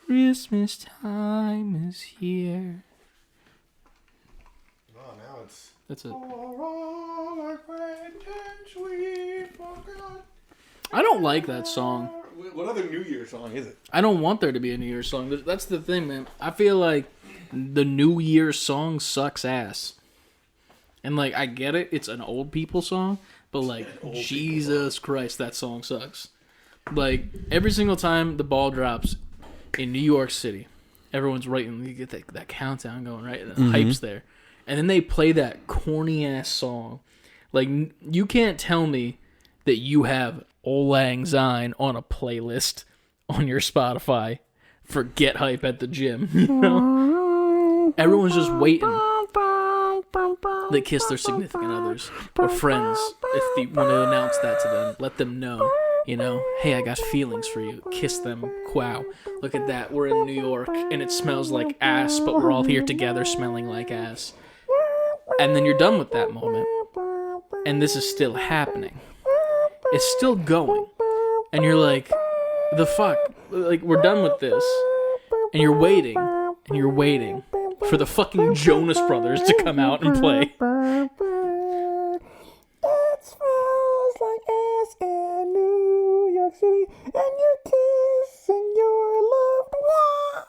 Christmas time is here. Oh, now it's... That's it. All our acquaintance we forgot. I don't like that song. What other New Year song is it? I don't want there to be a New Year's song. That's the thing, man. I feel like the New Year's song sucks ass. And, like, I get it. It's an old people song. But, like, Jesus Christ, that song sucks. Like, every single time the ball drops in New York City, everyone's writing. You get that countdown going, right? And the hype's there. And then they play that corny-ass song. Like, you can't tell me that you have Auld Lang Syne on a playlist on your Spotify for Get Hype at the gym. You know? Everyone's just waiting. They kiss their significant others or friends if they want to announce that to them. Let them know, you know, hey, I got feelings for you. Kiss them. Wow. Look at that. We're in New York and it smells like ass, but we're all here together smelling like ass. And then you're done with that moment. And this is still happening. It's still going. And you're like, the fuck? Like, we're done with this. And you're waiting. And you're waiting for the fucking Jonas Brothers to come out and play. It smells like ass in New York City, and you're kissing your loved one.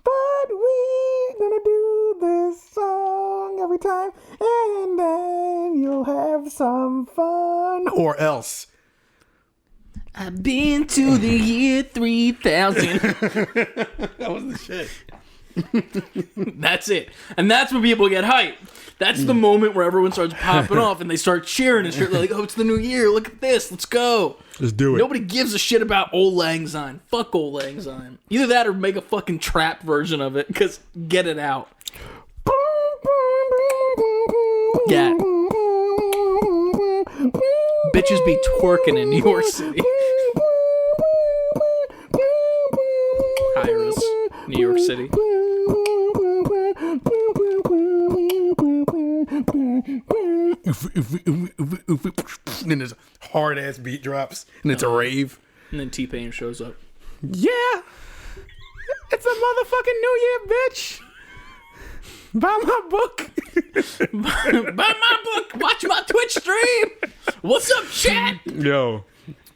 But we're gonna do this song every time, and then you'll have some fun. Or else. I've been to the year 3000. That was the shit. That's it. And that's when people get hyped. That's the moment where everyone starts popping off and they start cheering and shit. They're like, oh, it's the new year. Look at this. Let's go. Let's do it. Nobody gives a shit about Auld Lang Syne. Fuck Auld Lang Syne. Either that or make a fucking trap version of it, because get it out. Yeah. Bitches be twerking in New York City. Iris, New York City. And then this hard ass beat drops, and it's a rave. And then T-Pain shows up. Yeah, it's a motherfucking New Year, bitch. Buy my book. Buy my book. Watch my Twitch stream. What's up, chat? Yo,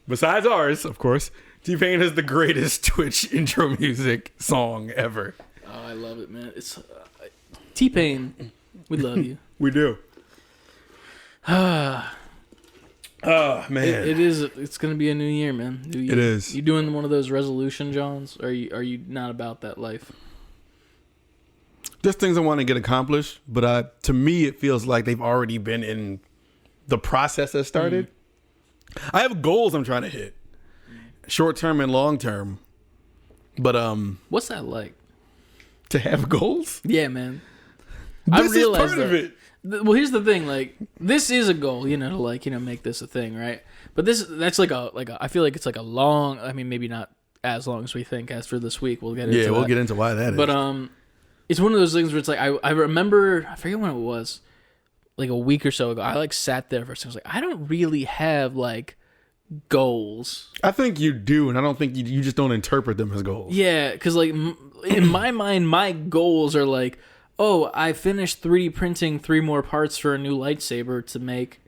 besides ours, of course, T-Pain has the greatest Twitch intro music song ever. Oh, I love it, man. It's T-Pain. We love you. We do. Oh man, it is. It's gonna be a new year, man. New year. It is. You doing one of those resolution, Johns? Or are you not about that life? There's things I want to get accomplished, but to me, it feels like they've already been in the process that started. I have goals I'm trying to hit, short term and long term. But what's that like? To have goals? Yeah, man. This is part of it. Well, here's the thing. Like, this is a goal, you know, to like, you know, make this a thing, right? But that's like a. I feel like it's like a long. I mean, maybe not as long as we think. As for this week, we'll get into. Yeah, we'll get into why that is. But it's one of those things where it's like I remember, I forget when it was, like a week or so ago. I like sat there for a second. I was like, I don't really have like goals. I think you do, and I don't think you just don't interpret them as goals. Yeah, because like in my mind, my goals are like, oh, I finished 3D printing 3 more parts for a new lightsaber to make.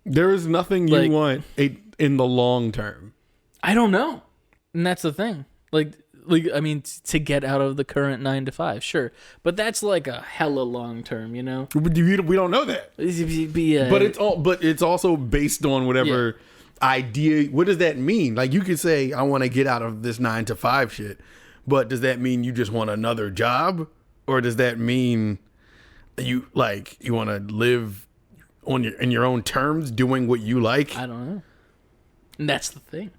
There is nothing you want in the long term. I don't know, and that's the thing. Like I mean, to get out of the current 9 to 5, sure, but that's like a hella long term, you know. We don't know that. But it's also based on whatever idea. What does that mean? Like, you could say, I want to get out of this 9 to 5 shit, but does that mean you just want another job, or does that mean you want to live in your own terms, doing what you like? I don't know. And that's the thing.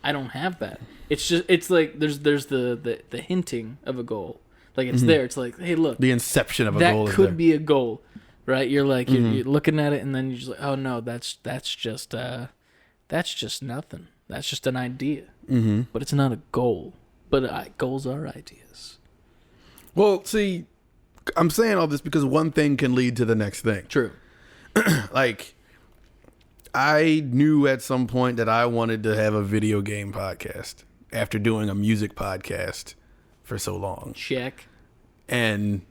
I don't have that. It's like there's the hinting of a goal. Like, it's there. It's like, hey, look. The inception of a goal. That could be a goal, right? You're like you're looking at it, and then you're just like, oh no, that's just nothing. That's just an idea. Mm-hmm. But it's not a goal. But goals are ideas. Well, see, I'm saying all this because one thing can lead to the next thing. True. Like, I knew at some point that I wanted to have a video game podcast. after doing a music podcast for so long. Check. And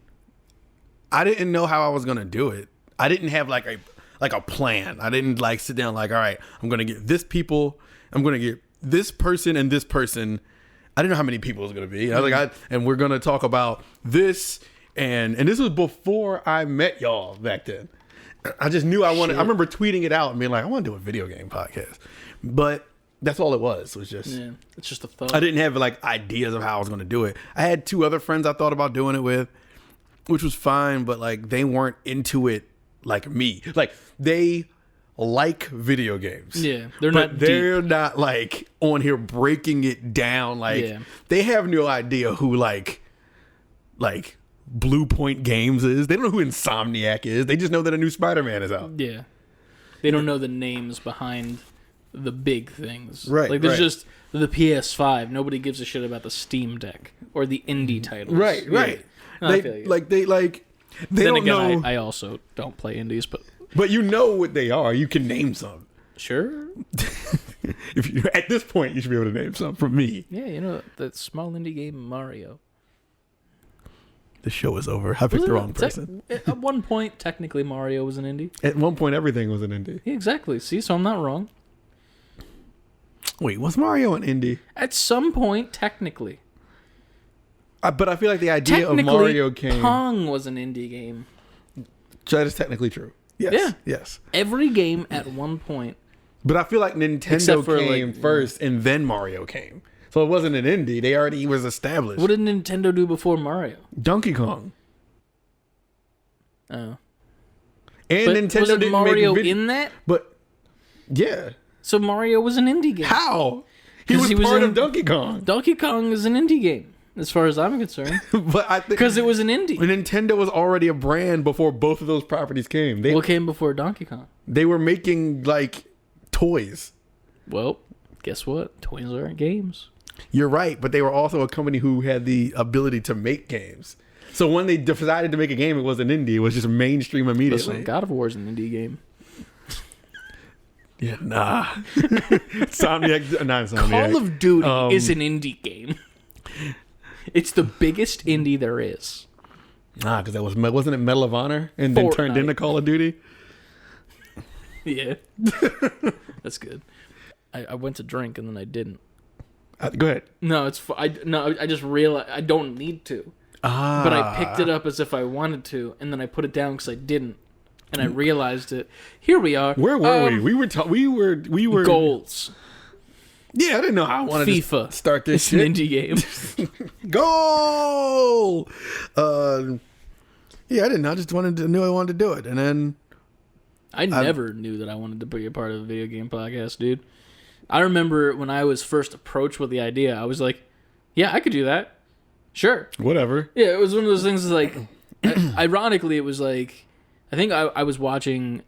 I didn't know how I was gonna do it. I didn't have like a plan. I didn't like sit down like, all right, I'm gonna get this people, I'm gonna get this person and this person. I didn't know how many people it was gonna be. I was like, and we're gonna talk about this, and this was before I met y'all back then. I just knew I wanted. I remember tweeting it out and being like, I want to do a video game podcast, but that's all it was. It was just, it's just a thought. I didn't have like ideas of how I was going to do it. I had 2 other friends I thought about doing it with, which was fine, but like they weren't into it like me. Like they like video games. Yeah, they're not like on here breaking it down. Like they have no idea who like Blue Point Games is. They don't know who Insomniac is. They just know that a new Spider-Man is out. Yeah. They don't know the names behind the big things. Right. Like there's just the PS5. Nobody gives a shit about the Steam Deck or the indie titles. Right. No, They don't know. I also don't play indies, but you know what they are. You can name some. Sure. If you at this point you should be able to name some from me. Yeah, you know that small indie game Mario. The show is over. I picked the wrong person. At one point, technically, Mario was an indie. At one point, everything was an indie. Yeah, exactly. See, so I'm not wrong. Wait, was Mario an indie? At some point, technically. But I feel like the idea of Mario came... Pong was an indie game. That is technically true. Yes. Yeah. Yes. Every game at one point. But I feel like Nintendo came first and then Mario came. So it wasn't an indie. They already was established. What did Nintendo do before Mario? Donkey Kong. Oh. And but Nintendo wasn't didn't Mario make in that? But yeah. So Mario was an indie game. How? He was part of Donkey Kong. Donkey Kong is an indie game, as far as I'm concerned. But I think because it was an indie. Nintendo was already a brand before both of those properties came. What came before Donkey Kong? They were making like toys. Well, guess what? Toys aren't games. You're right, but they were also a company who had the ability to make games. So when they decided to make a game, it wasn't indie. It was just mainstream immediately. Listen, God of War is an indie game. Yeah, nah. Insomniac, not Insomniac. Call of Duty is an indie game. It's the biggest indie there is. Nah, because wasn't it Medal of Honor and then turned into Call of Duty? Yeah, that's good. I went to drink and then I didn't. Go ahead. No, I just realized I don't need to. But I picked it up as if I wanted to, and then I put it down because I didn't, and I realized it. Here we are. Where were we? We were goals. Yeah, I didn't know how I wanted FIFA. to start this. It's shit. an indie game. Goal. Yeah, I didn't. I just knew I wanted to do it, and then I never knew that I wanted to be a part of a video game podcast, dude. I remember when I was first approached with the idea, I was like, yeah, I could do that. Sure. Whatever. Yeah, it was one of those things like, ironically, it was like, I think I was watching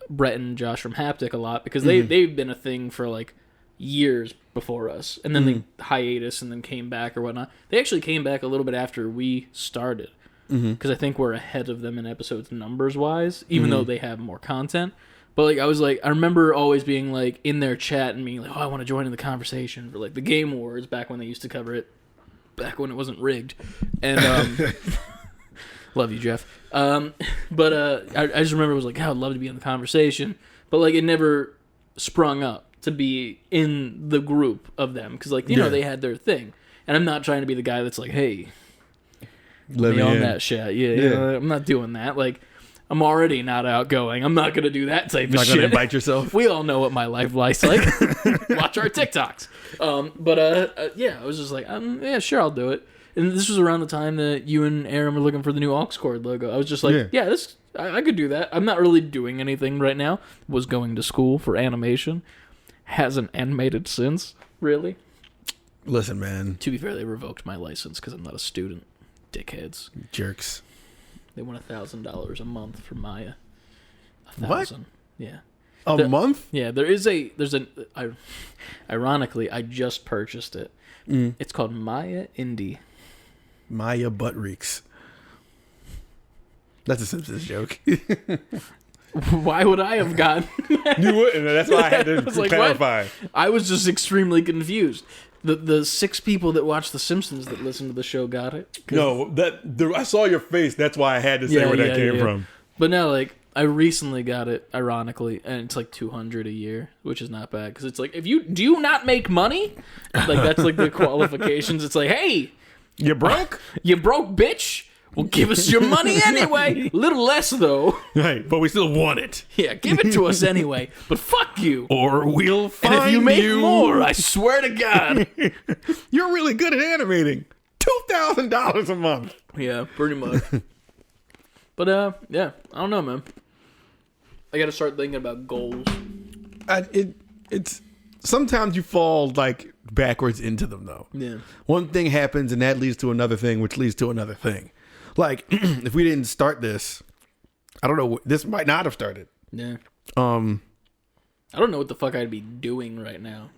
Brett and Josh from Haptic a lot because they've been a thing for like years before us. And then they hiatus and then came back or whatnot. They actually came back a little bit after we started because I think we're ahead of them in episodes numbers-wise, even though they have more content. But like I remember always being like in their chat and being like, "Oh, I want to join in the conversation for like the Game Awards back when they used to cover it, back when it wasn't rigged." And love you, Jeff. But I just remember it was like, "Oh, I'd love to be in the conversation," but like it never sprung up to be in the group of them because like you know they had their thing, and I'm not trying to be the guy that's like, "Hey, let me on that shit." Yeah, I'm not doing that. Like. I'm already not outgoing. I'm not going to do that type of shit. Not going to invite yourself. We all know what my life life's like. Watch our TikToks. Yeah, I was just like, yeah, sure, I'll do it. And this was around the time that you and Aaron were looking for the new aux cord logo. I was just like, yeah, I could do that. I'm not really doing anything right now. Was going to school for animation. Hasn't animated since, really. Listen, man. To be fair, they revoked my license because I'm not a student. Dickheads. Jerks. They want $1,000 a month for Maya. 1,000. What? Yeah. A month? Yeah, ironically, I just purchased it. It's called Maya Indie. Maya Butt Reeks. That's a Simpsons joke. Why would I have gotten that? You wouldn't. That's why I had to clarify. What? I was just extremely confused. The 6 people that watch The Simpsons that listen to the show got it. No, I saw your face. That's why I had to say where that came from. But no, like, I recently got it, ironically, and it's like $200 a year, which is not bad. Because it's like, do you not make money? Like, that's like the qualifications. It's like, hey, you broke? You broke, bitch. Well, give us your money anyway. A little less, though. Right, but we still want it. Yeah, give it to us anyway. But fuck you. Or we'll find you. And if you make more, I swear to God. You're really good at animating. $2,000 a month. Yeah, pretty much. But, yeah, I don't know, man. I got to start thinking about goals. It's sometimes you fall, like, backwards into them, though. Yeah. One thing happens, and that leads to another thing, which leads to another thing. Like, if we didn't start this, I don't know. This might not have started. Yeah. I don't know what the fuck I'd be doing right now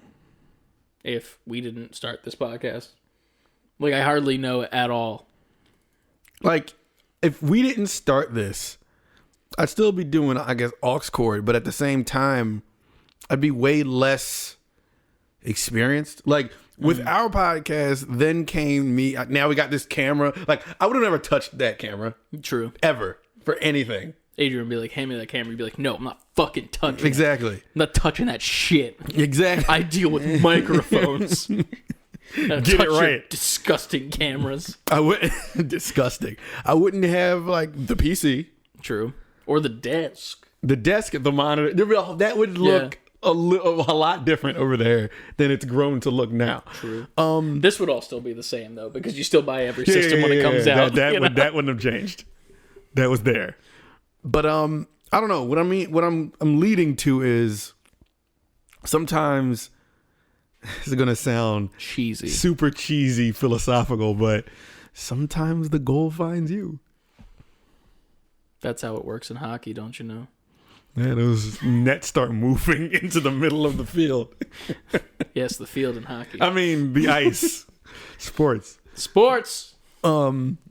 if we didn't start this podcast. Like, I hardly know at all. Like, if we didn't start this, I'd still be doing, I guess, aux cord, but at the same time, I'd be way less experienced. Like, with our podcast, then came me. Now we got this camera. Like, I would have never touched that camera. True. Ever. For anything. Adrian would be like, hand me that camera. You'd be like, no, I'm not fucking touching Exactly. it. I'm not touching that shit. Exactly. I deal with microphones. Get it right. Disgusting cameras. I wouldn't. Disgusting. I wouldn't have, like, the PC. True. Or the desk. The desk, the monitor. That would look... a lot different over there than it's grown to look now. True. This would all still be the same though, because you still buy every system when it comes out. That wouldn't have changed. That was there. But I don't know. What I mean, what I'm leading to is sometimes this is gonna sound cheesy, super cheesy, philosophical, but sometimes the goal finds you. That's how it works in hockey, don't you know? Yeah, those nets start moving into the middle of the field. Yes, the field in hockey. I mean, the ice. Sports. Yeah, man,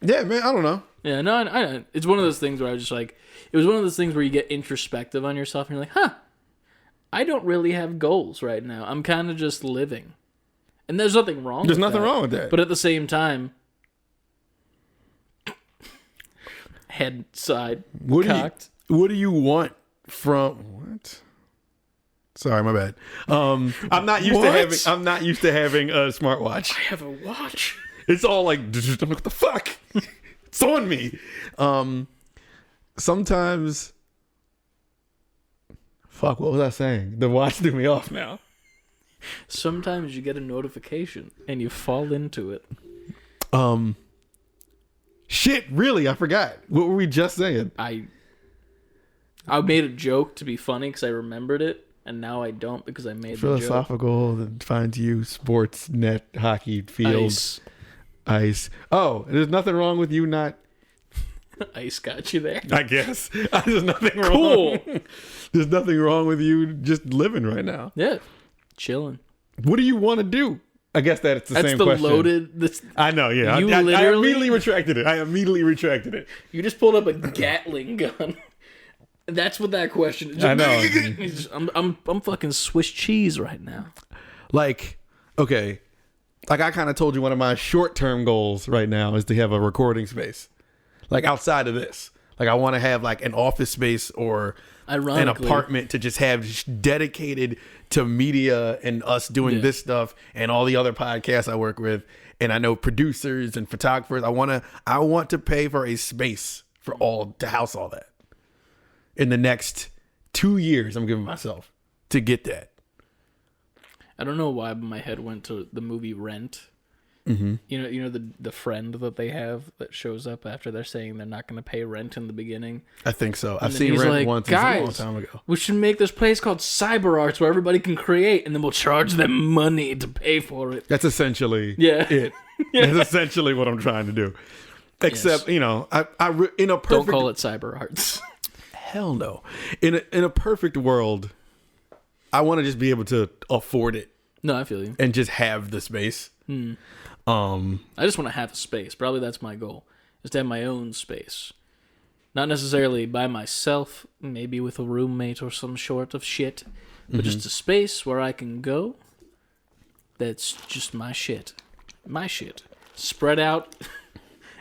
I don't know. Yeah, no, I it's one of those things where I was just like, it was one of those things where you get introspective on yourself and you're like, huh, I don't really have goals right now. I'm kind of just living. And there's nothing wrong with that. There's nothing wrong with that. But at the same time, head side cocked. What do you want from what? Sorry, my bad. I'm not used to having a smartwatch. I have a watch. It's all like, what the fuck? It's on me. Sometimes, fuck. What was I saying? The watch threw me off now. Sometimes you get a notification and you fall into it. Shit. Really, I forgot. What were we just saying? I made a joke to be funny because I remembered it, and now I don't because I made the joke. Philosophical, that finds you, sports, net, hockey, field, ice. Oh, there's nothing wrong with you not... Ice got you there. I guess. There's nothing wrong. Cool. There's nothing wrong with you just living right now. Yeah, chilling. What do you want to do? I guess that's the same question. That's the loaded... I know, yeah. I immediately retracted it. You just pulled up a Gatling gun. That's what that question is. I know. I'm fucking Swiss cheese right now. Like, okay. Like I kind of told you, one of my short-term goals right now is to have a recording space. Like outside of this. Like I want to have like an office space or an apartment to just have dedicated to media and us doing this stuff and all the other podcasts I work with. And I know producers and photographers. I want to pay for a space for to house all that. In the next 2 years, I'm giving myself to get that. I don't know why, but my head went to the movie Rent. Mm-hmm. You know the friend that they have that shows up after they're saying they're not going to pay rent in the beginning. I think so. I've seen Rent once. Guys, it's a long time ago. We should make this place called Cyber Arts where everybody can create, and then we'll charge them money to pay for it. That's essentially it. Yeah. That's essentially what I'm trying to do. Except, in a perfect... Don't call it Cyber Arts. Hell no. In a perfect world, I want to just be able to afford it. No, I feel you. And just have the space. I just want to have a space. Probably that's my goal, is to have my own space. Not necessarily by myself, maybe with a roommate or some sort of shit, but just a space where I can go that's just my shit. My shit. Spread out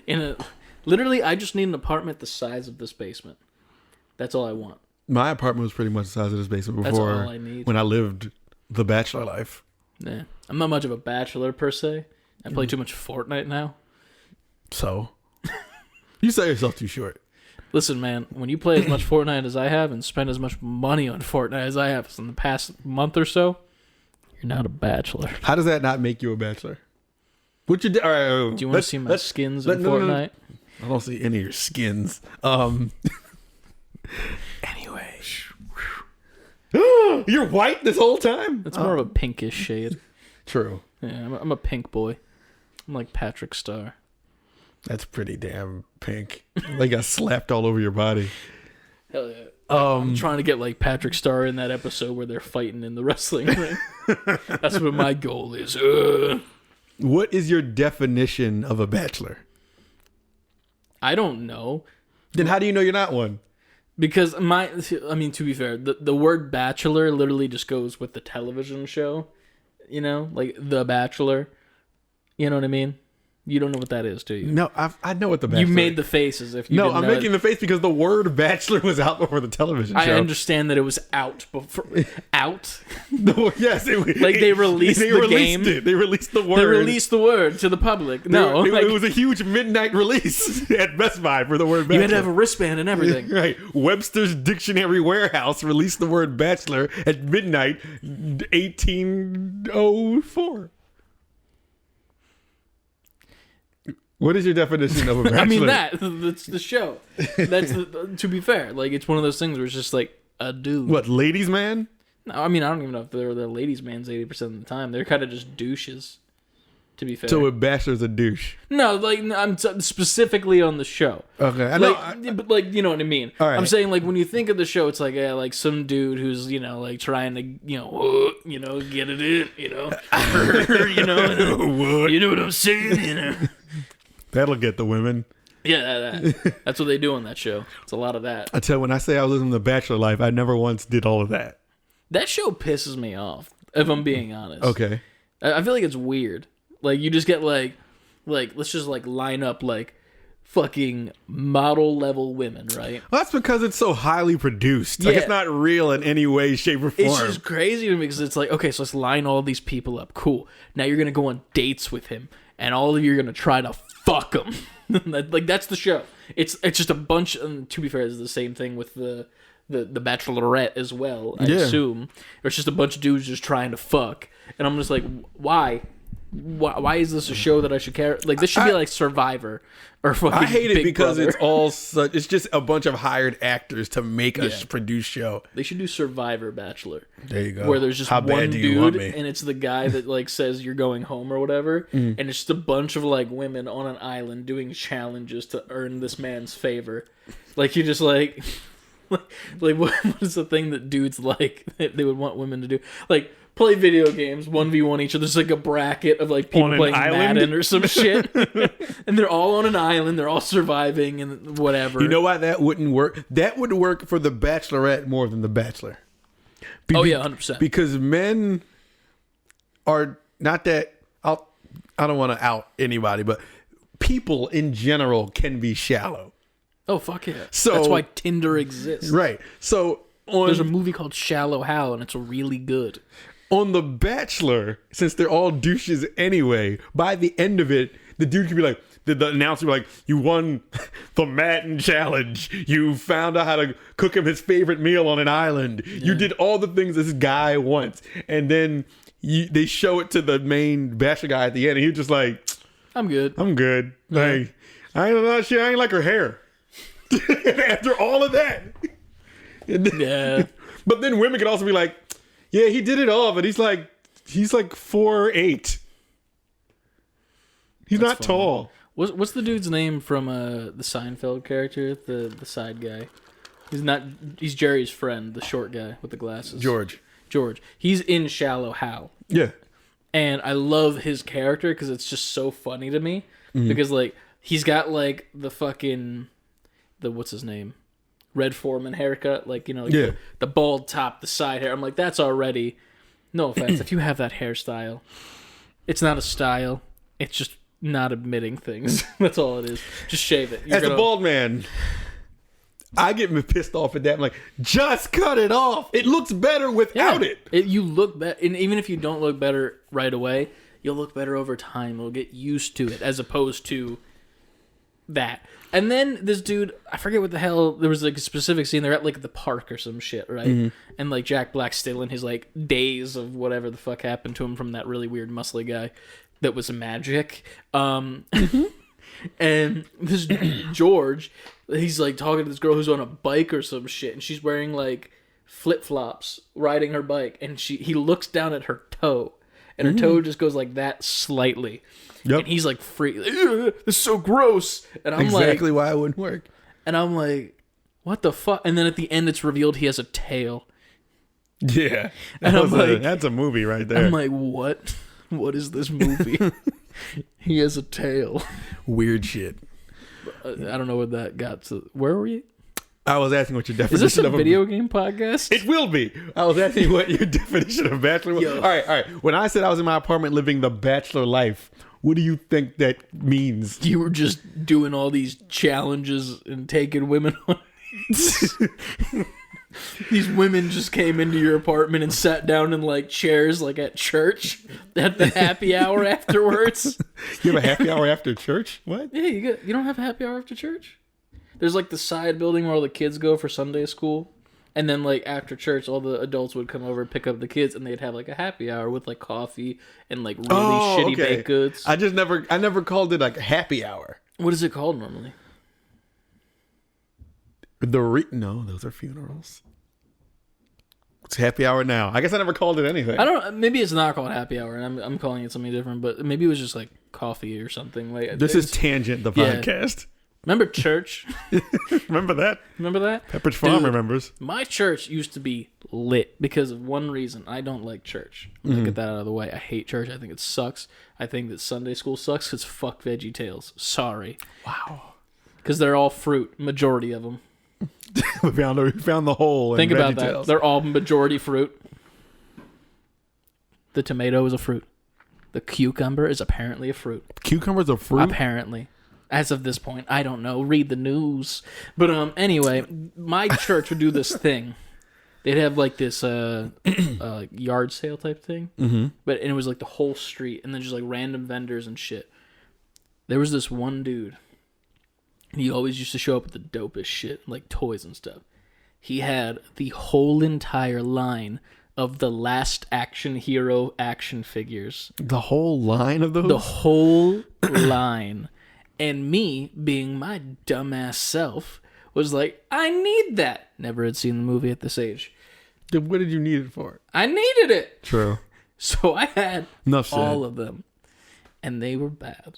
in a... Literally, I just need an apartment the size of this basement. That's all I want. My apartment was pretty much the size of this basement before. That's all I need. When I lived the bachelor life. Yeah. I'm not much of a bachelor, per se. I play too much Fortnite now. So? You sell yourself too short. Listen, man, when you play as much Fortnite as I have and spend as much money on Fortnite as I have in the past month or so, you're not a bachelor. How does that not make you a bachelor? What you do? All right, do you want to see my skins in Fortnite? I don't see any of your skins. Anyway. You're white this whole time? It's more of a pinkish shade. True. Yeah, I'm a pink boy. I'm like Patrick Star. That's pretty damn pink. Like got slapped all over your body. Hell yeah. I'm trying to get like Patrick Star in that episode where they're fighting in the wrestling ring. That's what my goal is. What is your definition of a bachelor? I don't know. Then how do you know you're not one? Because to be fair, the word bachelor literally just goes with the television show. You know, like The Bachelor. You know what I mean? You don't know what that is, do you? No, I know what The Bachelor is. You made the face as if you didn't know. No, I'm making the face because the word bachelor was out before the television show. I understand that it was out before. Out? No, yes. Like they released the game. They released the word. They released the word to the public. No. It was a huge midnight release at Best Buy for the word bachelor. You had to have a wristband and everything. Right. Webster's Dictionary Warehouse released the word bachelor at midnight 1804. What is your definition of a bachelor? I mean that's the show. That's to be fair, like it's one of those things where it's just like a dude. What, ladies man? No, I mean I don't even know if they're the ladies man's 80% of the time. They're kind of just douches. To be fair. So a bachelor's a douche. No, like I'm specifically on the show. Okay, I know. But like you know what I mean. All right. I'm saying like when you think of the show, it's like like some dude who's like trying to get it in, you know what I'm saying, That'll get the women. Yeah, that's what they do on that show. It's a lot of that. I tell you, when I say I was living the bachelor life, I never once did all of that. That show pisses me off, if I'm being honest. Okay. I feel like it's weird. Like you just get like let's just like line up like fucking model level women, right? Well, that's because it's so highly produced. Like it's not real in any way, shape, or form. It's just crazy to me because it's like, okay, so let's line all these people up. Cool. Now you're gonna go on dates with him, and all of you are gonna try to fuck him. Like that's the show. It's just a bunch. To be fair, it's the same thing with the Bachelorette as well. I assume it's just a bunch of dudes just trying to fuck, and I'm just like, why? Why is this a show that I should care? Like this should be like Survivor or fucking. I hate it Big because Brother. it's all such. It's just a bunch of hired actors to make a produced show. They should do Survivor Bachelor. There you go. Where there's just one dude, and it's the guy that like says you're going home or whatever, and it's just a bunch of like women on an island doing challenges to earn this man's favor. Like you just like what is the thing that dudes like that they would want women to do? Like play video games 1v1 each other. There's like a bracket of like people playing Madden or some shit, and they're all on an island. They're all surviving and whatever. You know why that wouldn't work? That would work for the Bachelorette more than the Bachelor. 100%. Because men are not that. I don't want to out anybody, but people in general can be shallow. Oh fuck yeah! So that's why Tinder exists, right? So there's a movie called Shallow Hal, and it's really good. On The Bachelor, since they're all douches anyway, by the end of it, the dude could be like, the announcer would be like, you won the Madden challenge. You found out how to cook him his favorite meal on an island. Yeah. You did all the things this guy wants. And then they show it to the main Bachelor guy at the end, and he's just like, I'm good. Yeah. Like, I don't know, shit, I ain't like her hair. After all of that. Yeah. But then women can also be like, yeah, he did it all, but he's like 4'8". He's not funny. tall. What's the dude's name from the Seinfeld character? The side guy. He's Jerry's friend, the short guy with the glasses. George. He's in Shallow Hal. Yeah. And I love his character because it's just so funny to me. Mm-hmm. Because like he's got like the fucking what's his name? Red Foreman haircut, like, Yeah. the bald top, the side hair. I'm like, that's already, no offense, if you have that hairstyle, it's not a style. It's just not admitting things. That's all it is. Just shave it. As a bald man, I get pissed off at that. I'm like, just cut it off. It looks better without it. You look better, and even if you don't look better right away, you'll look better over time. You'll get used to it, as opposed to that. And then this dude, I forget what the hell, there was like a specific scene, they're at like the park or some shit, right? Mm-hmm. And like Jack Black's still in his like days of whatever the fuck happened to him from that really weird muscly guy that was magic. Mm-hmm. And this George, he's like talking to this girl who's on a bike or some shit, and she's wearing like flip-flops riding her bike, and he looks down at her toe, and her toe just goes like that slightly. Yep. And he's like, "Free, this is so gross." And I'm exactly why it wouldn't work. And I'm like, "What the fuck?" And then at the end, it's revealed he has a tail. Yeah, and I'm like, that's a movie right there. I'm like, what? What is this movie? He has a tail. Weird shit. I don't know what that got to. Where were you? I was asking what your definition of... Is this a of video game podcast? It will be. I was asking what your definition of bachelor was. All right. When I said I was in my apartment living the bachelor life, what do you think that means? You were just doing all these challenges and taking women on these women just came into your apartment and sat down in like chairs like at church at the happy hour afterwards. You have a happy hour after church? What? Yeah, you don't have a happy hour after church? There's like the side building where all the kids go for Sunday school. And then like after church, all the adults would come over and pick up the kids, and they'd have like a happy hour with like coffee and like really shitty baked goods. I never called it like a happy hour. What is it called normally? No, those are funerals. It's happy hour now. I guess I never called it anything. I don't. Maybe it's not called happy hour, and I'm calling it something different. But maybe it was just like coffee or something. Like this is Tangent, the podcast. Remember church? Remember that? Remember that? Pepperidge Farm remembers. My church used to be lit because of one reason. I don't like church. I'm gonna get that out of the way. I hate church. I think it sucks. I think that Sunday school sucks because fuck Veggie Tales. Sorry. Wow. Because they're all fruit. Majority of them. we found the hole. Think in about Veggie that. Tales. They're all majority fruit. The tomato is a fruit. The cucumber is apparently a fruit. Cucumber's a fruit? Apparently. As of this point, I don't know. Read the news. But anyway, my church would do this thing. They'd have like this yard sale type thing. Mm-hmm. And it was like the whole street, and then just like random vendors and shit. There was this one dude. He always used to show up with the dopest shit, like toys and stuff. He had the whole entire line of the Last Action Hero action figures. The whole line of those? The whole line. And me, being my dumbass self, was like, I need that. Never had seen the movie at this age. Then what did you need it for? I needed it. True. So I had all of them. And they were bad.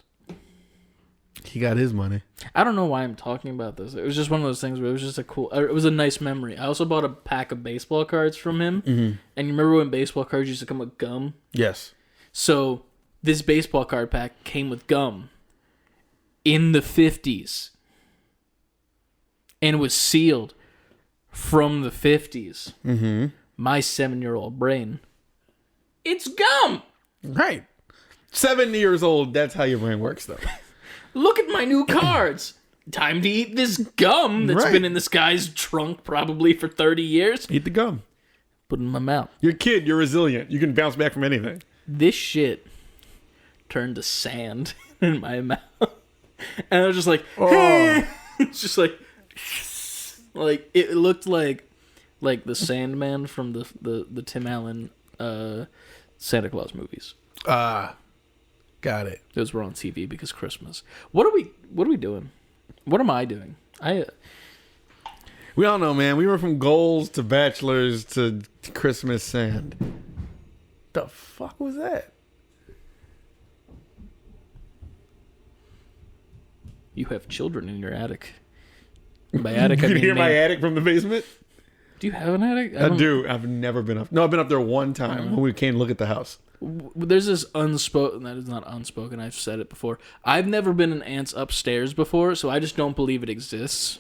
He got his money. I don't know why I'm talking about this. It was just one of those things where it was just it was a nice memory. I also bought a pack of baseball cards from him. Mm-hmm. And you remember when baseball cards used to come with gum? Yes. So this baseball card pack came with gum. In the 50s, and was sealed from the 50s. Mm-hmm. My 7-year-old brain, it's gum. Right. 7 years old, that's how your brain works, though. Look at my new cards. Time to eat this gum that's been in this guy's trunk probably for 30 years. Eat the gum. Put it in my mouth. You're a kid, you're resilient. You can bounce back from anything. This shit turned to sand in my mouth. And I was just like, hey. It's just like it looked like the Sandman from the Tim Allen Santa Claus movies. Got it. Those were on TV because Christmas. What are we doing? What am I doing? We all know, man. We went from goals to bachelors to Christmas sand. The fuck was that? You have children in your attic. By attic, you can hear my attic from the basement? Do you have an attic? I do. I've never been up. No, I've been up there one time when we came to look at the house. There's this unspoken... That is not unspoken. I've said it before. I've never been in ants upstairs before, so I just don't believe it exists.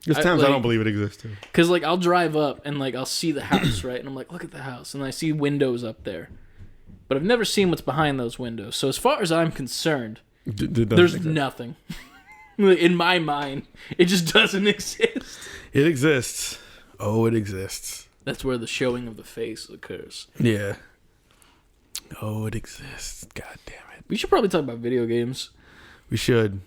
There's times I don't believe it exists too. Because, like, I'll drive up and, like, I'll see the house, right? And I'm like, look at the house. And I see windows up there. But I've never seen what's behind those windows. So as far as I'm concerned, there's nothing. In my mind, it just doesn't exist. It exists. Oh, it exists. That's where the showing of the face occurs. Yeah. Oh, it exists. God damn it. We should probably talk about video games. We should.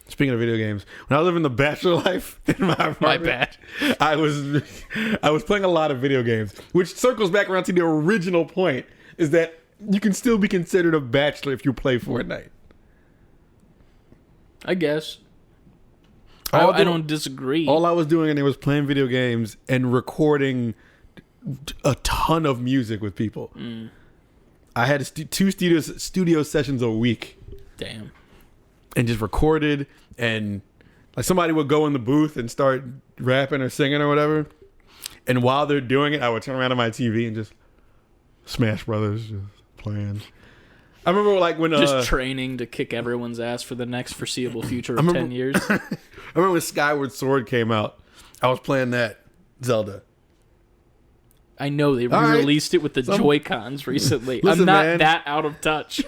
Speaking of video games, when I was living the bachelor life in my apartment, My bad. I was playing a lot of video games, which circles back around to the original point, is that you can still be considered a bachelor if you play Fortnite. I guess. I don't disagree. All I was doing was playing video games and recording a ton of music with people. I had 2 studio sessions a week. Damn. And just recorded, and like somebody would go in the booth and start rapping or singing or whatever. And while they're doing it, I would turn around to my TV and just Smash Brothers just playing. I remember like when just training to kick everyone's ass for the next foreseeable future of 10 years. I remember when Skyward Sword came out. I was playing that Zelda. I know they re-released it with the Joy-Cons recently. Listen, I'm not that out of touch.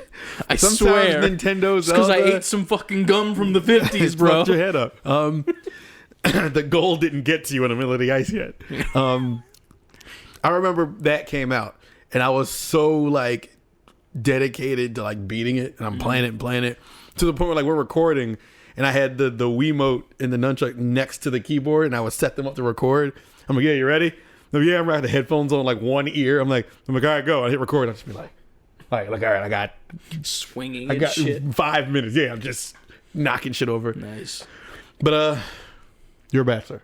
I swear. Nintendo's because I ate some fucking gum from the 50s, bro. Fucked your head up. The gold didn't get to you in the middle of the ice yet. I remember that came out, and I was so like dedicated to like beating it, and I'm playing it to the point where like we're recording, and I had the Wiimote and the nunchuck next to the keyboard, and I would set them up to record. I'm like, yeah, you ready? Yeah, I'm right. The headphones on like one ear. I'm like, all right, go. I hit record. I'll just be like, all right, I got swinging. I got shit. 5 minutes. Yeah, I'm just knocking shit over. Nice. But you're a bachelor,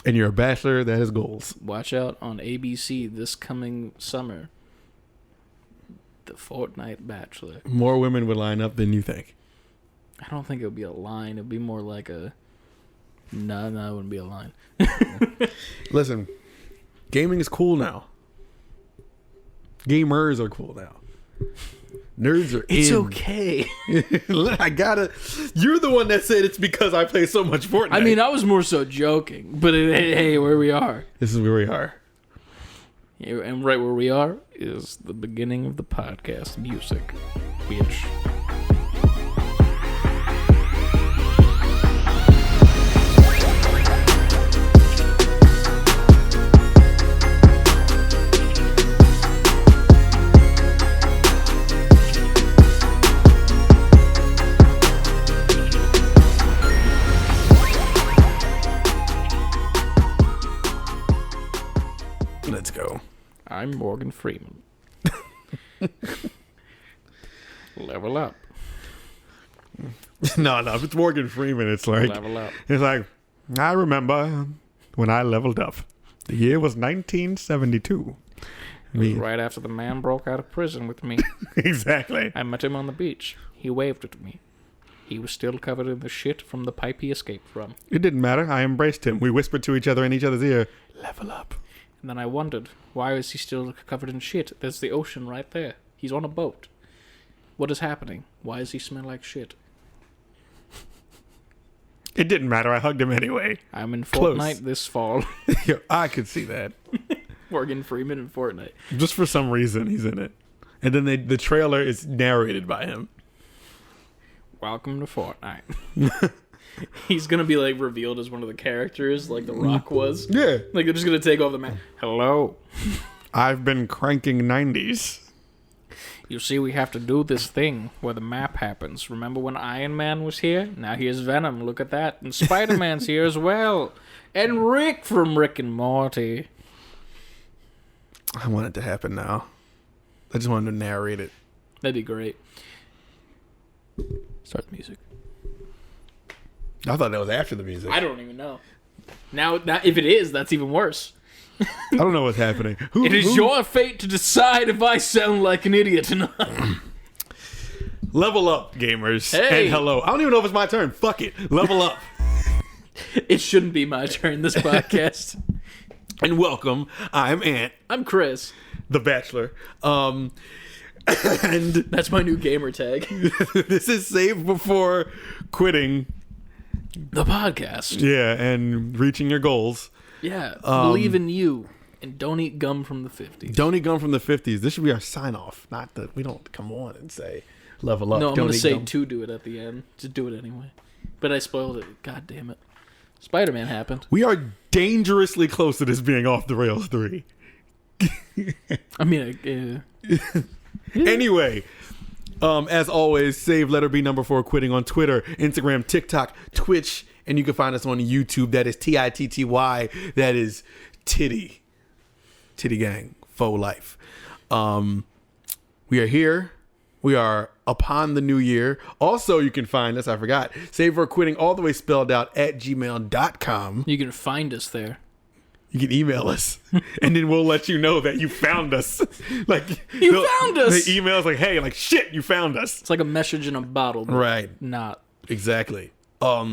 and you're a bachelor that has goals. Watch out on ABC this coming summer. The Fortnite Bachelor. More women would line up than you think. I don't think it would be a line. It would be more like a. No, it wouldn't be a line. Listen, gaming is cool now. Gamers are cool now. Nerds are It's in. okay. You're the one that said it's because I play so much Fortnite. I mean, I was more so joking, but hey, where we are. This is where we are. And right where we are is the beginning of the podcast music, bitch. Let's go. I'm Morgan Freeman. Level up. No, if it's Morgan Freeman, it's like Level up. It's like, I remember when I leveled up. The year was 1972. It was right after the man broke out of prison with me. Exactly. I met him on the beach. He waved at me. He was still covered in the shit from the pipe he escaped from. It didn't matter. I embraced him. We whispered to each other in each other's ear, level up. And then I wondered, why is he still covered in shit? There's the ocean right there. He's on a boat. What is happening? Why does he smell like shit? It didn't matter. I hugged him anyway. I'm in Fortnite this fall. Yo, I could see that. Morgan Freeman in Fortnite. Just for some reason, he's in it. And then the trailer is narrated by him. Welcome to Fortnite. He's gonna be like revealed as one of the characters, like The Rock was. Yeah. Like they're just gonna take off the map. Hello. I've been cranking 90s. You see, we have to do this thing where the map happens. Remember when Iron Man was here? Now here's Venom. Look at that. And Spider-Man's here as well. And Rick from Rick and Morty. I want it to happen now. I just wanted to narrate it. That'd be great. Start the music. I thought that was after the music. I don't even know. Now if it is, that's even worse. I don't know what's happening. It is your fate to decide if I sound like an idiot or not. Level up, gamers. Hey. And hello. I don't even know if it's my turn. Fuck it. Level up. It shouldn't be my turn, this podcast. And welcome. I'm Ant. I'm Chris. The Bachelor. And that's my new gamer tag. This is Save Before Quitting. the podcast. Yeah, and reaching your goals. Yeah, believe in you. And don't eat gum from the 50s. Don't eat gum from the 50s. This should be our sign-off. Not that we don't come on and say, level up. No, I'm going to say to do it at the end. Just do it anyway. But I spoiled it. God damn it. Spider-Man happened. We are dangerously close to this being Off the Rails 3. I mean, Anyway, as always, save letter B number 4 quitting on Twitter, Instagram, TikTok, Twitch, and you can find us on YouTube. That is TITTY. That is Titty Gang, faux life. We are here. We are upon the new year. Also, you can find us, I forgot, Save Before Quitting, all the way spelled out, at gmail.com. You can find us there. You can email us, and then we'll let you know that you found us. Like you found us. The email's like, hey, like shit, you found us. It's like a message in a bottle, but right? Not exactly. Is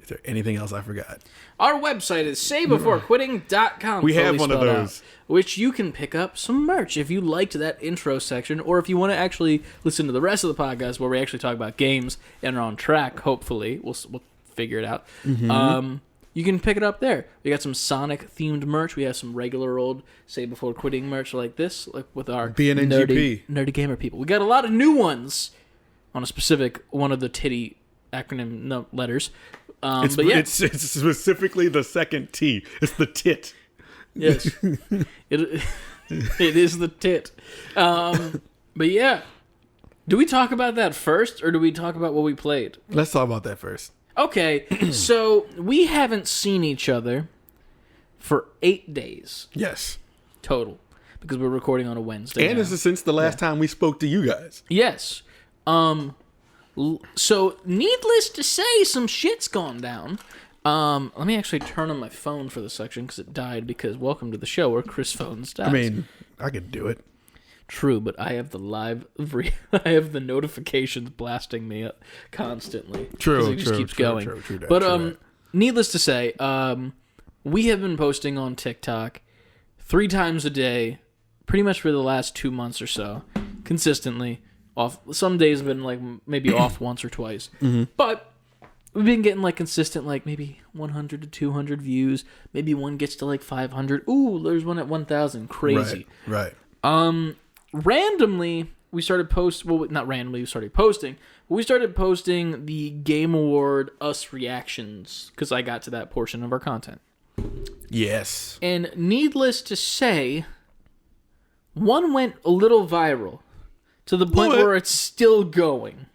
there anything else I forgot? Our website is savebeforequitting.com. We have one of those. Which you can pick up some merch if you liked that intro section, or if you want to actually listen to the rest of the podcast where we actually talk about games and are on track, hopefully. We'll figure it out. Mm-hmm. You can pick it up there. We got some Sonic-themed merch. We have some regular old Save Before Quitting merch like this, like with our nerdy gamer people. We got a lot of new ones on a specific one of the titty acronym letters. It's specifically the second T. It's the tit. Yes. it is the tit. But yeah. Do we talk about that first, or do we talk about what we played? Let's talk about that first. Okay, so we haven't seen each other for 8 days. Yes. Total. Because we're recording on a Wednesday. And this is since the last time we spoke to you guys. Yes. So, needless to say, some shit's gone down. Let me actually turn on my phone for the section because it died. Because welcome to the show where Chris phones dies. I mean, I could do it. True, but I have I have the notifications blasting me up constantly. True, it just keeps going. True that, but needless to say, we have been posting on TikTok 3 times a day, pretty much for the last 2 months or so, consistently. Off some days have been like maybe off once or twice, but we've been getting like consistent, like maybe 100 to 200 views. Maybe one gets to like 500. Ooh, there's one at 1,000. Crazy. Right. Randomly, we started not randomly, we started posting, but we started posting the Game Award Us reactions, because I got to that portion of our content. Yes. And needless to say, one went a little viral, to the point where it's still going.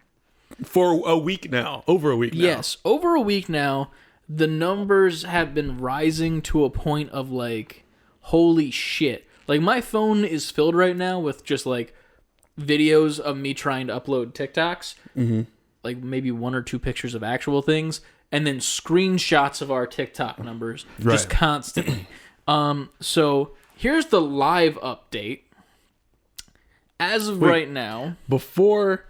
For a week now. Over a week now. Yes, over a week now, the numbers have been rising to a point of like, holy shit. Like, my phone is filled right now with just, like, videos of me trying to upload TikToks. Mm-hmm. Like, maybe 1 or 2 pictures of actual things. And then screenshots of our TikTok numbers. Right. Just constantly. So, here's the live update. As of right now... Before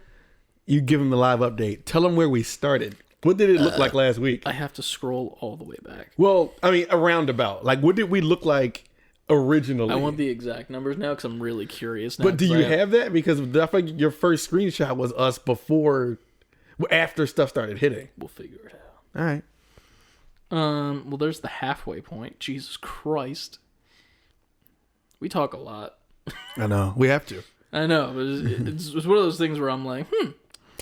you give them the live update, tell them where we started. What did it look like last week? I have to scroll all the way back. Well, I mean, a roundabout. Like, what did we look like originally? I want the exact numbers now because I'm really curious now. But do you have that? Because I think your first screenshot was us after stuff started hitting. We'll figure it out. All right. Well, there's the halfway point. Jesus Christ. We talk a lot. I know. We have to. I know. But it's one of those things where I'm like,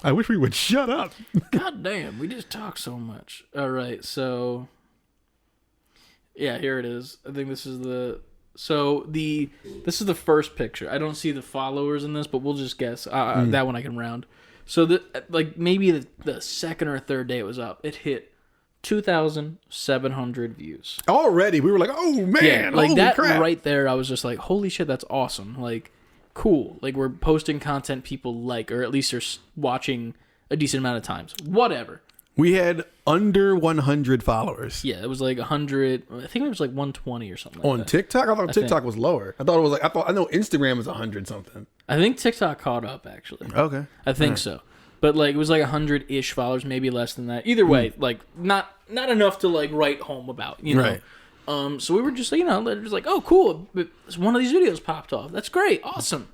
I wish we would shut up. God damn, we just talk so much. All right, so... Yeah, here it is. I think this is the... So, this is the first picture. I don't see the followers in this, but we'll just guess. That one I can round. So, maybe the second or third day it was up, it hit 2,700 views. Already? We were like, oh, man, yeah, like holy that crap. Right there, I was just like, holy shit, that's awesome. Like, cool. Like, we're posting content people like, or at least are watching a decent amount of times. Whatever. We had under 100 followers. Yeah, it was like 100. I think it was like 120 or something. On TikTok? I thought TikTok was lower. I know Instagram was 100 something. I think TikTok caught up, actually. Okay. I think so. But like, it was like 100-ish followers, maybe less than that. Either way, like, not enough to like write home about, you know? Right. So we were just, just like, oh, cool. One of these videos popped off. That's great. Awesome.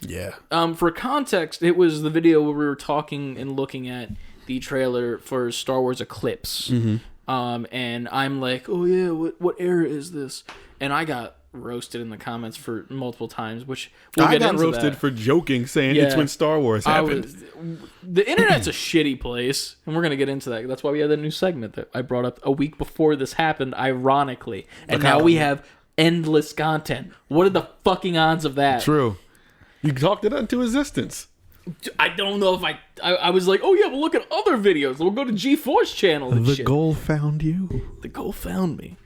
Yeah. For context, it was the video where we were talking and looking at the trailer for Star Wars Eclipse. And I'm like, oh yeah, what era is this? And I got roasted in the comments for multiple times, which I got roasted for joking, saying it's when Star Wars happened. The internet's a shitty place, and we're gonna get into that. That's why we had that new segment that I brought up a week before this happened, ironically, and now we have endless content. What are the fucking odds of that? True. You talked it into existence. I don't know if I was like, oh yeah, we'll look at other videos. We'll go to G-Force channel and the shit. goal found you. The goal found me.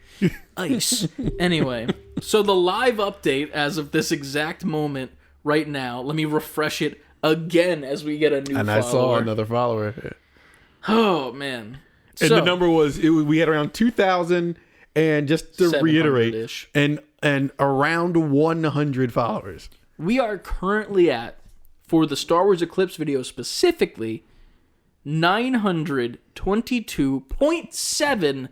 Ice. Anyway, so the live update as of this exact moment right now, let me refresh it again as we get a new follower. And I saw another follower. Oh, man. And the number was, we had around 2,000, and just to reiterate, and around 100 followers. We are currently at, for the Star Wars Eclipse video specifically, 922.7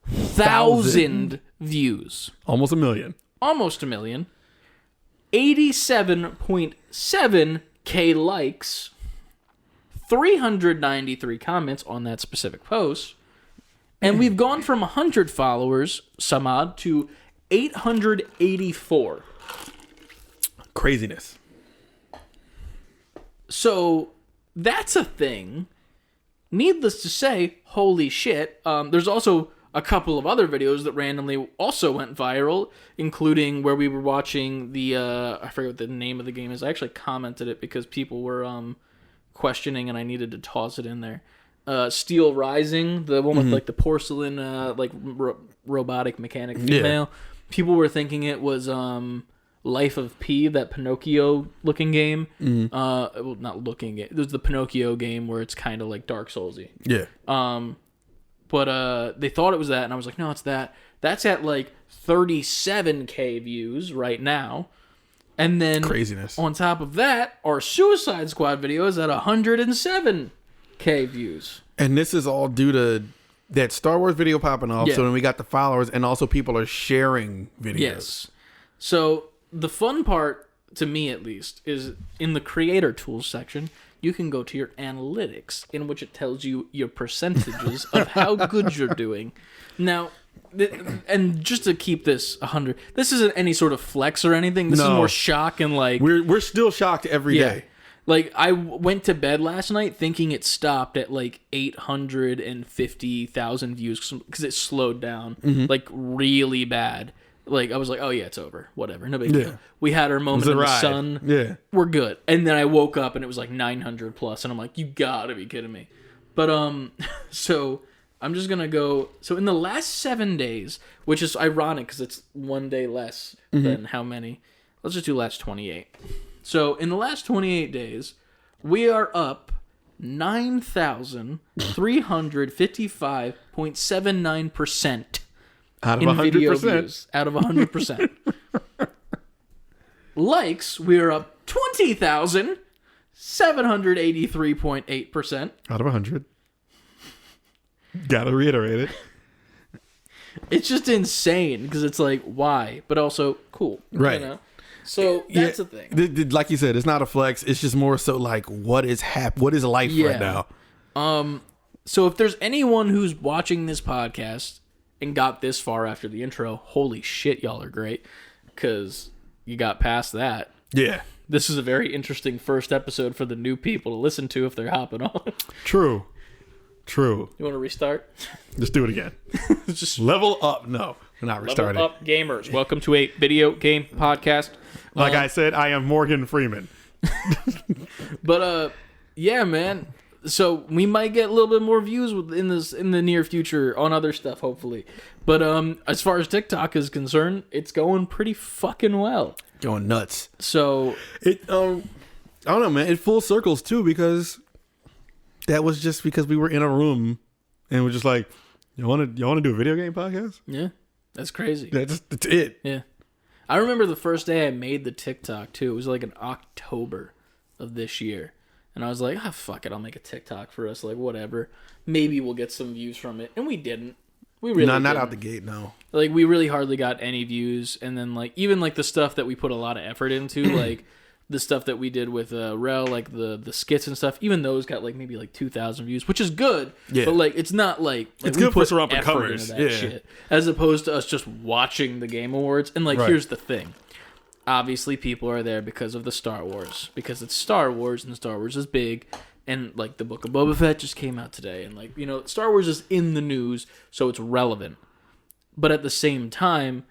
thousand views. Almost a million. 87.7K likes. 393 comments on that specific post. And we've gone from 100 followers, Samad, to 884. Craziness. So, that's a thing. Needless to say, holy shit. There's also a couple of other videos that randomly also went viral, including where we were watching the, I forget what the name of the game is. I actually commented it because people were questioning and I needed to toss it in there. Steel Rising, the one with like the porcelain, robotic mechanic female. Yeah. People were thinking it was Life of P, that Pinocchio looking game. Well, not looking game. It was the Pinocchio game where it's kind of like Dark Soulsy. Yeah. But they thought it was that, and I was like, no, it's that. That's at like 37K views right now. And then craziness. On top of that, our Suicide Squad video is at 107K views. And this is all due to that Star Wars video popping off. Yeah. So then we got the followers, and also people are sharing videos. Yes. So the fun part, to me at least, is in the creator tools section, you can go to your analytics, in which it tells you your percentages of how good you're doing. Now, and just to keep this 100, this isn't any sort of flex or anything. This is more shock and like... We're still shocked every day. Like, I went to bed last night thinking it stopped at like 850,000 views because it slowed down like really bad. Like, I was like, oh yeah, it's over. Whatever. No big deal. We had our moment in the sun. Yeah. We're good. And then I woke up and it was like 900 plus. And I'm like, you gotta be kidding me. But, so I'm just gonna go. So in the last 7 days, which is ironic because it's 1 day less than how many? Let's just do last 28. So in the last 28 days, we are up 9,355.79%. Out of 100%. Out of 100%. Likes, we're up 20,783.8%. Out of 100. Gotta reiterate it. It's just insane because it's like, why? But also, cool. Right. You know? So that's the thing. Like you said, it's not a flex. It's just more so like, what is what is life right now? So if there's anyone who's watching this podcast and got this far after the intro, holy shit, y'all are great, because you got past that. Yeah. This is a very interesting first episode for the new people to listen to if they're hopping on. True. You want to restart? Just do it again. Just level up. No, we're not restarting. Level up, gamers. Welcome to a video game podcast. Like I said, I am Morgan Freeman. But, yeah, man. So we might get a little bit more views in the near future on other stuff, hopefully. But as far as TikTok is concerned, it's going pretty fucking well. Going nuts. So it I don't know, man. It full circles too, because that was just because we were in a room and we're just like, you want to do a video game podcast? Yeah, that's crazy. That's it. Yeah, I remember the first day I made the TikTok too. It was like in October of this year. And I was like, fuck it, I'll make a TikTok for us, like, whatever. Maybe we'll get some views from it. And we didn't. We really didn't. Not out the gate, no. Like, we really hardly got any views. And then, like, even, like, the stuff that we put a lot of effort into, like, the stuff that we did with Rel, like the skits and stuff, even those got like maybe like 2,000 views, which is good. Yeah. But like it's not like it's good for some up and comers. Yeah. Shit, as opposed to us just watching the Game Awards. And like here's the thing. Obviously people are there because of the Star Wars. Because it's Star Wars and Star Wars is big. And like the Book of Boba Fett just came out today. And like, you know, Star Wars is in the news, so it's relevant. But at the same time,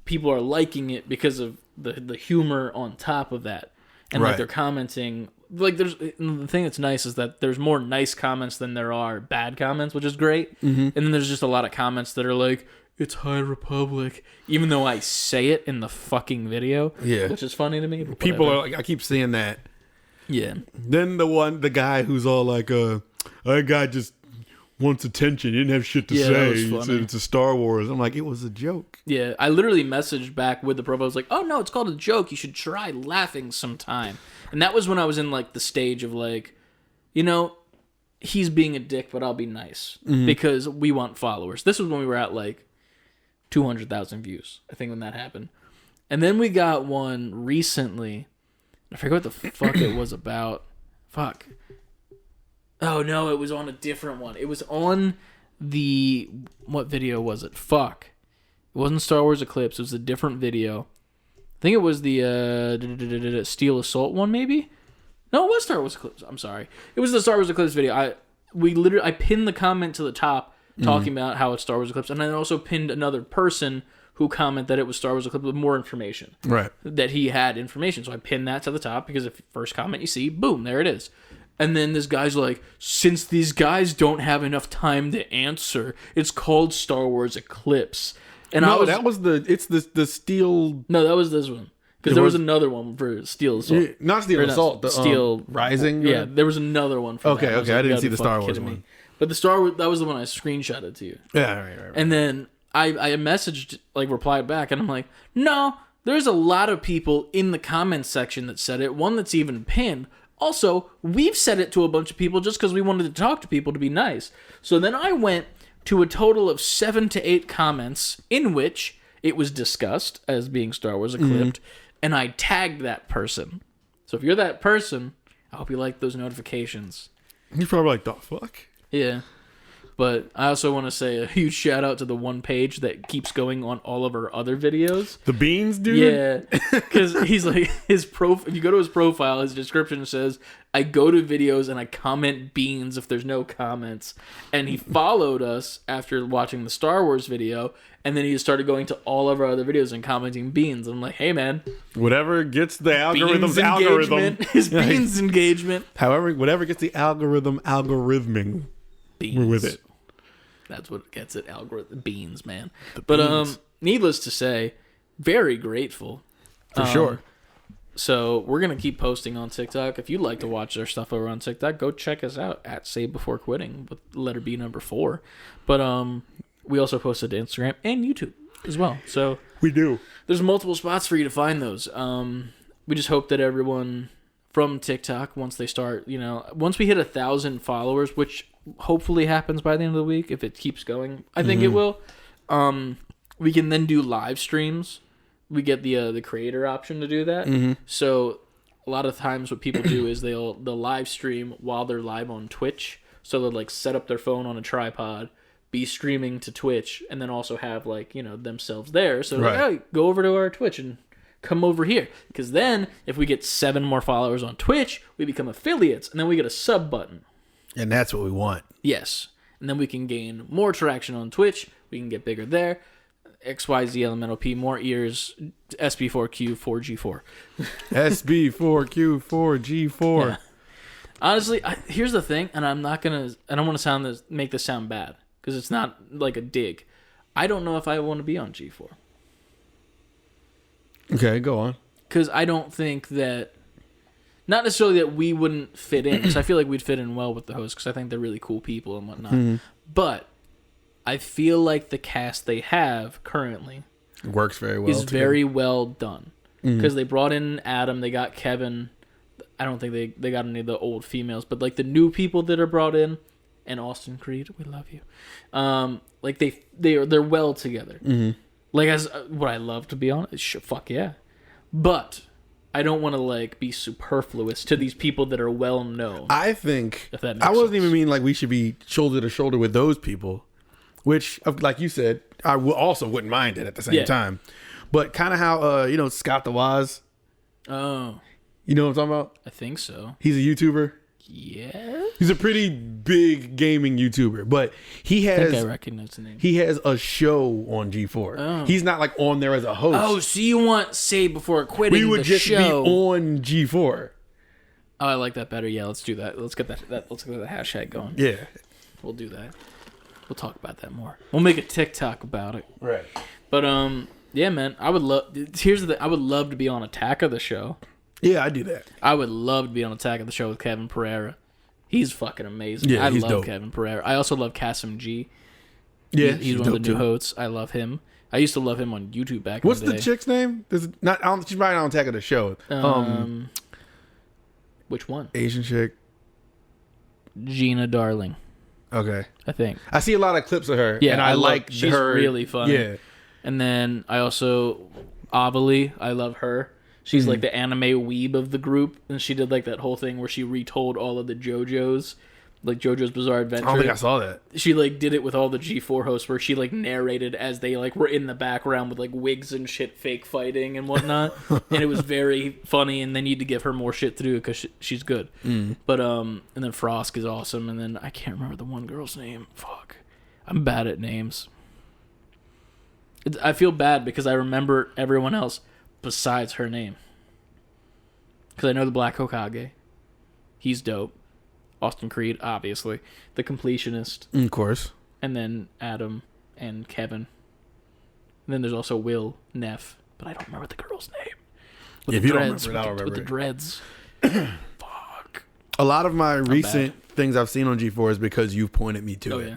people are liking it because of the humor on top of that. And like they're commenting, like the thing that's nice is that there's more nice comments than there are bad comments, which is great. And then there's just a lot of comments that are like, it's High Republic, even though I say it in the fucking video, which is funny to me. People are like, I keep seeing that. Yeah. Then the guy who's all like, that guy just wants attention. He didn't have shit to say. He said it's a Star Wars. I'm like, it was a joke. Yeah, I literally messaged back with the profile. I was like, oh no, it's called a joke. You should try laughing sometime. And that was when I was in like the stage of like, you know, he's being a dick, but I'll be nice because we want followers. This was when we were at like 200,000 views, I think, when that happened. And then we got one recently. I forget what the fuck it was about. Fuck. Oh, no, it was on a different one. It was on the... What video was it? Fuck. It wasn't Star Wars Eclipse. It was a different video. I think it was the Steel Assault one, maybe? No, it was Star Wars Eclipse. I'm sorry. It was the Star Wars Eclipse video. I pinned the comment to the top talking about how it's Star Wars Eclipse, and I also pinned another person who commented that it was Star Wars Eclipse with more information. Right. That he had information. So I pinned that to the top because if first comment you see, boom, there it is. And then this guy's like, since these guys don't have enough time to answer, it's called Star Wars Eclipse. And no, that was the Steel... No, that was this one. Because there was another one for Steel Assault. Yeah, not Steel Assault, the Steel... Rising? Yeah, there was another one for that. Okay, I didn't see the Star Wars one. But the Star Wars, that was the one I screenshotted to you. Yeah, right. And then I messaged, like, replied back, and I'm like, no, there's a lot of people in the comments section that said it, one that's even pinned. Also, we've said it to a bunch of people just because we wanted to talk to people to be nice. So then I went to a total of 7 to 8 comments in which it was discussed as being Star Wars Eclipsed, and I tagged that person. So if you're that person, I hope you like those notifications. You're probably like, the fuck? Yeah. But I also want to say a huge shout out to the one page that keeps going on all of our other videos. The Beans dude? Yeah. Because he's like, if you go to his profile, his description says, I go to videos and I comment beans if there's no comments. And he followed us after watching the Star Wars video. And then he started going to all of our other videos and commenting beans. And I'm like, hey, man. Whatever gets the algorithm's algorithm. His beans engagement. However, whatever gets the algorithming. Beans. We're with it. That's what gets it. Beans, man. But needless to say, very grateful. For sure. So we're going to keep posting on TikTok. If you'd like to watch our stuff over on TikTok, go check us out at savebeforequitting with letter B number 4. But we also posted to Instagram and YouTube as well. So we do. There's multiple spots for you to find those. We just hope that everyone from TikTok, once they start, once we hit 1,000 followers, which hopefully happens by the end of the week if it keeps going. I think it will. We can then do live streams. We get the creator option to do that. So a lot of times what people do is they'll live stream while they're live on Twitch. So they'll like set up their phone on a tripod, be streaming to Twitch, and then also have like themselves there. So like, hey, go over to our Twitch and come over here. Because then if we get 7 more followers on Twitch, we become affiliates, and then we get a sub button. And that's what we want. Yes. And then we can gain more traction on Twitch. We can get bigger there. XYZ Elemental P, more ears, SB4Q4G4. SB4Q4G4. Yeah. Honestly, here's the thing, and I don't want to make this sound bad, because it's not like a dig. I don't know if I want to be on G4. Okay, go on. Because I don't think that... Not necessarily that we wouldn't fit in, because I feel like we'd fit in well with the hosts, because I think they're really cool people and whatnot. But I feel like the cast they have currently works very well. Is very well done. Because they brought in Adam, they got Kevin. I don't think they got any of the old females, but like the new people that are brought in, and Austin Creed, we love you. Like they're well together. Like as what I love, to be honest. Fuck yeah. But I don't want to like be superfluous to these people that are well known. I think if that makes I wasn't sense. even mean like we should be shoulder to shoulder with those people, which, like you said, I also wouldn't mind it at the same time. But kind of how Scott the Waz. Oh, you know what I'm talking about? I think so. He's a YouTuber. Yeah, he's a pretty big gaming YouTuber, but he has. I think I recognize the name. He has a show on G4. Oh. He's not like on there as a host. Oh, so you want Save Before Quitting? We would just show. be on G4. Oh, I like that better. Yeah, let's do that. Let's get that. Let's get the hashtag going. Yeah, we'll do that. We'll talk about that more. We'll make a TikTok about it. Right. But yeah, man. I would love. Here's the thing. I would love to be on Attack of the Show. Yeah, I do that. I would love to be on Attack of the Show with Kevin Pereira. He's fucking amazing. Yeah, I he's love dope. Kevin Pereira. I also love Kasim G. Yeah, he's one of the new hosts. I love him. I used to love him on YouTube back What's in the day. the chick's name? She's probably on Attack of the Show. Which one? Asian chick. Gina Darling. Okay. I think. I see a lot of clips of her. Yeah, and I like she's her. really funny. Yeah. And then I also Avali, I love her. She's like the anime weeb of the group, and she did like that whole thing where she retold all of the JoJo's, like JoJo's Bizarre Adventure. I don't think I saw that. She like did it with all the G4 hosts, where she like narrated as they like were in the background with like wigs and shit, fake fighting and whatnot, and it was very funny. And they need to give her more shit to do because she's good. But and then Frosk is awesome, and then I can't remember the one girl's name. Fuck, I'm bad at names. I feel bad because I remember everyone else besides her name. Because I know the Black Hokage. He's dope. Austin Creed, obviously. The Completionist. Of course. And then Adam and Kevin. And then there's also Will Neff. But I don't remember the girl's name. With If the you dreads, don't remember it, I'll with remember the it. dreads. Fuck. A lot of my recent things I've seen on G4 is because you've pointed me to it. Yeah.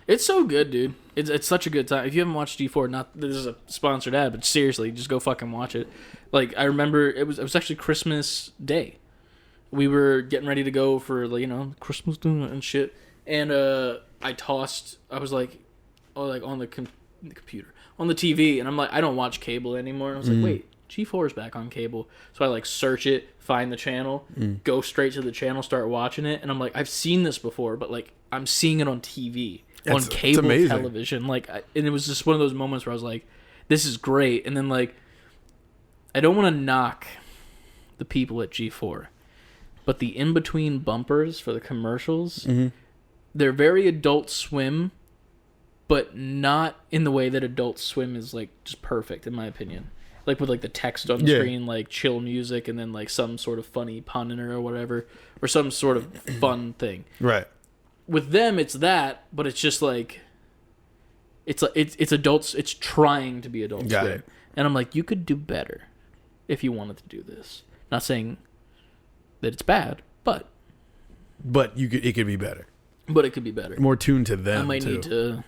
It's so good, dude. It's such a good time. If you haven't watched G4, not this is a sponsored ad, but seriously, just go fucking watch it. Like I remember, it was actually Christmas Day. We were getting ready to go for Christmas dinner and shit, and I was like, on the computer, on the TV, and I'm like, I don't watch cable anymore. And I was like, wait, G4 is back on cable, so I like search it, find the channel, go straight to the channel, start watching it, and I'm like, I've seen this before, but like I'm seeing it on TV. On cable television, and it was just one of those moments where I was like, "This is great." And then I don't want to knock the people at G4, but the in between bumpers for the commercials, they're very Adult Swim, but not in the way that Adult Swim is like just perfect in my opinion. Like with like the text on the screen, like chill music, and then like some sort of funny pun in it or whatever, or some sort of fun thing. Right. With them, it's that, but it's just like it's adults. It's trying to be Adult Got Swim, it. and I'm like, you could do better if you wanted to do this. Not saying that it's bad, but it could be better. But it could be better. More tuned to them. I might need to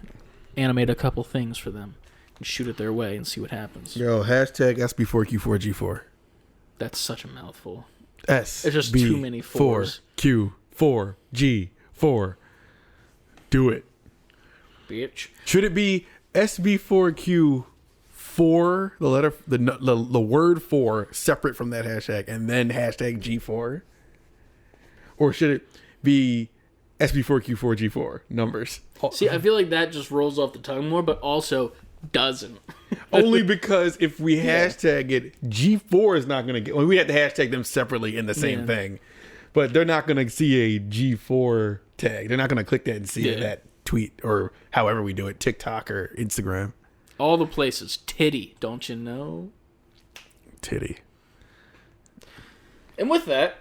animate a couple things for them and shoot it their way and see what happens. Yo, hashtag SB4Q4G4. That's such a mouthful. It's just too many fours. Q4G4. Do it. Bitch. Should it be SB4Q4, the word 4 separate from that hashtag, and then hashtag G4? Or should it be SB4Q4G4 numbers? See, I feel like that just rolls off the tongue more, but also doesn't. Only because if we hashtag it, G4 is not going to get... Well, we have to hashtag them separately in the same thing. But they're not going to see a G4 tag. They're not going to click that and see that tweet or however we do it, TikTok or Instagram. All the places. Titty, don't you know? Titty. And with that...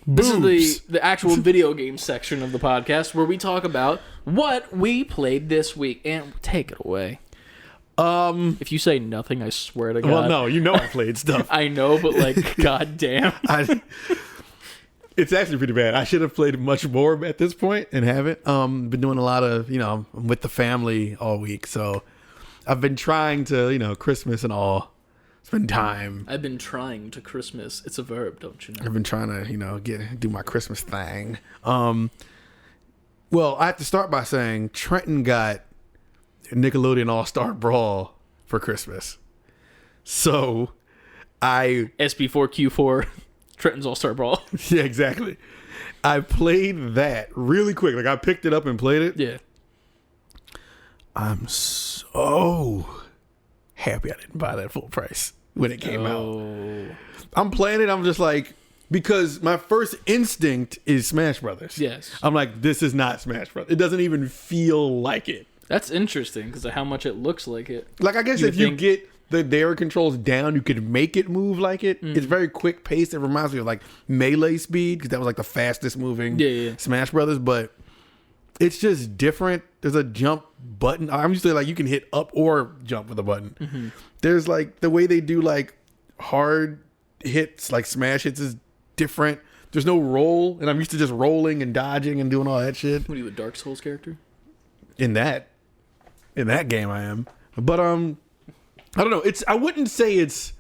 This is the actual video game section of the podcast where we talk about what we played this week. And take it away. If you say nothing, I swear to God. Well, no, I played stuff. I know, but goddamn. It's actually pretty bad. I should have played much more at this point and haven't. Been doing a lot of, I'm with the family all week. So I've been trying to, Christmas and all. Spend time. I've been trying to Christmas. It's a verb, don't you know? I've been trying to, do my Christmas thing. Well, I have to start by saying Trenton got Nickelodeon All-Star Brawl for Christmas. So SB4Q4 Trenton's All-Star Brawl. Yeah, exactly. I played that really quick. Like I picked it up and played it. Yeah. I'm so happy I didn't buy that full price when it came out. I'm playing it. I'm just like, because my first instinct is Smash Brothers. Yes. I'm like, this is not Smash Brothers. It doesn't even feel like it. That's interesting because of how much it looks like it. Like, I guess you get their controls down, you could make it move like it. It's very quick paced. It reminds me of like Melee Speed, because that was like the fastest moving Smash Brothers, but it's just different. There's a jump button. I'm used to like you can hit up or jump with a button. There's like the way they do like hard hits, like smash hits, is different. There's no roll, and I'm used to just rolling and dodging and doing all that shit. What are you, a Dark Souls character? In that game I am. But I don't know. I wouldn't say it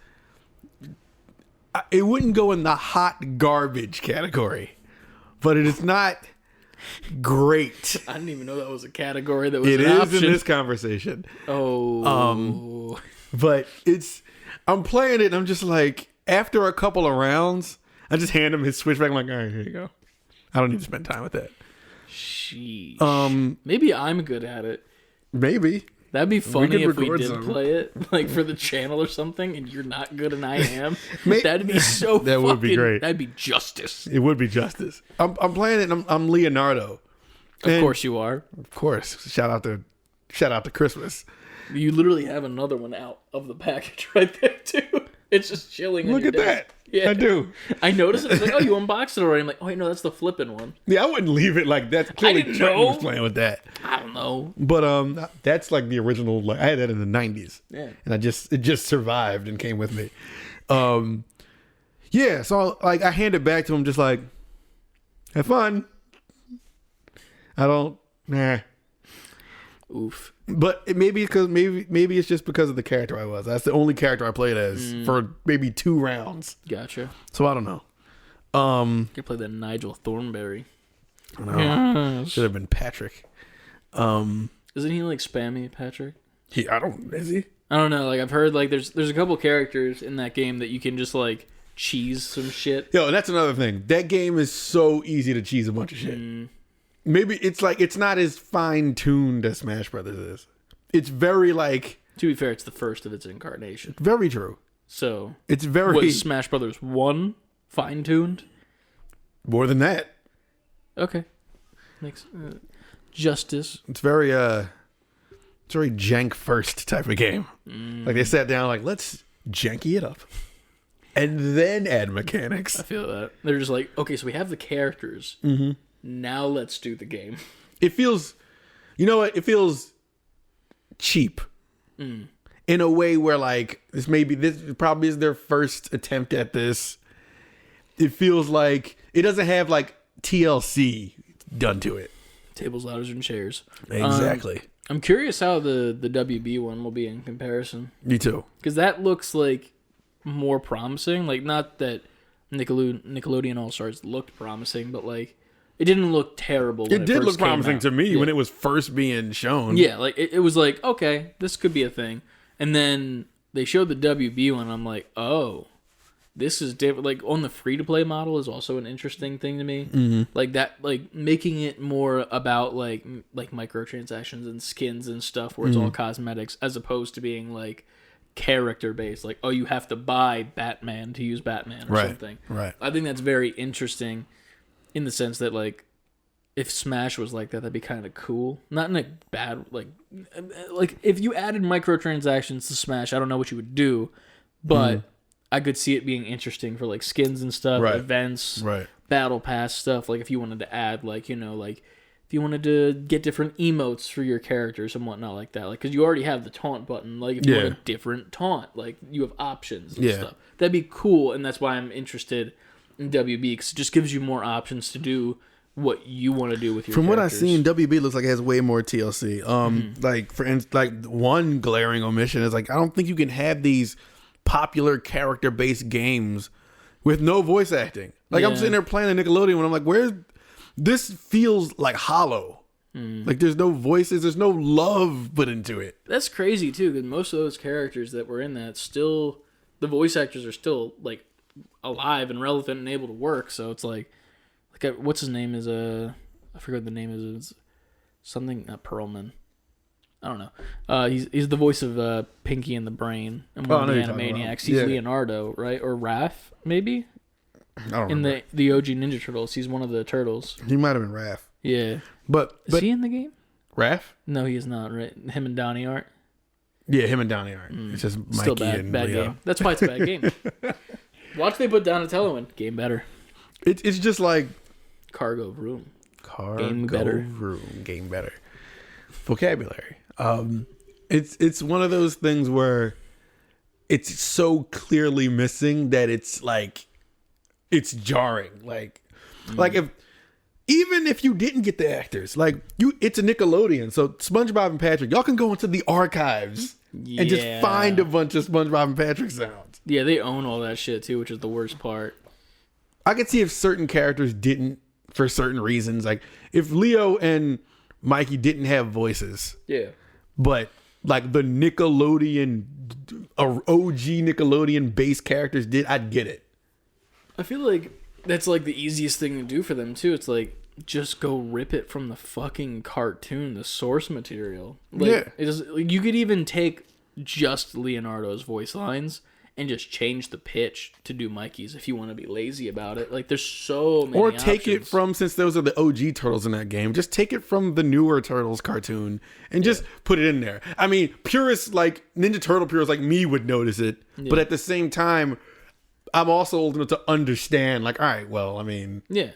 wouldn't go in the hot garbage category, but it is not great. I didn't even know that was a category that was an option. It is in this conversation. Oh. But I'm playing it and I'm just like, after a couple of rounds, I just hand him his Switch back. I'm like, all right, here you go. I don't need to spend time with that. Sheesh. Maybe I'm good at it. Maybe. That'd be funny if we did play it, like for the channel or something, and you're not good and I am. That'd be so. That would be great. That'd be justice. It would be justice. I'm playing it. And I'm Leonardo. Of course you are. Of course. Shout out to Christmas. You literally have another one out of the package right there too. It's just chilling. Look at that. Yeah, I do. I noticed it. It's like, oh, you unboxed it already. I'm like, oh, wait, no, that's the flipping one. Yeah, I wouldn't leave it like that. Clearly, Trenton was playing with that. I don't know. But that's like the original. Like I had that in the 90s. Yeah. And it just survived and came with me. Yeah. So like I hand it back to him, just like, have fun. I don't. Nah. Oof. But maybe it's just because of the character I was. That's the only character I played as for maybe 2 rounds. Gotcha. So I don't know. You play that Nigel Thornberry. No, should have been Patrick. Isn't he like spammy, Patrick? Is he? I don't know. Like I've heard like there's a couple characters in that game that you can just like cheese some shit. Yo, that's another thing. That game is so easy to cheese a bunch of shit. Maybe it's not as fine tuned as Smash Brothers is. It's very like. To be fair, it's the first of its incarnation. Very true. So it's very. Was Smash Brothers 1 fine tuned? More than that. Okay. Makes justice. It's very jank first type of game. Like they sat down like, let's janky it up. And then add mechanics. I feel that. They're just like, okay, so we have the characters. Now let's do the game. It feels, you know what? It feels cheap. In a way where like, this probably is their first attempt at this. It feels like, it doesn't have like TLC done to it. Tables, ladders, and chairs. Exactly. I'm curious how the WB one will be in comparison. Me too. Because that looks like more promising. Like, not that Nickelodeon All-Stars looked promising, but like, it didn't look terrible when it did first look promising out. to me when it was first being shown. Yeah, like, it was like, okay, this could be a thing. And then they showed the WB one, and I'm like, oh, this is different. Like, on the free-to-play model is also an interesting thing to me. Like, that, like, making it more about, like microtransactions and skins and stuff where it's all cosmetics, as opposed to being, like, character-based. Like, oh, you have to buy Batman to use Batman or something. Right. I think that's very interesting in the sense that, like, if Smash was like that, that'd be kind of cool. Not in a bad, like if you added microtransactions to Smash, I don't know what you would do, but I could see it being interesting for like skins and stuff, events, battle pass stuff. Like if you wanted to add, like, you know, like if you wanted to get different emotes for your characters and whatnot like that, like because you already have the taunt button. Like if you want a different taunt, like you have options and stuff. That'd be cool, and that's why I'm interested in WB, because it just gives you more options to do what you want to do with your From characters. what I've seen, WB looks like it has way more TLC. Like for instance, like one glaring omission is like, I don't think you can have these popular character based games with no voice acting. Like I'm sitting there playing the Nickelodeon when I'm like, this feels like hollow. Like there's no voices, there's no love put into it. That's crazy too, because most of those characters that were in that still the voice actors are still like alive and relevant and able to work. So it's like what's his name is I forget what the name is. It's something Perlman. I don't know. He's the voice of Pinky and the Brain and one of the Animaniacs. He's Leonardo, right? Or Raph, maybe? I don't remember. In the OG Ninja Turtles. He's one of the turtles. He might have been Raph. Yeah. But is he in the game? Raph? No, he is not, right? Him and Donnie aren't? Yeah, him and Donnie aren't. It's just Mikey still and bad Leo. game. That's why it's a bad game. Watch they put Donatello in. Game better. It's just like... Cargo room. Game better. Game better. Vocabulary. It's one of those things where it's so clearly missing that it's like it's jarring. Like even if you didn't get the actors, like it's a Nickelodeon, so SpongeBob and Patrick, y'all can go into the archives and just find a bunch of SpongeBob and Patrick sounds. Yeah, they own all that shit too, which is the worst part. I could see if certain characters didn't for certain reasons, like if Leo and Mikey didn't have voices. Yeah. But like the Nickelodeon, OG Nickelodeon base characters did, I'd get it. I feel like that's like the easiest thing to do for them too. It's like just go rip it from the fucking cartoon, the source material. Like, you could even take just Leonardo's voice lines and just change the pitch to do Mikey's if you want to be lazy about it. Like there's so many options. Take it from, since those are the OG Turtles in that game, just take it from the newer Turtles cartoon and just put it in there. I mean, purists like Ninja Turtle purists like me would notice it, but at the same time, I'm also old enough to understand, like, all right, well, I mean... Yeah.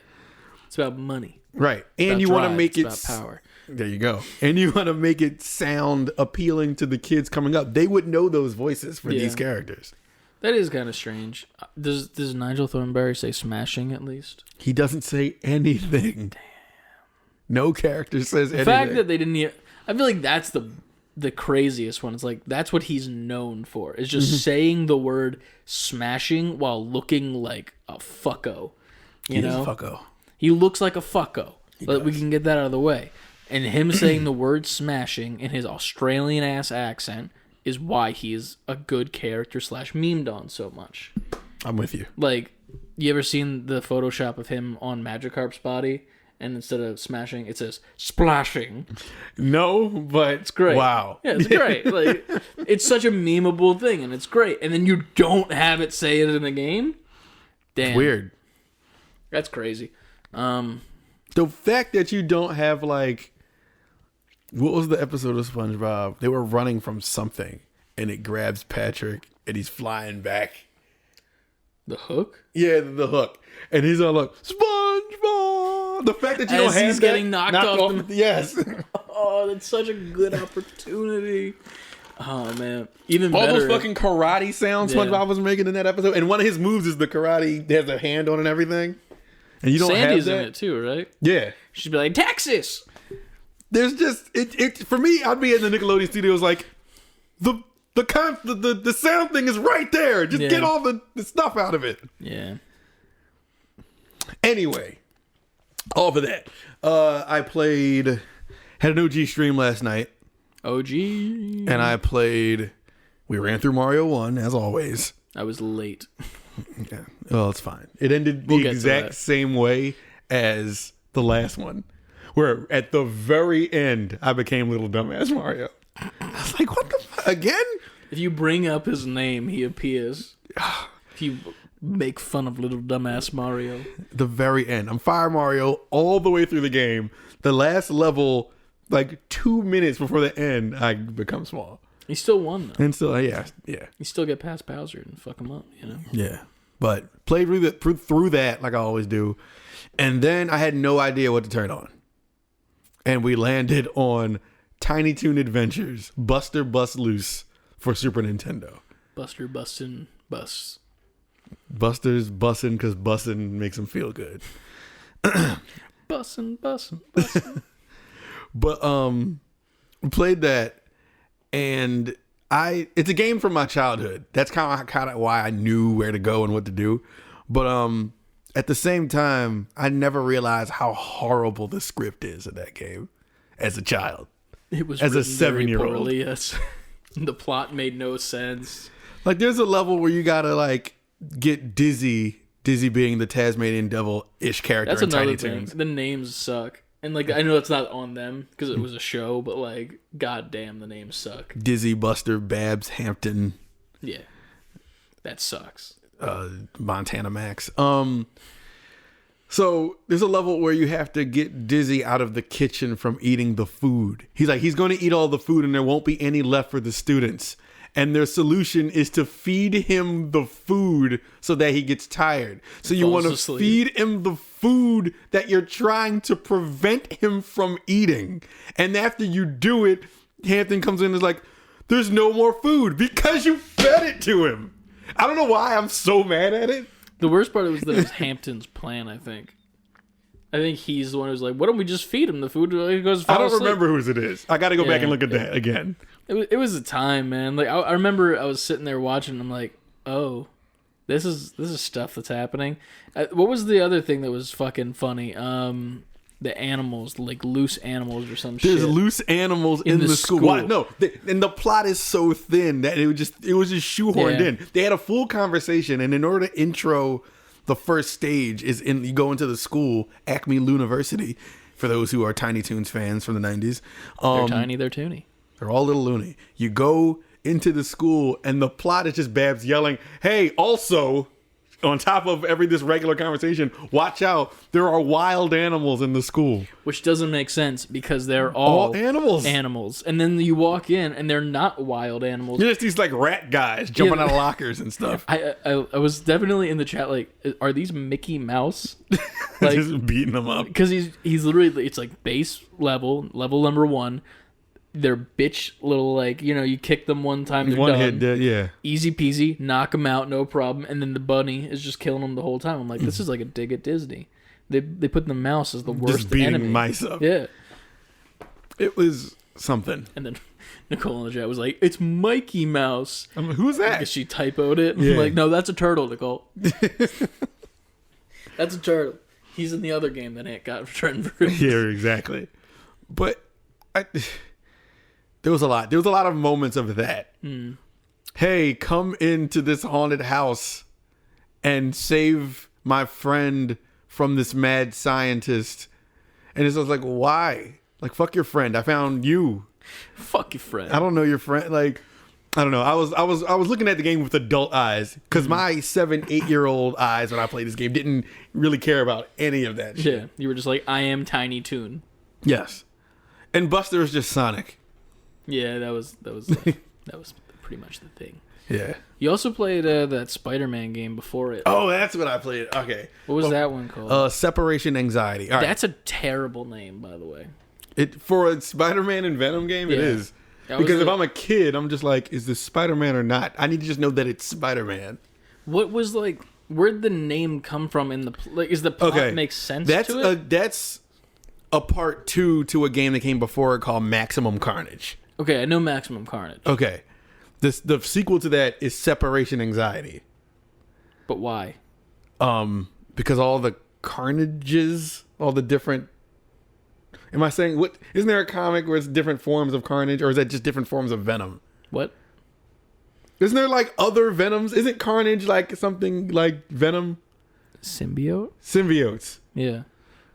It's about money. Right. And you want to make it... It's about power. There you go. And you want to make it sound appealing to the kids coming up. They would know those voices for these characters. That is kind of strange. Does Nigel Thornberry say smashing at least? He doesn't say anything. Damn. No character says anything. The fact that they didn't even... I feel like that's the craziest one. It's like, that's what he's known for. Is just saying the word smashing while looking like a fucko. You know? He's a fucko. He looks like a fucko. But we can get that out of the way. And him saying the word smashing in his Australian-ass accent is why he is a good character / memed on so much. I'm with you. Like, you ever seen the Photoshop of him on Magikarp's body? And instead of smashing, it says splashing. No, but it's great. Wow. Yeah, it's great. Like, it's such a memeable thing, and it's great. And then you don't have it say it in the game? Damn. It's weird. That's crazy. The fact that you don't have, like... What was the episode of SpongeBob? They were running from something, and it grabs Patrick, and he's flying back. The hook? Yeah, the hook. And he's all like, SpongeBob! The fact that you don't have he's getting knocked off. Yes. Oh, that's such a good opportunity. Oh, man. Even all better. Those fucking karate sounds SpongeBob was making in that episode. And one of his moves is the karate. He has a hand on and everything. And you don't Sandy's have that. in it too, right? Yeah. She'd be like, Texas! There's just... It for me, I'd be in the Nickelodeon studios like, the sound thing is right there. Just get all the stuff out of it. Yeah. Anyway, all of that. I had an OG stream last night. OG. And I played, we ran through Mario 1, as always. I was late. Yeah. Well, it's fine. It ended the exact same way as the last one. Where at the very end, I became Little Dumbass Mario. I was like, what the fuck? Again? If you bring up his name, he appears. If you make fun of Little Dumbass Mario. The very end. I'm Fire Mario all the way through the game. The last level, like 2 minutes before the end, I become small. He still won, though. And still, yeah. You still get past Bowser and fuck him up, you know? Yeah. But played through that like I always do. And then I had no idea what to turn on. And we landed on Tiny Toon Adventures, Buster Bust Loose for Super Nintendo. Buster bustin' bus. Buster's bussin' because bussin' makes him feel good. Bussin'. But we played that, and it's a game from my childhood. That's kind of why I knew where to go and what to do. But at the same time, I never realized how horrible the script is in that game as a child. It was as a 7-year-old. Yes. The plot made no sense. Like, there's a level where you gotta like get Dizzy being the Tasmanian Devil-ish character. That's in another Tiny thing. Toons. The names suck. And, like, I know it's not on them because it was a show, but, like, goddamn, the names suck. Dizzy, Buster, Babs, Hampton. Yeah. That sucks. Montana Max. So there's a level where you have to get Dizzy out of the kitchen from eating the food. He's like, he's going to eat all the food and there won't be any left for the students. And their solution is to feed him the food so that he gets tired. So you want to feed him the food that you're trying to prevent him from eating. And after you do it, Hampton comes in and is like, there's no more food because you fed it to him. I don't know why I'm so mad at it. The worst part was that it was Hampton's plan, I think. I think he's the one who's like, why don't we just feed him the food? He goes, I don't remember whose it is. I got to go back and look at that again. It was a time, man. Like I remember I was sitting there watching and I'm like, oh, this is stuff that's happening. What was the other thing that was fucking funny? The animals, like loose animals or some shit. There's loose animals in the school. What? No, and the plot is so thin that it was just shoehorned in. They had a full conversation, and in order to intro the first stage you go into the school, Acme University, for those who are Tiny Toons fans from the 90s. They're tiny, they're toony. They're all little loony. You go into the school, and the plot is just Babs yelling, hey, also, on top of this regular conversation, watch out, there are wild animals in the school. Which doesn't make sense because they're all animals. And then you walk in and they're not wild animals. You're just these like rat guys jumping out of lockers and stuff. I was definitely in the chat like, are these Mickey Mouse? Like, just beating them up. Because he's literally, it's like base level number 1. They're bitch little, like, you know, you kick them one time, they're done. Hit, yeah. Easy peasy, knock them out, no problem. And then the bunny is just killing them the whole time. I'm like, this is like a dig at Disney. They put the mouse as the worst just beating enemy. Mice up. Yeah. It was something. And then Nicole in the chat was like, it's Mikey Mouse. I'm like, who's that? Because she typoed it. Yeah. I'm like, no, that's a turtle, Nicole. That's a turtle. He's in the other game that Aunt got Trevor. Yeah, exactly. But there was a lot. There was a lot of moments of that. Hey, come into this haunted house and save my friend from this mad scientist. And it's like, why? Like, fuck your friend. I found you. Fuck your friend. I don't know your friend. Like, I don't know. I was looking at the game with adult eyes because my 7-8-year-old eyes when I played this game didn't really care about any of that shit. Yeah, you were just like, I am Tiny Toon. Yes, and Buster is just Sonic. Yeah, that was pretty much the thing. Yeah. You also played that Spider-Man game before it. Oh, that's what I played. Okay. What was that one called? Separation Anxiety. All right. That's a terrible name, by the way. It for a Spider-Man and Venom game, it is. Because if I'm a kid, I'm just like, is this Spider-Man or not? I need to just know that it's Spider-Man. What was like? Where'd the name come from? In the like, is the plot make sense to it? That's a part 2 to a game that came before it called Maximum Carnage. Okay, I know Maximum Carnage. Okay. The sequel to that is Separation Anxiety. But why? Because all the carnages, all the different... Am I saying... Isn't there a comic where it's different forms of carnage, or is that just different forms of venom? What? Isn't there like other venoms? Isn't carnage like something like venom? Symbiote? Symbiotes. Yeah.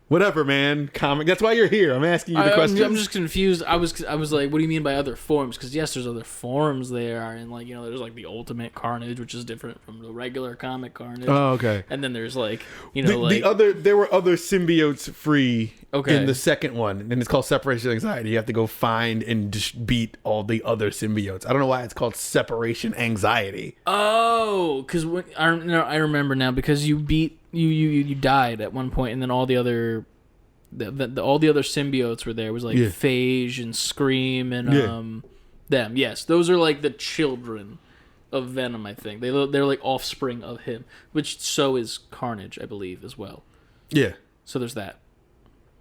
Whatever, man. Comic. That's why you're here. I'm asking you the question. I'm just confused. I was like, what do you mean by other forms? Because yes, there's other forms there, and like, you know, there's like the Ultimate Carnage, which is different from the regular comic Carnage. Oh, okay. And then there's like, you know, there were other symbiotes free in the second one, and it's called Separation Anxiety. You have to go find and just beat all the other symbiotes. I don't know why it's called Separation Anxiety. Oh, because I remember now, because you beat. You died at one point, and then all the other all the other symbiotes were there. It was like Phage and Scream and them. Yes, those are like the children of Venom. I think they're like offspring of him, which so is Carnage, I believe, as well. Yeah. So there's that.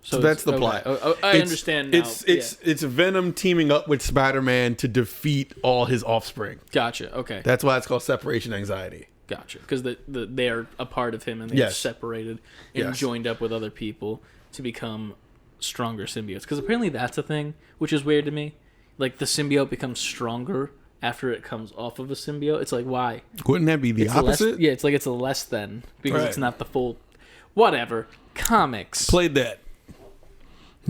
So that's the plot. I understand now. It's Venom teaming up with Spider-Man to defeat all his offspring. Gotcha. Okay. That's why it's called Separation Anxiety. Gotcha. Because they are a part of him, and they're separated and joined up with other people to become stronger symbiotes. Because apparently that's a thing, which is weird to me. Like, the symbiote becomes stronger after it comes off of a symbiote. It's like, why? Wouldn't that be the opposite? It's like it's a less than because it's not the full. Whatever. Comics. Played that.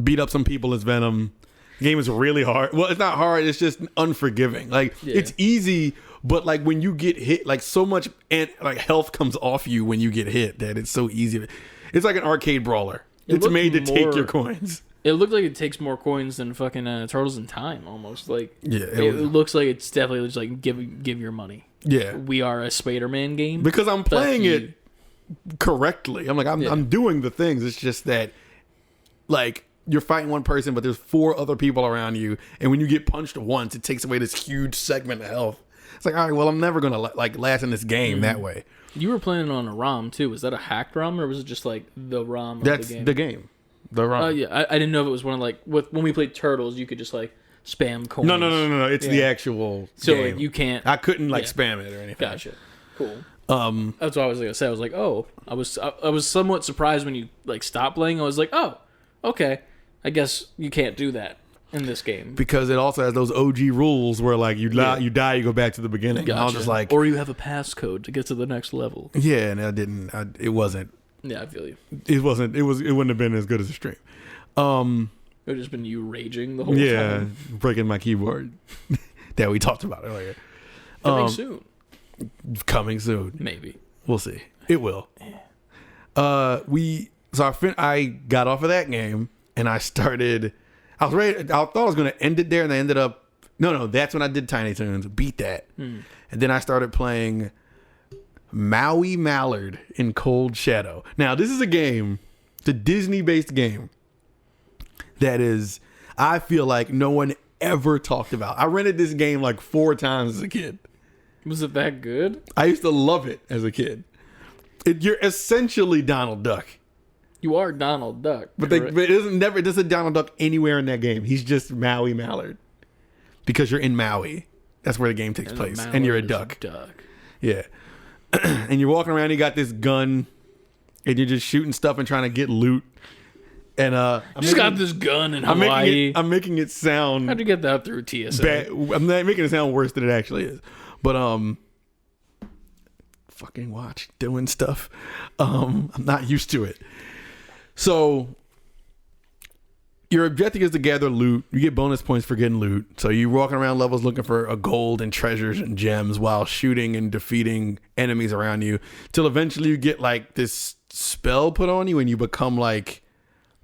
Beat up some people as Venom. Game is really hard. Well, it's not hard. It's just unforgiving. Like it's easy, but like when you get hit, like so much and like health comes off you when you get hit that it's so easy. It's like an arcade brawler. It's made to take your coins. It looked like it takes more coins than fucking Turtles in Time, almost. Like it looks like it's definitely just like give your money. Yeah, we are a Spider-Man game because I'm playing it correctly. I'm like I'm doing the things. It's just that like you're fighting one person, but there's 4 other people around you, and when you get punched once, it takes away this huge segment of health. It's like, all right, well, I'm never gonna like last in this game that way. You were playing on a ROM too. Was that a hacked ROM or was it just like the ROM? That's of the game. The ROM. Oh yeah, I didn't know if it was one of like when we played Turtles, you could just like spam coins. No. It's the actual. So game. Like you can't. I couldn't like spam it or anything. Gotcha. Cool. That's what I was gonna say. I was like, oh, I was somewhat surprised when you like stopped playing. I was like, oh, okay. I guess you can't do that in this game because it also has those OG rules where like you die, you go back to the beginning. Gotcha. I was just like, or you have a passcode to get to the next level. Yeah, and it wasn't. Yeah, I feel you. It wasn't. It wouldn't have been as good as a stream. It would have just been you raging the whole time. Yeah, breaking my keyboard that we talked about earlier. Coming soon. Maybe. We'll see. It will. I got off of that game. And I was ready. I thought I was going to end it there, and I ended up. No, that's when I did Tiny Toons, beat that, and then I started playing Maui Mallard in Cold Shadow. Now this is a game, it's a Disney-based game that is, I feel like no one ever talked about. I rented this game like 4 times as a kid. Was it that good? I used to love it as a kid. You're essentially Donald Duck. You are Donald Duck. But it doesn't Donald Duck anywhere in that game. He's just Maui Mallard. Because you're in Maui. That's where the game takes place. And you're a duck. Yeah. And you're walking around, you got this gun, and you're just shooting stuff and trying to get loot. And got this gun in Hawaii. I'm making it sound. How'd you get that through TSA? Bad. I'm not making it sound worse than it actually is. But fucking watch doing stuff. I'm not used to it. So your objective is to gather loot. You get bonus points for getting loot. So you're walking around levels looking for a gold and treasures and gems while shooting and defeating enemies around you. Till eventually you get like this spell put on you and you become like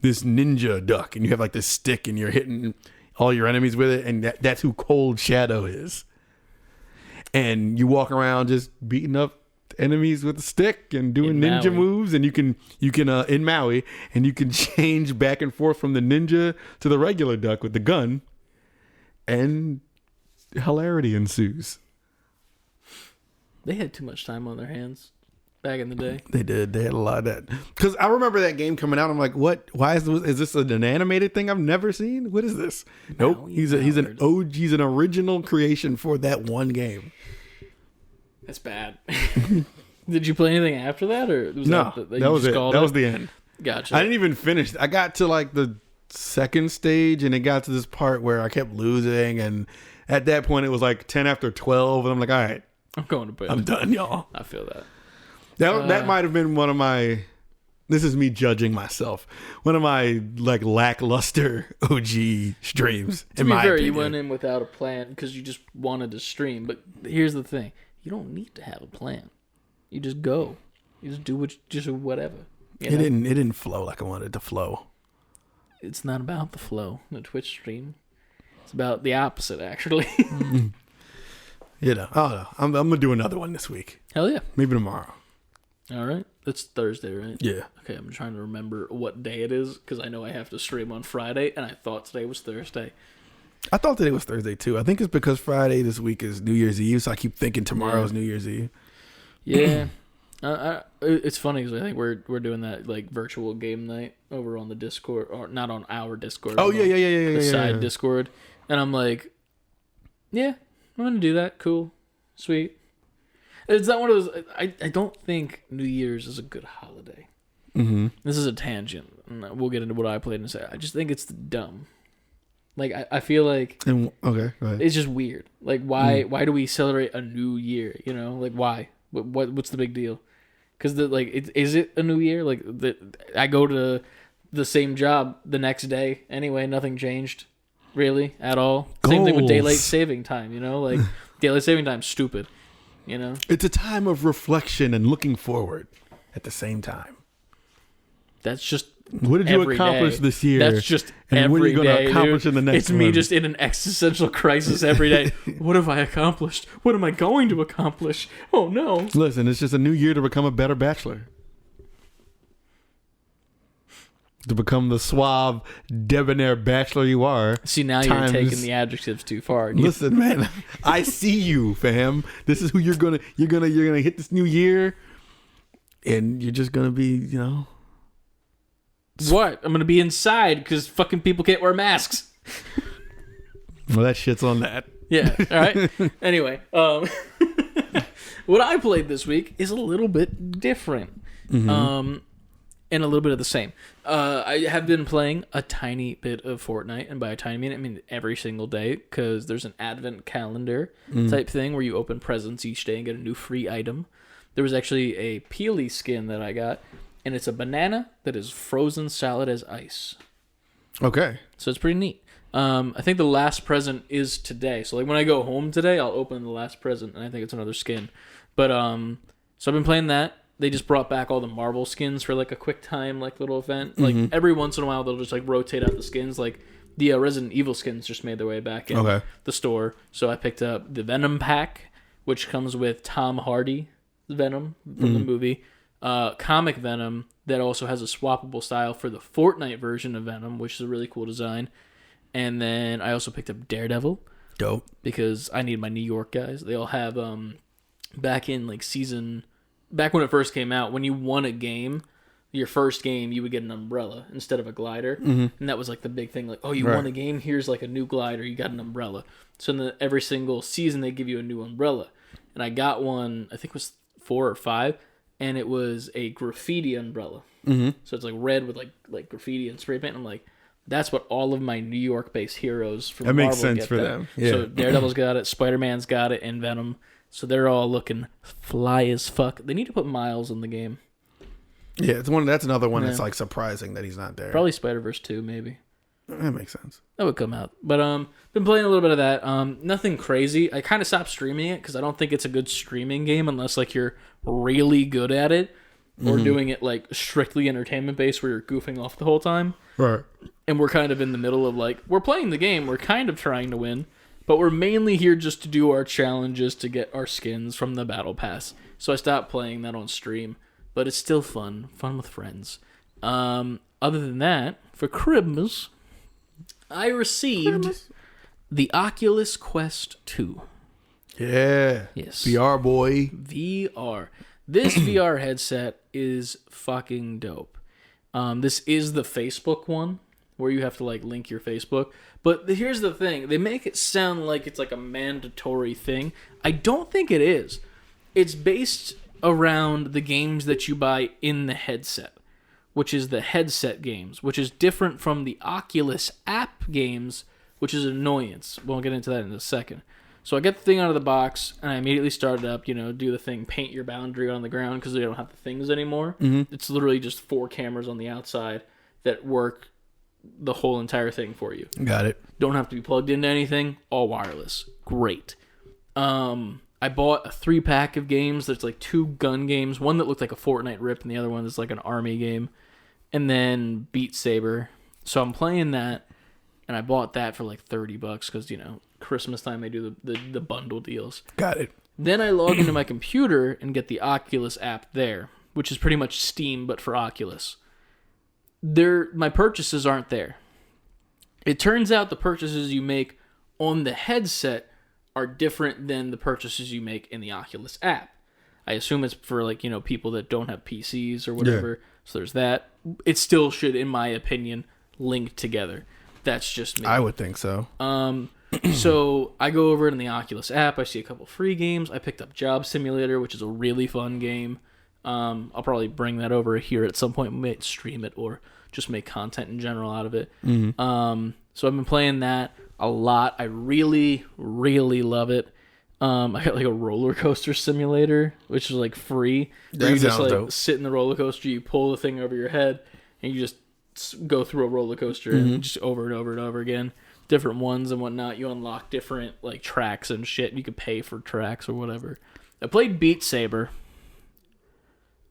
this ninja duck. And you have like this stick and you're hitting all your enemies with it. And that's who Cold Shadow is. And you walk around just beating up enemies with a stick and doing ninja moves, and you can in Maui, and you can change back and forth from the ninja to the regular duck with the gun, and hilarity ensues. They had too much time on their hands back in the day. They did. They had a lot of that. Because I remember that game coming out. I'm like, what? Why is this an animated thing I've never seen? What is this? Nope. He's an OG. He's an original creation for that one game. That's bad. Did you play anything after that, or was no? That was it. That was the end. Gotcha. I didn't even finish. I got to like the second stage, and it got to this part where I kept losing, and at that point it was like 10 after 12, and I'm like, all right, I'm going to bed. I'm done, y'all. I feel that. That might have been one of my. This is me judging myself. One of my like lackluster OG streams. To be fair, you went in without a plan because you just wanted to stream. But here's the thing: you don't need to have a plan. You just go. You just do whatever. It didn't flow like I wanted it to flow. It's not about the flow. The Twitch stream. It's about the opposite, actually. You know, I don't know. I'm gonna do another one this week. Hell yeah. Maybe tomorrow. All right. It's Thursday, right? Yeah. Okay, I'm trying to remember what day it is because I know I have to stream on Friday, and I thought today was Thursday. I thought today was Thursday too. I think it's because Friday this week is New Year's Eve, so I keep thinking tomorrow's New Year's Eve. Yeah. It's funny because I think we're doing that like virtual game night over on the Discord, or not on our Discord. Oh yeah. The side Discord, and I'm like, yeah, I'm gonna do that. Cool, sweet. It's not one of those. I don't think New Year's is a good holiday. Mm-hmm. This is a tangent. We'll get into what I played in a second. I just think it's dumb. Like I feel like okay, go ahead. It's just weird. Like why do we celebrate a new year? You know, like why? What's the big deal? Because is it a new year? Like I go to the same job the next day anyway. Nothing changed really at all. Same thing with daylight saving time. You know, like daylight saving time's stupid. You know, it's a time of reflection and looking forward at the same time. That's just. What did you accomplish this year? That's just and every what are you going to accomplish in the next It's one? Me just in an existential crisis every day. What have I accomplished? What am I going to accomplish? Oh, no. Listen, it's just a new year to become a better bachelor. To become the suave, debonair bachelor you are. See, now you're taking the adjectives too far. Listen, man, I see you, fam. This is who you're gonna hit this new year, and you're just gonna be, you know. What? I'm going to be inside because fucking people can't wear masks. Well, that shit's on that. Yeah. All right. Anyway, what I played this week is a little bit different. And a little bit of the same. I have been playing a tiny bit of Fortnite. And by a tiny minute, I mean every single day. Because there's an advent calendar type thing where you open presents each day and get a new free item. There was actually a Peely skin that I got. And it's a banana that is frozen solid as ice. Okay. So it's pretty neat. I think the last present is today. So like when I go home today, I'll open the last present, and I think it's another skin. But so I've been playing that. They just brought back all the Marvel skins for like a quick time like little event. Like every once in a while, they'll just like rotate out the skins. Like the Resident Evil skins just made their way back in the store. So I picked up the Venom pack, which comes with Tom Hardy Venom from the movie. Comic Venom that also has a swappable style for the Fortnite version of Venom, which is a really cool design. And then I also picked up Daredevil. Dope. Because I need my New York guys. They all have back in like back when it first came out, when you won a game, your first game, you would get an umbrella instead of a glider. And that was like the big thing, like, oh, you won a game, here's like a new glider, you got an umbrella. So in every single season they give you a new umbrella. And I got one, I think it was 4 or 5. And it was a graffiti umbrella. So it's like red with like graffiti and spray paint. I'm like, that's what all of my New York-based heroes from Marvel get. That makes sense for them. Yeah. So Daredevil's got it, Spider-Man's got it, and Venom. So they're all looking fly as fuck. They need to put Miles in the game. Yeah, that's another one that's like surprising that he's not there. Probably Spider-Verse 2, maybe. That makes sense. That would come out. But been playing a little bit of that. Nothing crazy. I kind of stopped streaming it because I don't think it's a good streaming game unless like you're really good at it or doing it like strictly entertainment based where you're goofing off the whole time. Right. And we're kind of in the middle of like, we're playing the game. We're kind of trying to win. But we're mainly here just to do our challenges to get our skins from the battle pass. So I stopped playing that on stream. But it's still fun. Fun with friends. Other than that, for Christmas, I received the Oculus Quest 2. Yeah. Yes. VR, boy. VR. This VR headset is fucking dope. This is the Facebook one where you have to like link your Facebook. But here's the thing. They make it sound like it's like a mandatory thing. I don't think it is. It's based around the games that you buy in the headset, which is the headset games, which is different from the Oculus app games, which is an annoyance. We'll get into that in a second. So I get the thing out of the box, and I immediately started up, do the thing, paint your boundary on the ground, because they don't have the things anymore. It's literally just 4 cameras on the outside that work the whole entire thing for you. Got it. Don't have to be plugged into anything. All wireless. Great. I bought a 3-pack of games. There's like 2 gun games. One that looked like a Fortnite rip, and the other one is like an army game. And then Beat Saber. So I'm playing that, and I bought that for like $30 because, Christmas time they do the bundle deals. Got it. Then I log into my computer and get the Oculus app there, which is pretty much Steam but for Oculus. My purchases aren't there. It turns out the purchases you make on the headset are different than the purchases you make in the Oculus app. I assume it's for like, people that don't have PCs or whatever. Yeah. So there's that. It still should, in my opinion, link together. That's just me. I would think so. So I go over in the Oculus app. I see a couple free games. I picked up Job Simulator, which is a really fun game. I'll probably bring that over here at some point. We might stream it or just make content in general out of it. Mm-hmm. So I've been playing that a lot. I really, really love it. I got like a roller coaster simulator, which is like free. Where you just like dope. sit in the roller coaster, you pull the thing over your head, and you just go through a roller coaster and just over and over and over again. Different ones and whatnot. You unlock different like tracks and shit. You could pay for tracks or whatever. I played Beat Saber.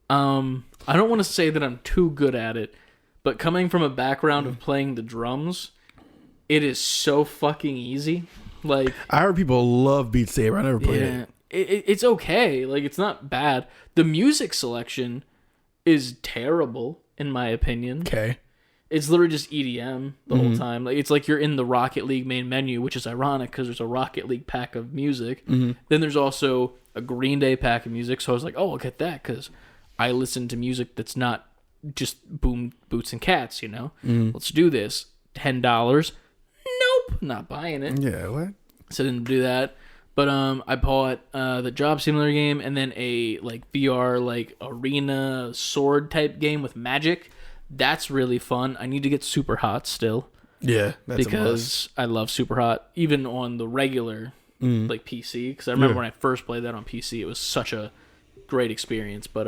I don't want to say that I'm too good at it, but coming from a background of playing the drums, it is so fucking easy. Like, I heard people love Beat Saber. I never played it. It's okay. Like, it's not bad. The music selection is terrible, in my opinion. Okay. It's literally just EDM the whole time. Like, it's like you're in the Rocket League main menu, which is ironic because there's a Rocket League pack of music. Then there's also a Green Day pack of music. So I was like, oh, I'll get that because I listen to music that's not just boom, boots, and cats, you know? Let's do this. $10. Nope, not buying it. Yeah, what? So I didn't do that. But I bought the Job Simulator game and then a like VR like arena sword type game with magic. That's really fun. I need to get Super Hot still. Yeah, that's because I love Super Hot, even on the regular like PC. Because I remember when I first played that on PC, it was such a great experience. But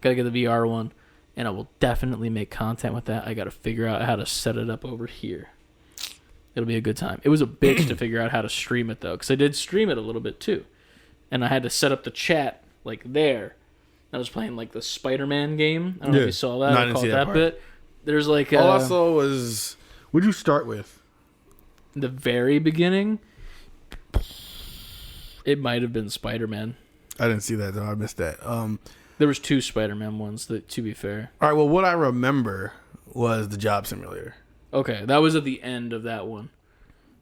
gotta get the VR one, and I will definitely make content with that. I gotta figure out how to set it up over here. It'll be a good time. It was a bitch to figure out how to stream it, though, because I did stream it a little bit, too. And I had to set up the chat, like, there. I was playing, like, the Spider-Man game. I don't know if you saw that. No, I I didn't caught see that part. bit. There's, like... All I saw was... What'd you start with? The very beginning, it might have been Spider-Man. I didn't see that, though. I missed that. There was 2 Spider-Man ones, to be fair. All right, well, what I remember was the Job Simulator. Okay, that was at the end of that one.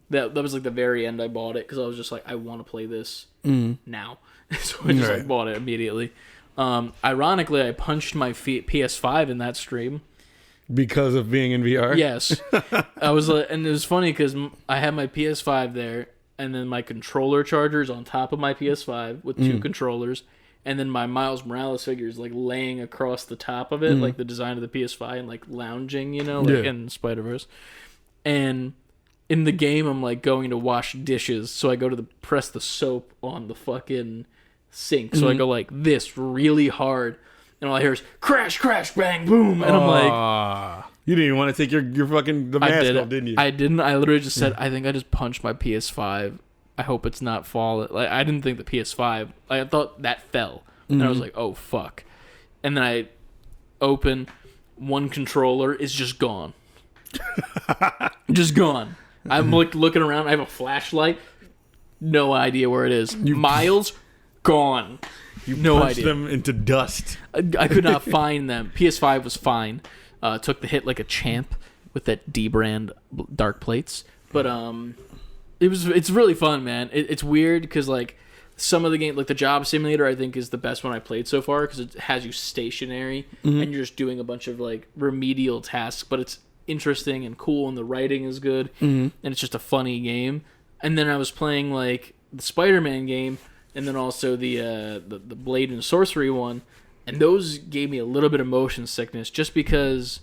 That was like the very end I bought it because I was just like, I want to play this now. So I just like bought it immediately. Ironically, I punched my PS5 in that stream. Because of being in VR? Yes. I was like, and it was funny because I had my PS5 there and then my controller chargers on top of my PS5 with 2 controllers. And then my Miles Morales figure is like laying across the top of it, like the design of the PS5 and like lounging, you know, like in Spider-Verse. And in the game, I'm like going to wash dishes. So I go to press the soap on the fucking sink. So I go like this really hard. And all I hear is crash, crash, bang, boom. And I'm like... You didn't even want to take your fucking mask off, didn't you? I didn't. I literally just said, I think I just punched my PS5. I hope it's not falling. Like, I didn't think the PS5... I thought that fell. And I was like, oh, fuck. And then I open. One controller is just gone. Just gone. I'm looking around. I have a flashlight. No idea where it is. Miles, gone. No punched idea. Them into dust. I could not find them. PS5 was fine. Took the hit like a champ with that D brand dark plates. But it's really fun, man. It's weird because like some of the game, like the Job Simulator, I think is the best one I played so far because it has you stationary and you're just doing a bunch of like remedial tasks. But it's interesting and cool, and the writing is good, and it's just a funny game. And then I was playing like the Spider-Man game, and then also the Blade and Sorcery one, and those gave me a little bit of motion sickness just because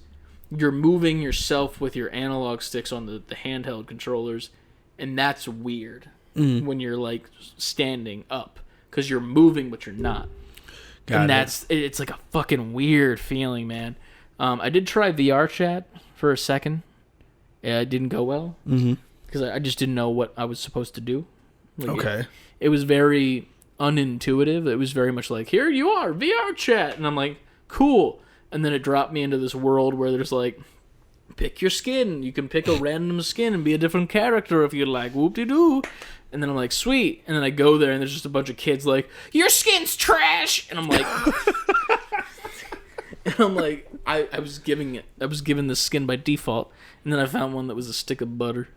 you're moving yourself with your analog sticks on the handheld controllers, and that's weird when you're like standing up because you're moving but you're not. It's like a fucking weird feeling, man. I did try VR chat for a second. It didn't go well because I just didn't know what I was supposed to do. Like, it was very unintuitive. It was very much like, here you are, VR chat. And I'm like, cool. And then it dropped me into this world where there's like, pick your skin. You can pick a random skin and be a different character if you'd like. Whoop-de-doo. And then I'm like, sweet. And then I go there and there's just a bunch of kids like, your skin's trash. And I'm like... I was given this skin by default, and then I found one that was a stick of butter.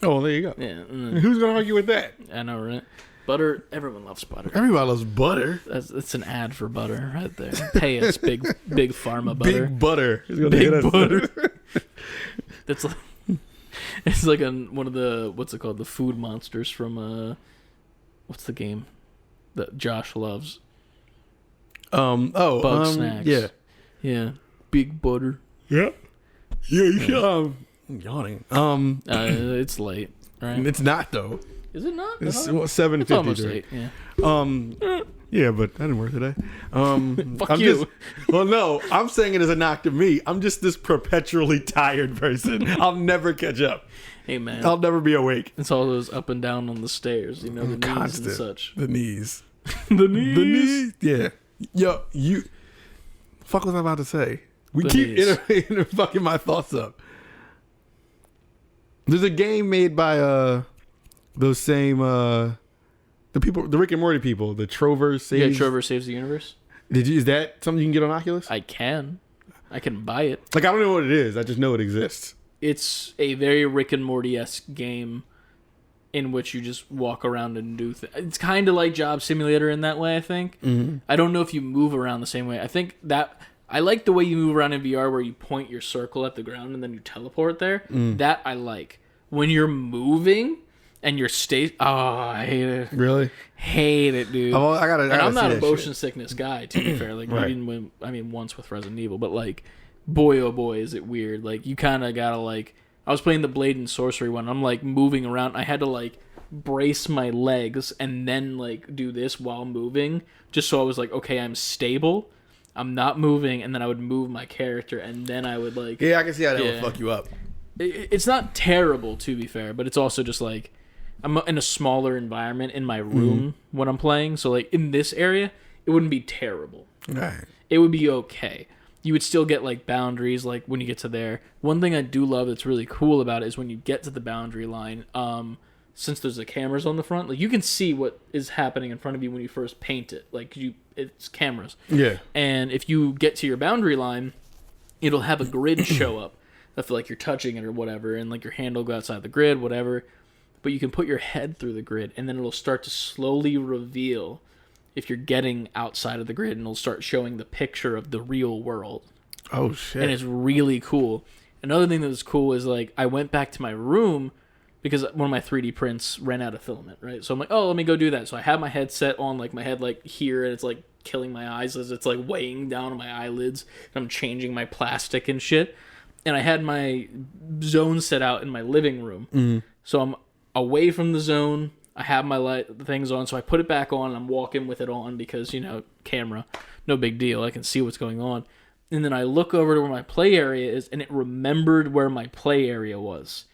Oh, well, there you go. Yeah. Who's gonna argue with that? I know, right? Butter. Everyone loves butter. Everybody loves butter. That's an ad for butter right there. Pay us, big pharma butter. Big butter. Big butter. That's like it's like one of the what's it called? The food monsters from what's the game that Josh loves? Bug snacks. Yeah. Yeah. Big butter. Yeah. Yeah, you should. I'm yawning. It's late, right? It's not though. Is it not? It's It's 7:53. almost 8. Yeah. Yeah, but I didn't work today. Fuck you. Well, no, I'm saying it as a knock to me. I'm just this perpetually tired person. I'll never catch up. Hey man, I'll never be awake. it's all those up and down on the stairs. You know, the knees Constant. and such. The knees. The knees. The knees. Yeah. Yo, you. Fuck was I about to say? We The keep knees. fucking my thoughts up. There's a game made by those same the Rick and Morty people, the Trevor saves. Yeah, Trevor saves the universe. Is that something you can get on Oculus? I can buy it. Like, I don't know what it is. I just know it exists. It's a very Rick and Morty-esque game in which you just walk around and do things. It's kind of like Job Simulator in that way, I think. Mm-hmm. I don't know if you move around the same way. I think that I like the way you move around in VR where you point your circle at the ground and then you teleport there. That I like. When you're moving and you're I hate it. Really? Hate it, dude. I gotta and I'm not see a that motion shit. sickness guy, to be fair. Like, Right. once with Resident Evil, but like, boy, oh boy, is it weird. Like, you kind of gotta like. I was playing the Blade and Sorcery one. I'm like moving around. I had to like brace my legs and then like do this while moving, just so I was like, okay, I'm stable. I'm not moving, and then I would move my character, and then I would like. Yeah, I can see how that would fuck you up. It's not terrible, to be fair, but it's also just like I'm in a smaller environment in my room when I'm playing. So like in this area, it wouldn't be terrible. Right. It would be okay. You would still get like boundaries like when you get to there. One thing I do love that's really cool about it is when you get to the boundary line, since there's the cameras on the front, like you can see what is happening in front of you when you first paint it. Like it's cameras. Yeah. And if you get to your boundary line, it'll have a grid show up. I feel like you're touching it or whatever, and like your hand will go outside the grid, whatever. But you can put your head through the grid, and then it'll start to slowly reveal if you're getting outside of the grid, and it'll start showing the picture of the real world. Oh, shit. And it's really cool. Another thing that was cool is like I went back to my room because one of my 3D prints ran out of filament, right? So I'm like, oh, let me go do that. So I have my headset on, like my head like here, and it's like killing my eyes as it's like weighing down on my eyelids, and I'm changing my plastic and shit. And I had my zone set out in my living room. So I'm away from the zone. I have my things on, so I put it back on, and I'm walking with it on because, you know, camera, no big deal. I can see what's going on. And then I look over to where my play area is, and it remembered where my play area was.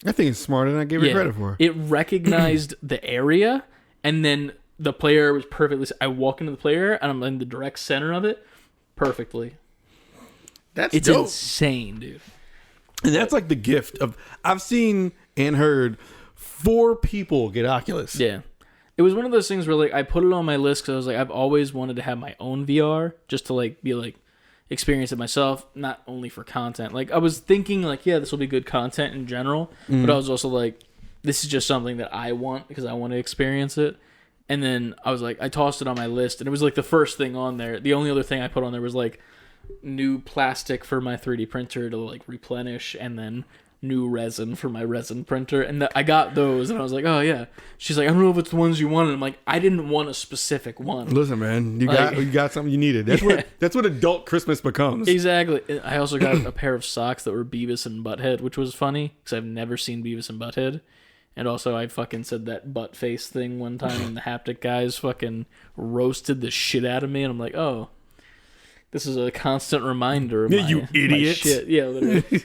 I think it's smarter than I gave it credit for. It recognized the area, and then the play area was perfectly... I walk into the play area, and I'm in the direct center of it perfectly. It's dope. insane, dude. And that's like the gift of... I've seen and heard 4 people get Oculus. Yeah. It was one of those things where like I put it on my list because I was like, I've always wanted to have my own VR just to like be like experience it myself, not only for content. Like I was thinking like, yeah, this will be good content in general, but I was also like, this is just something that I want because I want to experience it. And then I was like, I tossed it on my list, and it was like the first thing on there. The only other thing I put on there was like new plastic for my 3D printer to like replenish, and then new resin for my resin printer. And I got those, and I was like, oh yeah. She's like, I don't know if it's the ones you wanted. I'm like, I didn't want a specific one. Listen, man, you got something you needed. That's what adult Christmas becomes. Exactly. I also got a pair of socks that were Beavis and Butthead, which was funny because I've never seen Beavis and Butthead. And also, I fucking said that butt face thing one time, and the haptic guys fucking roasted the shit out of me. And I'm like, oh, this is a constant reminder of you idiot. Shit. Yeah, literally.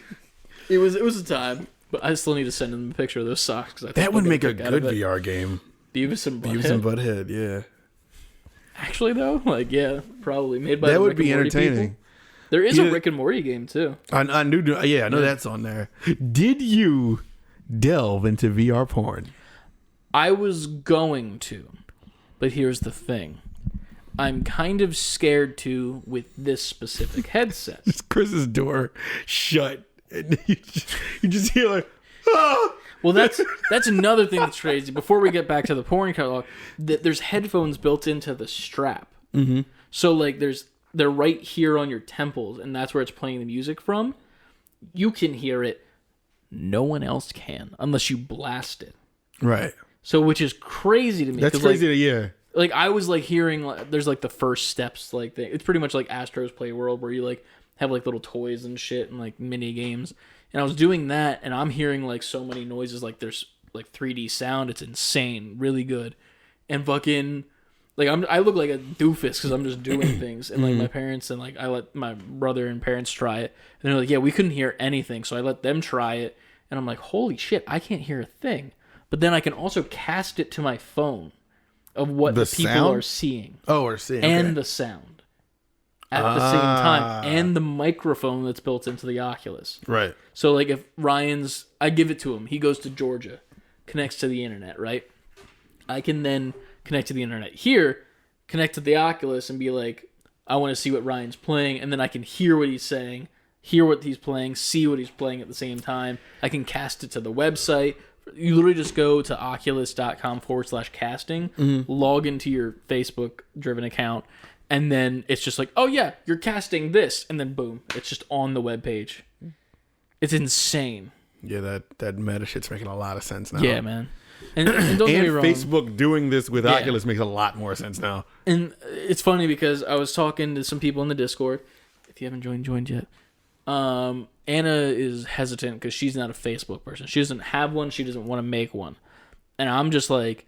It was a time, but I still need to send them a picture of those socks. Cause that would make a good VR game. Beavis and Butthead. Beavis and Butthead, yeah. Actually, though, like, yeah, probably made by that the would Rick be and Morty entertaining. people. There is a Rick and Morty game too. I know that's on there. Did you delve into VR porn? I was going to, but here's the thing. I'm kind of scared to with this specific headset. It's Chris's door shut, and you just hear like, ah! Well, that's another thing that's crazy. Before we get back to the porn catalog, there's headphones built into the strap. Mm-hmm. So like they're right here on your temples, and that's where it's playing the music from. You can hear it. No one else can unless you blast it. Right. So, which is crazy to me. That's crazy to hear. Like I was like hearing, like, there's like the first steps, like it's pretty much like Astro's Playworld, where you like have like little toys and shit and like mini games. And I was doing that, and I'm hearing like so many noises, like there's like 3D sound. It's insane, really good. And fucking like I look like a doofus because I'm just doing things. And like my parents and like I let my brother and parents try it, and they're like, yeah, we couldn't hear anything, so I let them try it, and I'm like, holy shit, I can't hear a thing. But then I can also cast it to my phone of what the people sound? are seeing. Oh, or seeing. And okay. the sound at the same time. And the microphone that's built into the Oculus. Right. So, like, if Ryan's... I give it to him. He goes to Georgia. Connects to the internet, right? I can then connect to the internet here, connect to the Oculus, and be like, I want to see what Ryan's playing. And then I can hear what he's saying, hear what he's playing, see what he's playing at the same time. I can cast it to the website. You literally just go to oculus.com/casting, log into your Facebook-driven account, and then it's just like, oh yeah, you're casting this, and then boom, it's just on the webpage. It's insane. Yeah, that meta shit's making a lot of sense now. Yeah, man. And don't get me wrong. Facebook doing this with Oculus makes a lot more sense now. And it's funny because I was talking to some people in the Discord. If you haven't joined yet. Anna is hesitant because she's not a Facebook person. She doesn't have one. She doesn't want to make one. And I'm just like,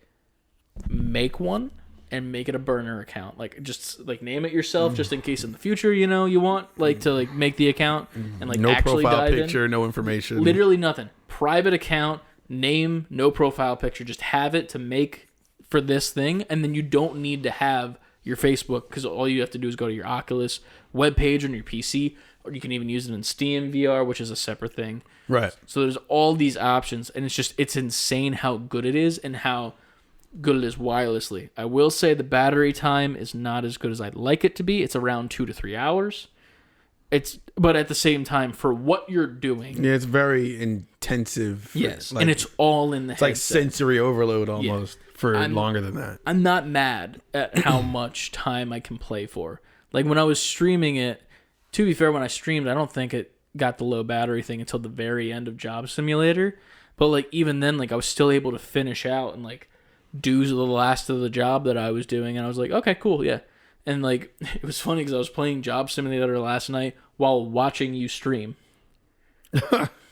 make one and make it a burner account. Like, just like name it yourself just in case in the future, you know, you want like to like make the account and like no actually profile dive picture, in. no information. Literally nothing. Private account, name, no profile picture. Just have it to make for this thing. And then you don't need to have your Facebook because all you have to do is go to your Oculus webpage on your PC, or you can even use it in Steam VR, which is a separate thing. Right. So there's all these options, and it's insane how good it is and how good it is wirelessly. I will say the battery time is not as good as I'd like it to be. It's around 2 to 3 hours. But at the same time, for what you're doing, yeah, it's very intensive. Yes, like, and it's all in the it's headset. like sensory overload almost for longer than that. I'm not mad at how much time I can play for. Like when I was streaming it, to be fair, when I streamed, I don't think it got the low battery thing until the very end of Job Simulator. But like even then, like I was still able to finish out and like do the last of the job that I was doing, and I was like, okay, cool, yeah. And like it was funny because I was playing Job Simulator last night while watching you stream.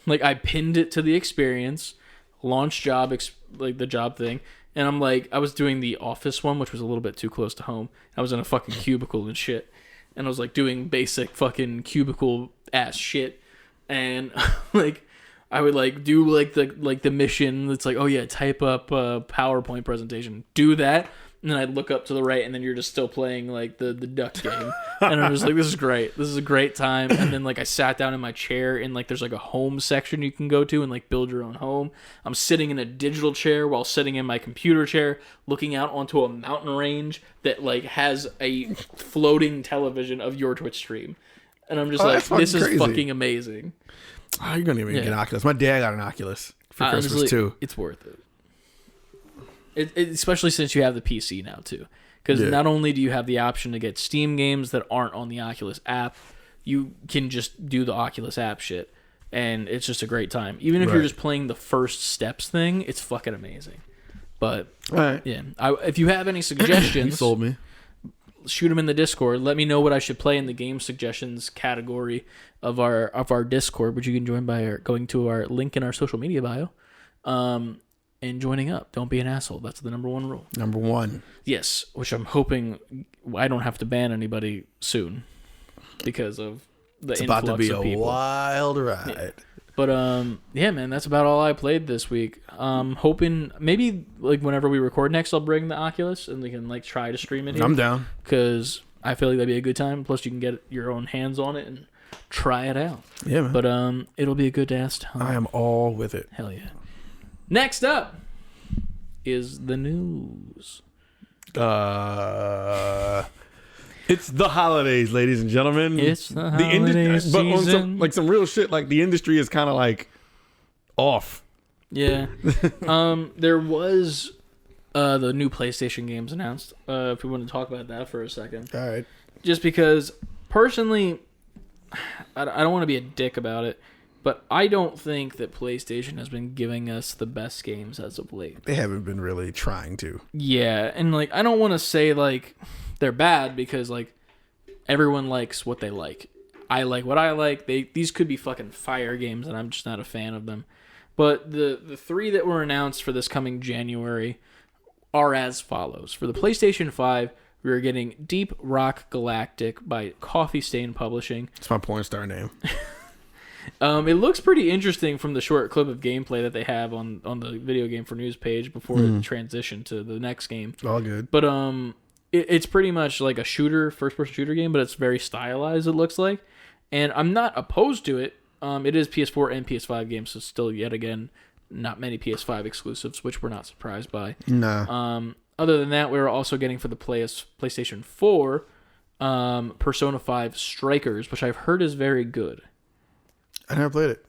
Like I pinned it to the experience, launched like the job thing, and I'm like, I was doing the office one, which was a little bit too close to home. I was in a fucking cubicle and shit, and I was like doing basic fucking cubicle ass shit, and like I would like do like the mission that's like, oh yeah, type up a PowerPoint presentation, do that. And then I'd look up to the right, and then you're just still playing, like, the duck game. And I'm just like, this is great. This is a great time. And then, like, I sat down in my chair, and, like, there's, like, a home section you can go to and, like, build your own home. I'm sitting in a digital chair while sitting in my computer chair, looking out onto a mountain range that, like, has a floating television of your Twitch stream. And I'm just like, this is fucking amazing. Oh, you're going to even get an Oculus. My dad got an Oculus for Christmas, too. It's worth it. Especially since you have the PC now too, because not only do you have the option to get Steam games that aren't on the Oculus app, you can just do the Oculus app shit, and it's just a great time. Even if you're just playing the first steps thing, it's fucking amazing. But yeah, if you have any suggestions, you sold me. Shoot them in the Discord. Let me know what I should play in the game suggestions category of our Discord, which you can join by going to our link in our social media bio. And joining up. Don't be an asshole. That's the number one rule. Number one. Yes, which I'm hoping I don't have to ban anybody soon because of the influx of people. It's about to be a wild ride. Yeah. But yeah, man, that's about all I played this week. Hoping maybe like whenever we record next, I'll bring the Oculus and we can like try to stream it here. I'm down because I feel like that'd be a good time. Plus, you can get your own hands on it and try it out. Yeah, man. But it'll be a good ass time. I am all with it. Hell yeah. Next up is the news. It's the holidays, ladies and gentlemen. It's the holiday season. But on some real shit, like the industry is kind of like off. Yeah. There was the new PlayStation games announced. If we want to talk about that for a second. All right. Just because, personally, I don't want to be a dick about it. But I don't think that PlayStation has been giving us the best games as of late. They haven't been really trying to. Yeah, and like I don't want to say like they're bad because like everyone likes what they like. I like what I like. These could be fucking fire games, and I'm just not a fan of them. But the 3 that were announced for this coming January are as follows. For the PlayStation 5, we are getting Deep Rock Galactic by Coffee Stain Publishing. It's my porn star name. It looks pretty interesting from the short clip of gameplay that they have on the video game for news page before it transitioned to the next game. All good. But it's pretty much like a first-person shooter game, but it's very stylized, it looks like. And I'm not opposed to it. It is PS4 and PS5 games, so still, yet again, not many PS5 exclusives, which we're not surprised by. No. Other than that, we were also getting for the PlayStation 4 Persona 5 Strikers, which I've heard is very good. I never played it.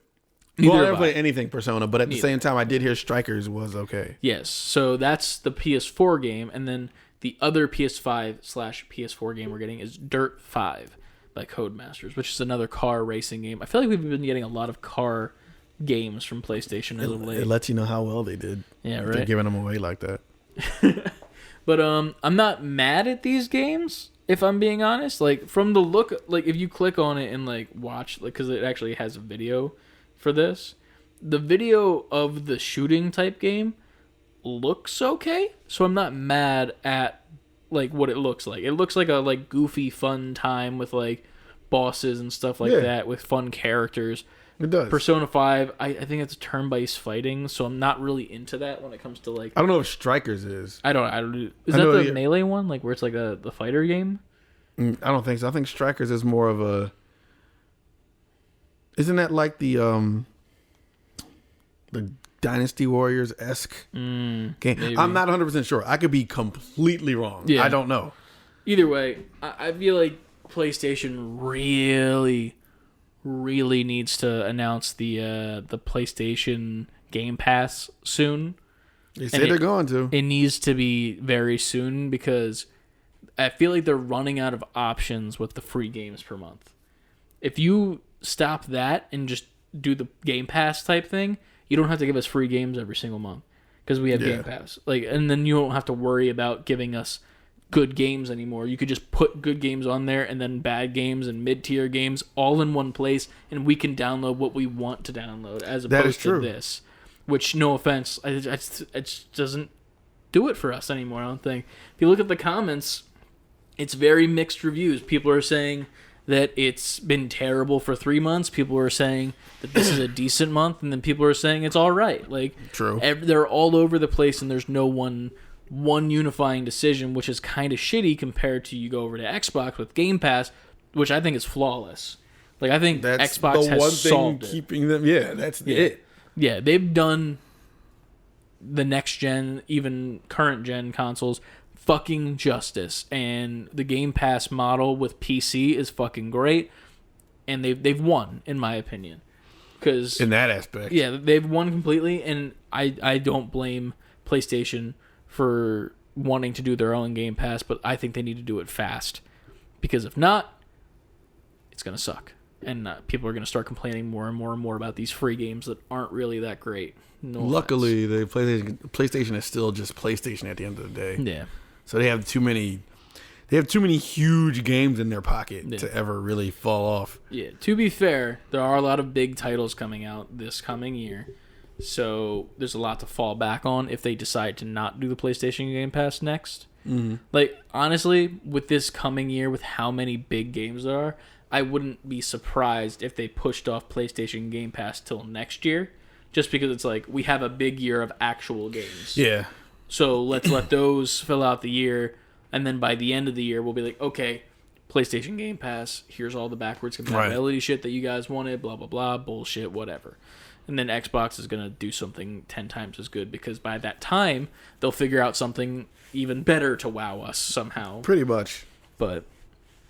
I never played anything Persona, but at the same time, I did hear Strikers was okay. Yes, so that's the PS4 game, and then the other PS5/PS4 game we're getting is Dirt 5 by Codemasters, which is another car racing game. I feel like we've been getting a lot of car games from PlayStation as of late. It lets you know how well they did. Yeah, right. They're giving them away like that. But I'm not mad at these games, if I'm being honest. Like, from the look, like, if you click on it and like watch, like, because it actually has a video for this, the video of the shooting type game looks okay, so I'm not mad at like what it looks like. It looks like a like goofy fun time with like bosses and stuff like that, with fun characters. It does. Persona 5, I think it's turn-based fighting, so I'm not really into that when it comes to like. I don't know if Strikers is. I don't. Is that the melee one, like where it's like the fighter game? I don't think so. I think Strikers is more of a. Isn't that like the Dynasty Warriors-esque game? Maybe. I'm not 100% sure. I could be completely wrong. Yeah. I don't know. Either way, I feel like PlayStation really needs to announce the PlayStation Game Pass soon. They say they're going to. It needs to be very soon because I feel like they're running out of options with the free games per month. If you stop that and just do the Game Pass type thing, you don't have to give us free games every single month because we have Game Pass. Like, and then you don't have to worry about giving us good games anymore. You could just put good games on there and then bad games and mid-tier games all in one place, and we can download what we want to download as opposed to this. Which, no offense, it just doesn't do it for us anymore, I don't think. If you look at the comments, it's very mixed reviews. People are saying that it's been terrible for 3 months. People are saying that this is a decent month, and then people are saying it's all right. Like, true. They're all over the place, and there's no one unifying decision, which is kind of shitty compared to you go over to Xbox with Game Pass, which I think is flawless. Like, I think that's Xbox the one has solved thing keeping them. Yeah, that's it. Yeah, they've done the next gen, even current gen consoles fucking justice, and the Game Pass model with PC is fucking great, and they've won, in my opinion. Because in that aspect, yeah, they've won completely, and I don't blame PlayStation for wanting to do their own Game Pass, but I think they need to do it fast, because if not, it's gonna suck, and people are gonna start complaining more and more and more about these free games that aren't really that great. No Luckily, the PlayStation is still just PlayStation at the end of the day. Yeah. So they have too many huge games in their pocket to ever really fall off. Yeah. To be fair, there are a lot of big titles coming out this coming year. So there's a lot to fall back on if they decide to not do the PlayStation Game Pass next. Mm-hmm. Like, honestly, with this coming year, with how many big games there are, I wouldn't be surprised if they pushed off PlayStation Game Pass till next year. Just because it's like, we have a big year of actual games. Yeah. So let's let those fill out the year, and then by the end of the year, we'll be like, okay, PlayStation Game Pass, here's all the backwards compatibility shit that you guys wanted, blah, blah, blah, bullshit, whatever. And then Xbox is going to do something 10 times as good, because by that time, they'll figure out something even better to wow us somehow. Pretty much. But,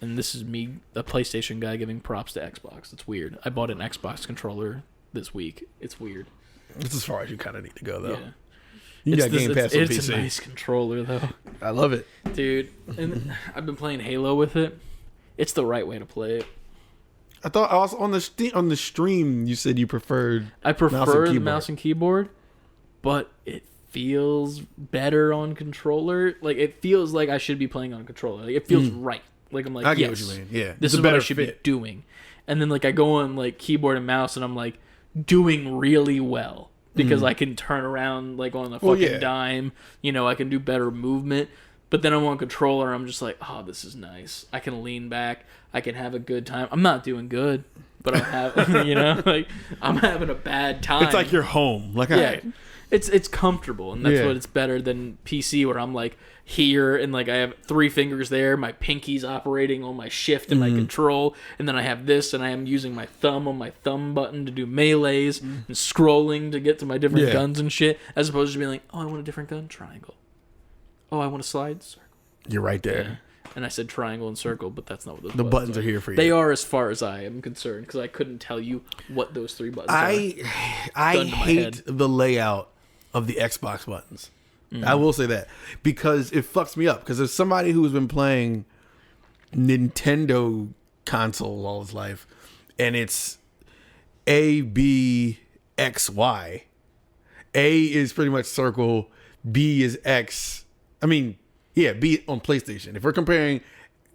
and this is me, a PlayStation guy, giving props to Xbox. It's weird. I bought an Xbox controller this week. It's weird. It's as far as you kind of need to go, though. Yeah. You got Game Pass on PC. It's a nice controller, though. I love it. Dude, and I've been playing Halo with it. It's the right way to play it. I thought also on the stream you said you preferred. I prefer the mouse and keyboard, but it feels better on controller. Like, it feels like I should be playing on controller. Like, it feels right. Like, I'm like, I get yes, what you mean. Yeah, this is what I should be doing. and then like I go on like keyboard and mouse, and I'm like doing really well because I can turn around like on the fucking dime. You know, I can do better movement. But then I'm on controller, I'm just like, oh, this is nice. I can lean back. I can have a good time. I'm not doing good, but I'm having, you know, like I'm having a bad time. It's like you're home. Like, yeah, right. It's comfortable, and that's what it's better than PC, where I'm like here and like I have 3 fingers there, my pinky's operating on my shift and my control, and then I have this, and I am using my thumb on my thumb button to do melees and scrolling to get to my different guns and shit, as opposed to being like, oh, I want a different gun, triangle. Oh, I want a slide, circle. You're right there. Yeah. And I said triangle and circle, but that's not what those the buttons are here for you. They are, as far as I am concerned, because I couldn't tell you what those 3 buttons are. I hate the layout of the Xbox buttons. I will say that, because it fucks me up. Because as somebody who's been playing Nintendo console all his life, and it's A, B, X, Y. A is pretty much circle. B is X. I mean, yeah, B on PlayStation. If we're comparing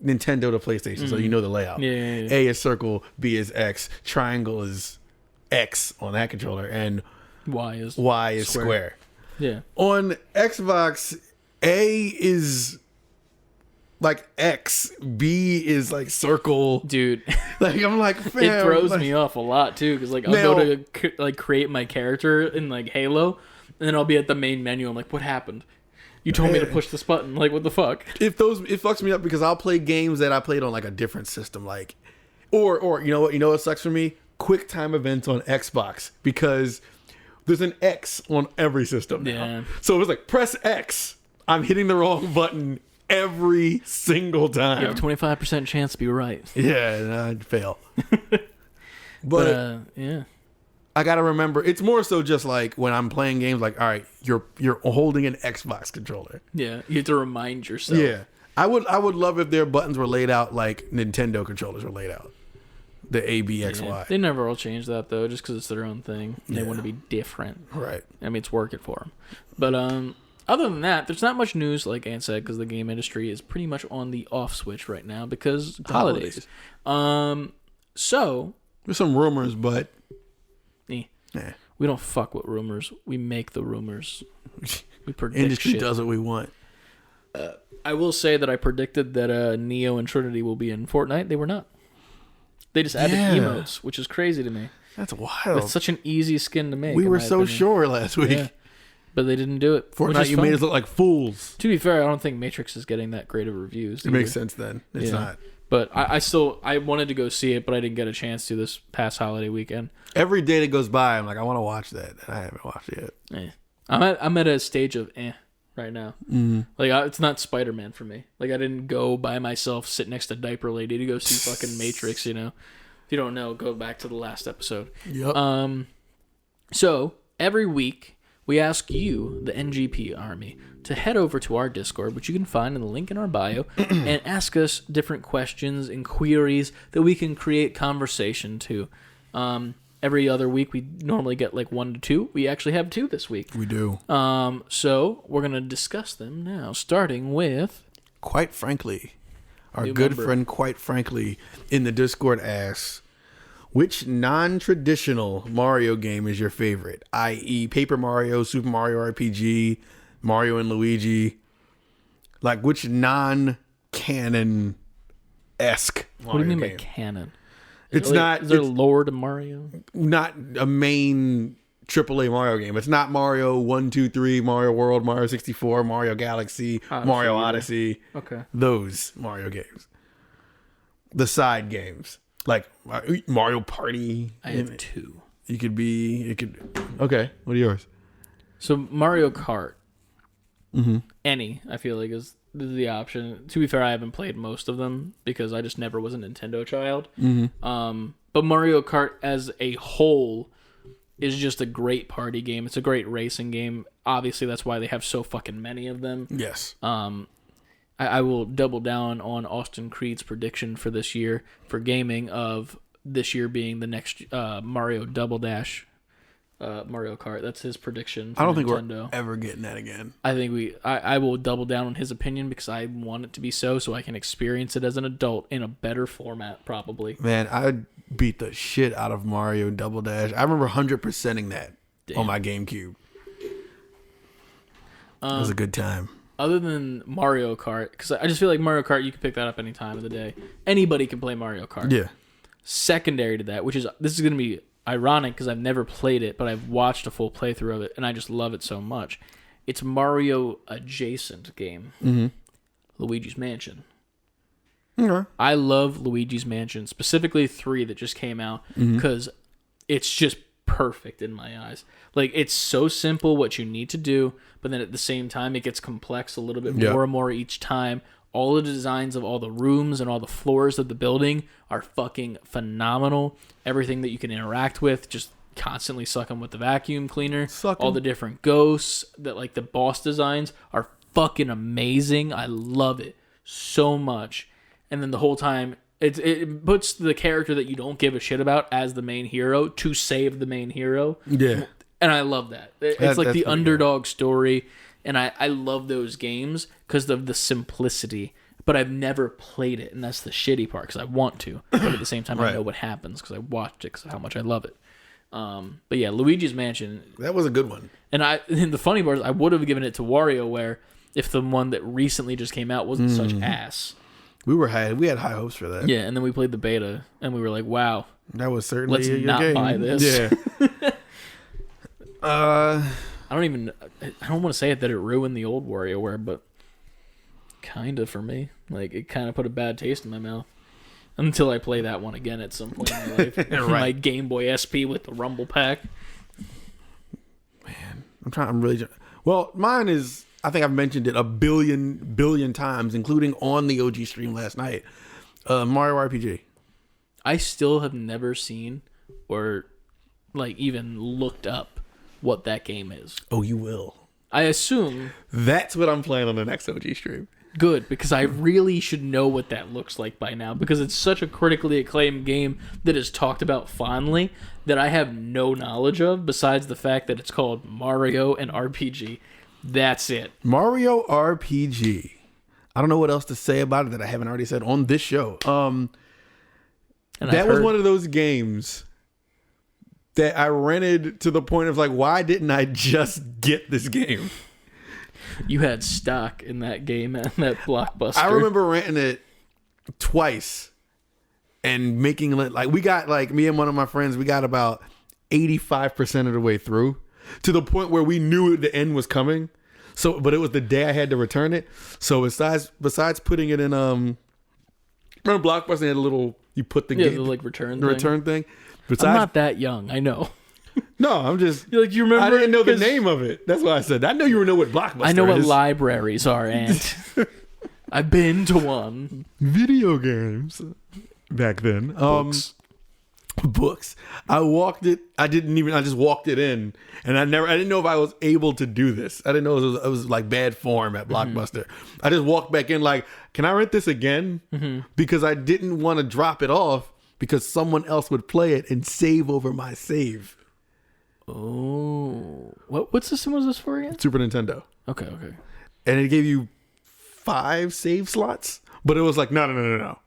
Nintendo to PlayStation, so you know the layout. Yeah. A is circle, B is X, triangle is X on that controller, and Y is square. Yeah. On Xbox, A is like X, B is like circle. Dude. Like, I'm like, fam, it throws me off a lot, too, because like I'll go to like create my character in like Halo, and then I'll be at the main menu. I'm like, what happened? You told me to push this button. Like, what the fuck? It fucks me up, because I'll play games that I played on like a different system, like, or you know what sucks for me? Quick time events on Xbox, because there's an X on every system now. Yeah. So it was like, press X. I'm hitting the wrong button every single time. You have a 25% chance to be right. Yeah, and I'd fail. but yeah. I gotta remember, it's more so just like when I'm playing games, like, all right, you're holding an Xbox controller. Yeah, you have to remind yourself. Yeah, I would love if their buttons were laid out like Nintendo controllers were laid out. The A, B, X, Y. They never will change that though, just because it's their own thing. They want to be different. Right. I mean, it's working for them. But other than that, there's not much news, like Ant said, because the game industry is pretty much on the off switch right now because holidays. So there's some rumors, but. Yeah. We don't fuck with rumors. We make the rumors. We predict Industry shit. does what we want. I will say that I predicted that Neo and Trinity will be in Fortnite. They were not. They just added emotes, which is crazy to me. That's wild. It's such an easy skin to make. We were so sure last week. Yeah. But they didn't do it. Fortnite, you made us look like fools. To be fair, I don't think Matrix is getting that great of reviews. It makes sense then. It's not. But I wanted to go see it, but I didn't get a chance to this past holiday weekend. Every day that goes by, I'm like, I want to watch that, and I haven't watched it yet. I'm at a stage of right now. Mm-hmm. Like it's not Spider-Man for me. Like I didn't go by myself, sit next to Diaper Lady to go see fucking Matrix. You know, if you don't know, go back to the last episode. Yep. So every week we ask you, the NGP Army, to head over to our Discord, which you can find in the link in our bio, and ask us different questions and queries that we can create conversation to. Every other week, we normally get like 1 to 2. We actually have 2 this week. We do. So we're going to discuss them now, starting with... Quite frankly, our good friend Quite Frankly in the Discord asks, which non-traditional Mario game is your favorite? I.e. Paper Mario, Super Mario RPG, Mario and Luigi. Like, which non-canon-esque Mario game? What do you mean by canon? It's not... Is there lore to Mario? Not a main AAA Mario game. It's not Mario 1, 2, 3, Mario World, Mario 64, Mario Galaxy, Mario Odyssey. Okay. Those Mario games. The side games. Like Mario Party. I have 2. Okay, what are yours? So Mario Kart. Mm-hmm. Any, I feel like, is the option. To be fair, I haven't played most of them because I just never was a Nintendo child. Mm-hmm. But Mario Kart as a whole is just a great party game. It's a great racing game. Obviously, that's why they have so fucking many of them. Yes. I will double down on Austin Creed's prediction for this year for gaming of this year being the next Mario Double Dash Mario Kart. That's his prediction. I don't think Nintendo. we're ever getting that again. I think I will double down on his opinion because I want it to be so I can experience it as an adult in a better format, probably. Man, I beat the shit out of Mario Double Dash. I remember 100%ing that on my GameCube. It was a good time. Other than Mario Kart, because I just feel like Mario Kart, you can pick that up any time of the day. Anybody can play Mario Kart. Yeah. Secondary to that, this is going to be ironic because I've never played it, but I've watched a full playthrough of it, and I just love it so much. It's Mario adjacent game. Mm-hmm. Luigi's Mansion. Okay. I love Luigi's Mansion, specifically 3 that just came out, because it's just perfect in my eyes. Like, it's so simple what you need to do, but then at the same time, it gets complex a little bit more and more each time. All the designs of all the rooms and all the floors of the building are fucking phenomenal. Everything that you can interact with, just constantly sucking with the vacuum cleaner. All the different ghosts, that like the boss designs are fucking amazing. I love it so much. And then the whole time, it puts the character that you don't give a shit about as the main hero to save the main hero. Yeah. And I love that. It's like the underdog story. And I love those games because of the simplicity. But I've never played it, and that's the shitty part, because I want to. But at the same time, I know what happens because I watched it because of how much I love it. But yeah, Luigi's Mansion. That was a good one. And the funny part is I would have given it to WarioWare if the one that recently just came out wasn't such ass. We had high hopes for that. Yeah, and then we played the beta, and we were like, wow. That was certainly Let's your not game. buy this. Yeah. I don't want to say it that it ruined the old WarioWare, but kind of for me. Like, it kind of put a bad taste in my mouth. Until I play that one again at some point in my life. Right. My Game Boy SP with the Rumble Pack. Man, I'm really... Well, mine is... I think I've mentioned it a billion times, including on the OG stream last night. Mario RPG. I still have never seen or like even looked up what that game is. Oh, you will. I assume That's what I'm playing on the next OG stream. good, because I really should know what that looks like by now, because it's such a critically acclaimed game that is talked about fondly that I have no knowledge of besides the fact that it's called Mario and RPG. That's it. Mario RPG. I don't know what else to say about it that I haven't already said on this show. That was one of those games that I rented to the point of like, why didn't I just get this game? You had stock in that game and that Blockbuster. I remember renting it twice and making it like, we got like, me and one of my friends, we got about 85% of the way through to the point where we knew the end was coming. So, but it was the day I had to return it. So besides putting it in, remember Blockbuster had a little, you put the game, the like return thing. Besides, I'm not that young. I know. No, I'm just. You're like, you remember? I didn't know the name of it. That's why I said. I know you know what Blockbuster is. I know what libraries are, and I've been to one. Video games back then. Books. I just walked it in, and I didn't know if I was able to do this. I didn't know it was like bad form at Blockbuster. Mm-hmm. I just walked back in like, can I rent this again? Mm-hmm. Because I didn't want to drop it off because someone else would play it and save over my save. Oh, what system was this for again? Super Nintendo. Okay. And it gave you 5 save slots, but it was like, no.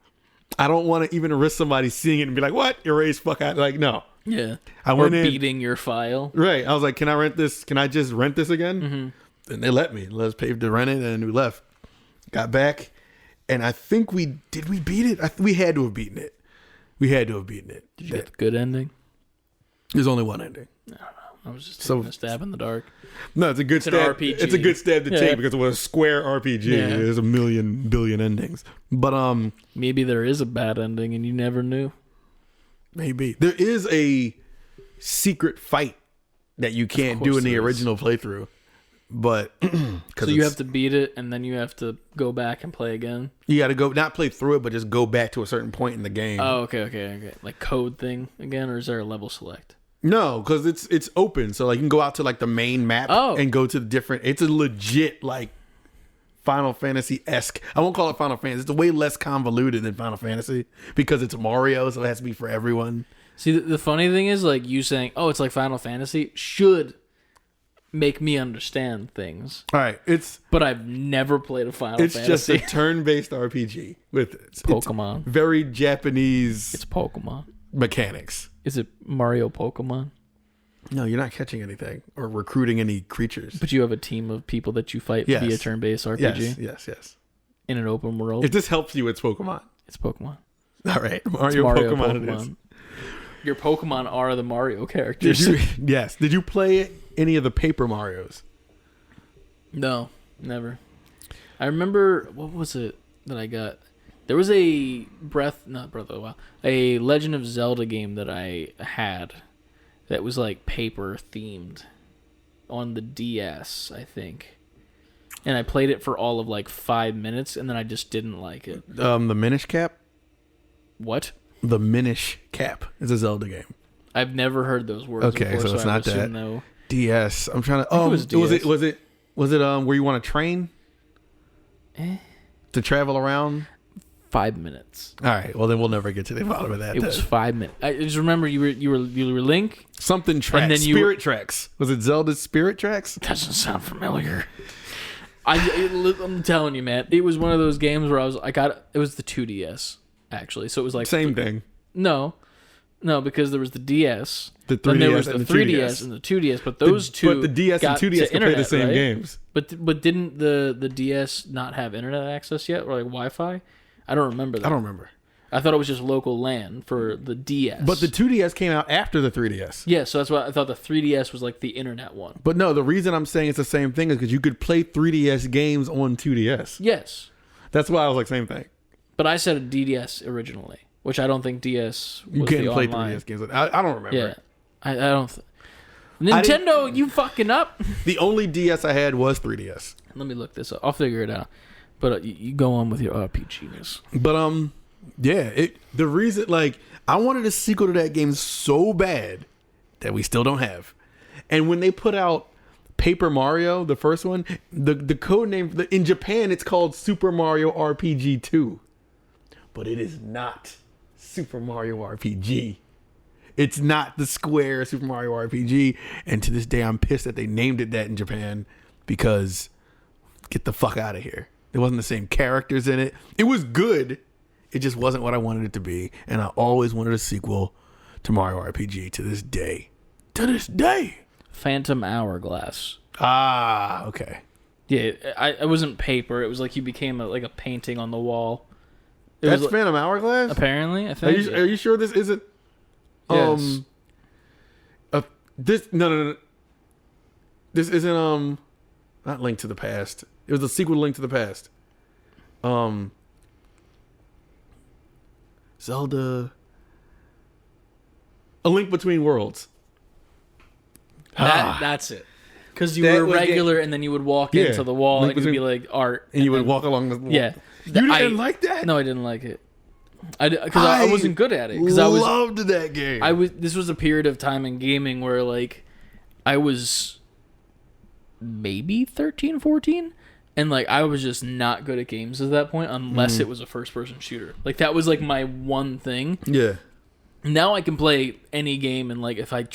I don't want to even risk somebody seeing it and be like, what? Erase, fuck out. Like, no. Yeah. I went in, beating your file. Right. I was like, can I rent this? Can I just rent this again? Mm-hmm. And they let me. Let us pay to rent it, and we left. Got back, and I think we beat it? We had to have beaten it. Did you get the good ending? There's only one ending. I don't know. I was just taking a stab in the dark. No, it's a good stab. An RPG. It's a good stab to take because it was a square RPG. Yeah. There's a billion endings. But maybe there is a bad ending and you never knew. Maybe. There is a secret fight that you can't do in the original playthrough. But so you have to beat it and then you have to go back and play again? You got to go, not play through it, but just go back to a certain point in the game. Oh, okay. Like code thing again, or is there a level select? No, because it's open. So like you can go out to like the main map and go to the different. It's a legit like Final Fantasy-esque. I won't call it Final Fantasy. It's way less convoluted than Final Fantasy because it's Mario, so it has to be for everyone. See, the funny thing is, like, you saying, "Oh, it's like Final Fantasy," should make me understand things. All right, but I've never played a Final Fantasy. It's just a turn-based RPG with Pokemon. It's very Japanese. It's Pokemon mechanics. Is it Mario Pokemon? No, you're not catching anything or recruiting any creatures. But you have a team of people that you fight via turn-based RPG. Yes. In an open world. If this helps you, it's Pokemon. It's Pokemon. All right, Mario Pokemon. It is. Your Pokemon are the Mario characters. Yes. Did you play any of the Paper Marios? No, never. I remember, what was it that I got? There was a a Legend of Zelda game that I had that was like paper themed on the DS, I think. And I played it for all of like 5 minutes, and then I just didn't like it. The Minish Cap? What? The Minish Cap is a Zelda game. I've never heard those words before, so it's not that. No. DS. I'm trying to. Oh, was it where you want to train? To travel around? 5 minutes. All right. Well, then we'll never get to the bottom of that. It was 5 minutes. I just remember you were Link. Something Tracks. And then Spirit Tracks. Was it Zelda's Spirit Tracks? Doesn't sound familiar. I'm telling you, man. It was one of those games where it was the 2DS actually. So it was like same thing. No, because there was the DS. The 3DS then there was the and 3DS and the 2DS, but those two. But the DS and 2DS could play the same games. But didn't the DS not have internet access yet, or like Wi-Fi? I don't remember that. I don't remember. I thought it was just local LAN for the DS. But the 2DS came out after the 3DS. Yeah, so that's why I thought the 3DS was like the internet one. But no, the reason I'm saying it's the same thing is because you could play 3DS games on 2DS. Yes. That's why I was like, same thing. But I said a DDS originally, which I don't think DS was you can't play online. 3DS games. I don't remember. Yeah. I don't... Nintendo, you fucking up. The only DS I had was 3DS. Let me look this up. I'll figure it out. But you go on with your RPGness. But yeah, the reason, like, I wanted a sequel to that game so bad that we still don't have. And when they put out Paper Mario, the first one, the code name in Japan, it's called Super Mario RPG 2. But it is not Super Mario RPG. It's not the Square Super Mario RPG. And to this day, I'm pissed that they named it that in Japan, because get the fuck out of here. There wasn't the same characters in it. It was good. It just wasn't what I wanted it to be. And I always wanted a sequel to Mario RPG to this day. To this day. Phantom Hourglass. Ah, okay. Yeah, it wasn't paper. It was like you became like a painting on the wall. That's Phantom Hourglass? Apparently, I think. Are you sure this isn't... Yes. No. This isn't, not Link to the Past. It was a sequel to Link to the Past. Zelda... A Link Between Worlds. That's it. Because you were regular, and then you would walk into the wall, and it would be like art. And you would walk along the wall. Yeah. You didn't like that? No, I didn't like it. Because I wasn't good at it. Because I loved that game. This was a period of time in gaming where, like, I was maybe 13, 14, and like I was just not good at games at that point unless it was a first-person shooter. Like, that was like my one thing. Yeah. Now I can play any game, and like if I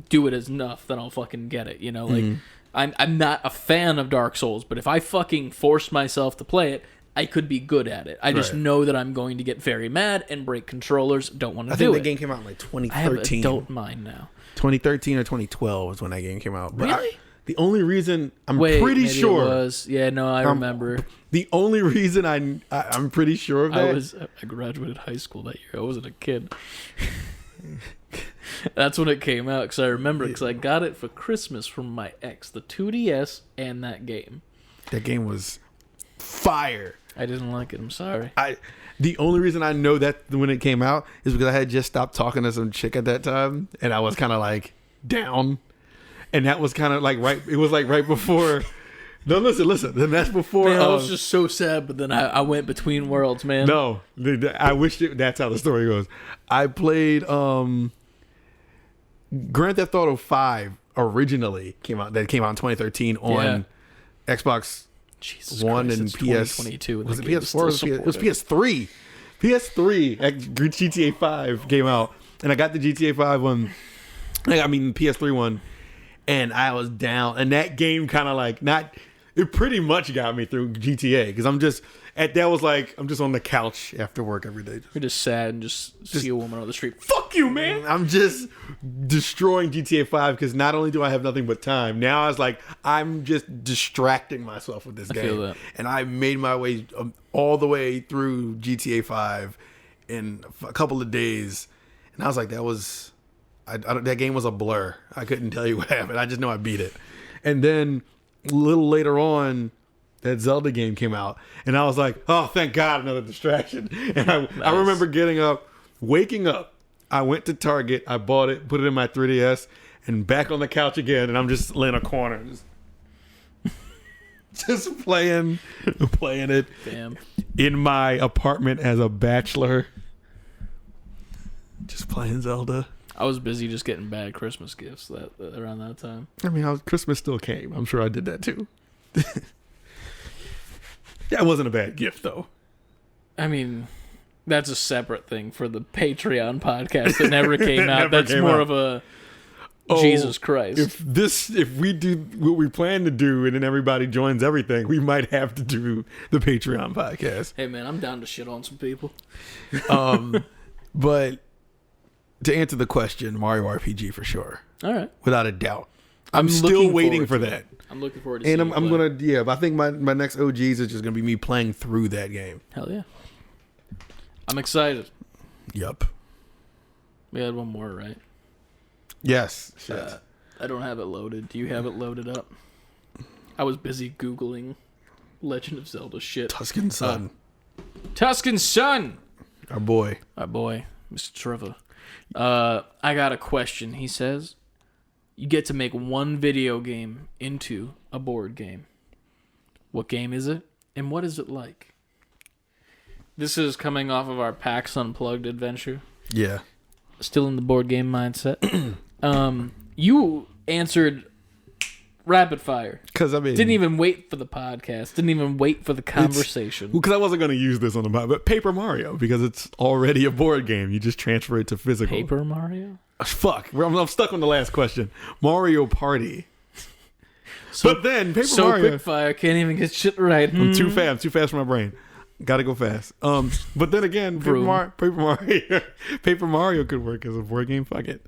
do it enough, then I'll fucking get it. You know, like I'm not a fan of Dark Souls, but if I fucking forced myself to play it, I could be good at it. I just know that I'm going to get very mad and break controllers. Don't want to do it. I think the game came out in like 2013. I have an adult mind now. 2013 or 2012 is when that game came out. But really? The only reason pretty sure it was. Yeah, no, I remember. The only reason I'm pretty sure of that. I graduated high school that year. I wasn't a kid. That's when it came out, because I remember, because I got it for Christmas from my ex, the 2DS and that game. That game was fire. I didn't like it. I'm sorry. The only reason I know that when it came out is because I had just stopped talking to some chick at that time, and I was kind of like down, and that was kind of like it was like right before. No, listen. Then that's before. Man, I was just so sad, but then I went between worlds, man. No, I wish that's how the story goes. I played Grand Theft Auto 5 originally came out in 2013 on Xbox One Christ, and it's PS. 2022. Was it PS4? It was PS3. PS3. GTA 5 came out, and I got the GTA 5 one. PS3 one, and I was down. And that game kind of like it pretty much got me through GTA because I'm just on the couch after work every day. You're just sad and just see a woman on the street. Fuck you, man! I'm just destroying GTA 5 because not only do I have nothing but time, now I was like, I'm just distracting myself with this game. Feel that. And I made my way all the way through GTA 5 in a couple of days, and I was like, that game was a blur. I couldn't tell you what happened. I just know I beat it. And then a little later on, that Zelda game came out, and I was like, oh, thank God, another distraction. And I remember waking up. I went to Target, I bought it, put it in my 3DS, and back on the couch again, and I'm just laying a corner, just playing it. Damn. In my apartment as a bachelor, just playing Zelda. I was busy just getting bad Christmas gifts around that time. I mean, Christmas still came. I'm sure I did that too. That wasn't a bad gift, though. I mean, that's a separate thing for the Patreon podcast that never came out. That's more of a Jesus Christ. If we do what we plan to do and then everybody joins everything, we might have to do the Patreon podcast. Hey, man, I'm down to shit on some people. But to answer the question, Mario RPG for sure. All right. Without a doubt. I'm still waiting for that. I'm looking forward to seeing it. And I'm going to, I think my next OGs is just going to be me playing through that game. Hell yeah. I'm excited. Yup. We had one more, right? Yes. I don't have it loaded. Do you have it loaded up? I was busy Googling Legend of Zelda shit. Tuscan Sun. Tuscan Sun! Our boy, Mr. Trevor. I got a question. He says, you get to make one video game into a board game. What game is it? And what is it like? This is coming off of our PAX Unplugged adventure. Yeah. Still in the board game mindset. You answered rapid fire. Because, I mean... Didn't even wait for the podcast. Didn't even wait for the conversation. Because I wasn't going to use this on the podcast. But Paper Mario, because it's already a board game. You just transfer it to physical. Paper Mario? Fuck. I'm stuck on the last question. Mario Party. But then, Paper Mario... quick fire, can't even get shit right. I'm too fast for my brain. Gotta go fast. But then again, Paper Mario could work as a board game. Fuck it.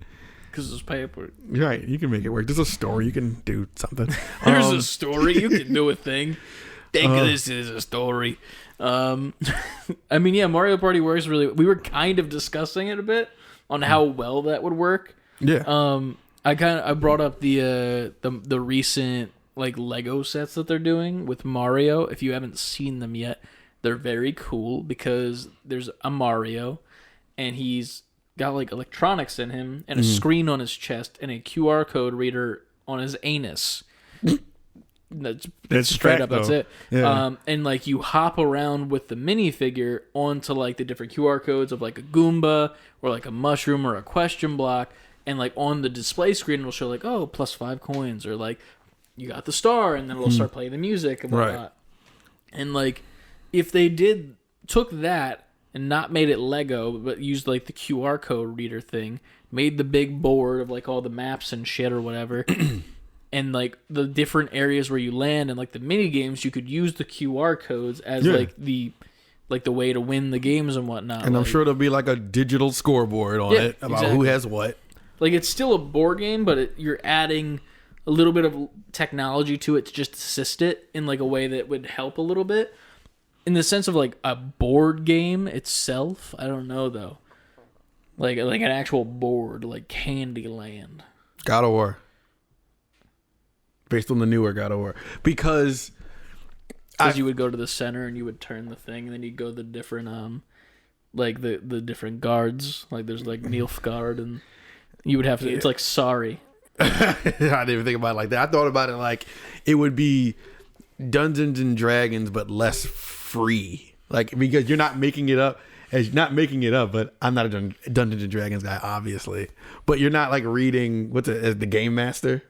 Because it's paper. Right, you can make it work. There's a story, you can do something. There's a story, you can do a thing. Think of this as a story. I mean, yeah, Mario Party works really. We were kind of discussing it a bit on how well that would work. Yeah. I brought up the recent like Lego sets that they're doing with Mario. If you haven't seen them yet, they're very cool because there's a Mario, and he's got like electronics in him and a screen on his chest and a QR code reader on his anus. That's straight up. That's it. Yeah. And like you hop around with the minifigure onto like the different QR codes of like a Goomba or like a mushroom or a question block, and like on the display screen it'll show like, oh, +5 coins, or like you got the star, and then it'll start playing the music and whatnot. Right. And like if they took that and not made it Lego, but used like the QR code reader thing, made the big board of like all the maps and shit or whatever, and like the different areas where you land and like the mini games, you could use the QR codes as like the way to win the games and whatnot. And I'm sure there'll be like a digital scoreboard on it about who has what. Like it's still a board game, but you're adding a little bit of technology to it to just assist it in like a way that would help a little bit. In the sense of like a board game itself, I don't know though. Like an actual board, like Candyland. God of War. Based on the newer God of War. Because you would go to the center and you would turn the thing, and then you'd go to the different like the different guards. Like there's like Nilfgaard, and you would have to it's like sorry. I didn't even think about it like that. I thought about it like it would be Dungeons and Dragons but less free, like because you're not making it up. But I'm not a Dungeons and Dragons guy, obviously. But you're not like reading as the Game Master.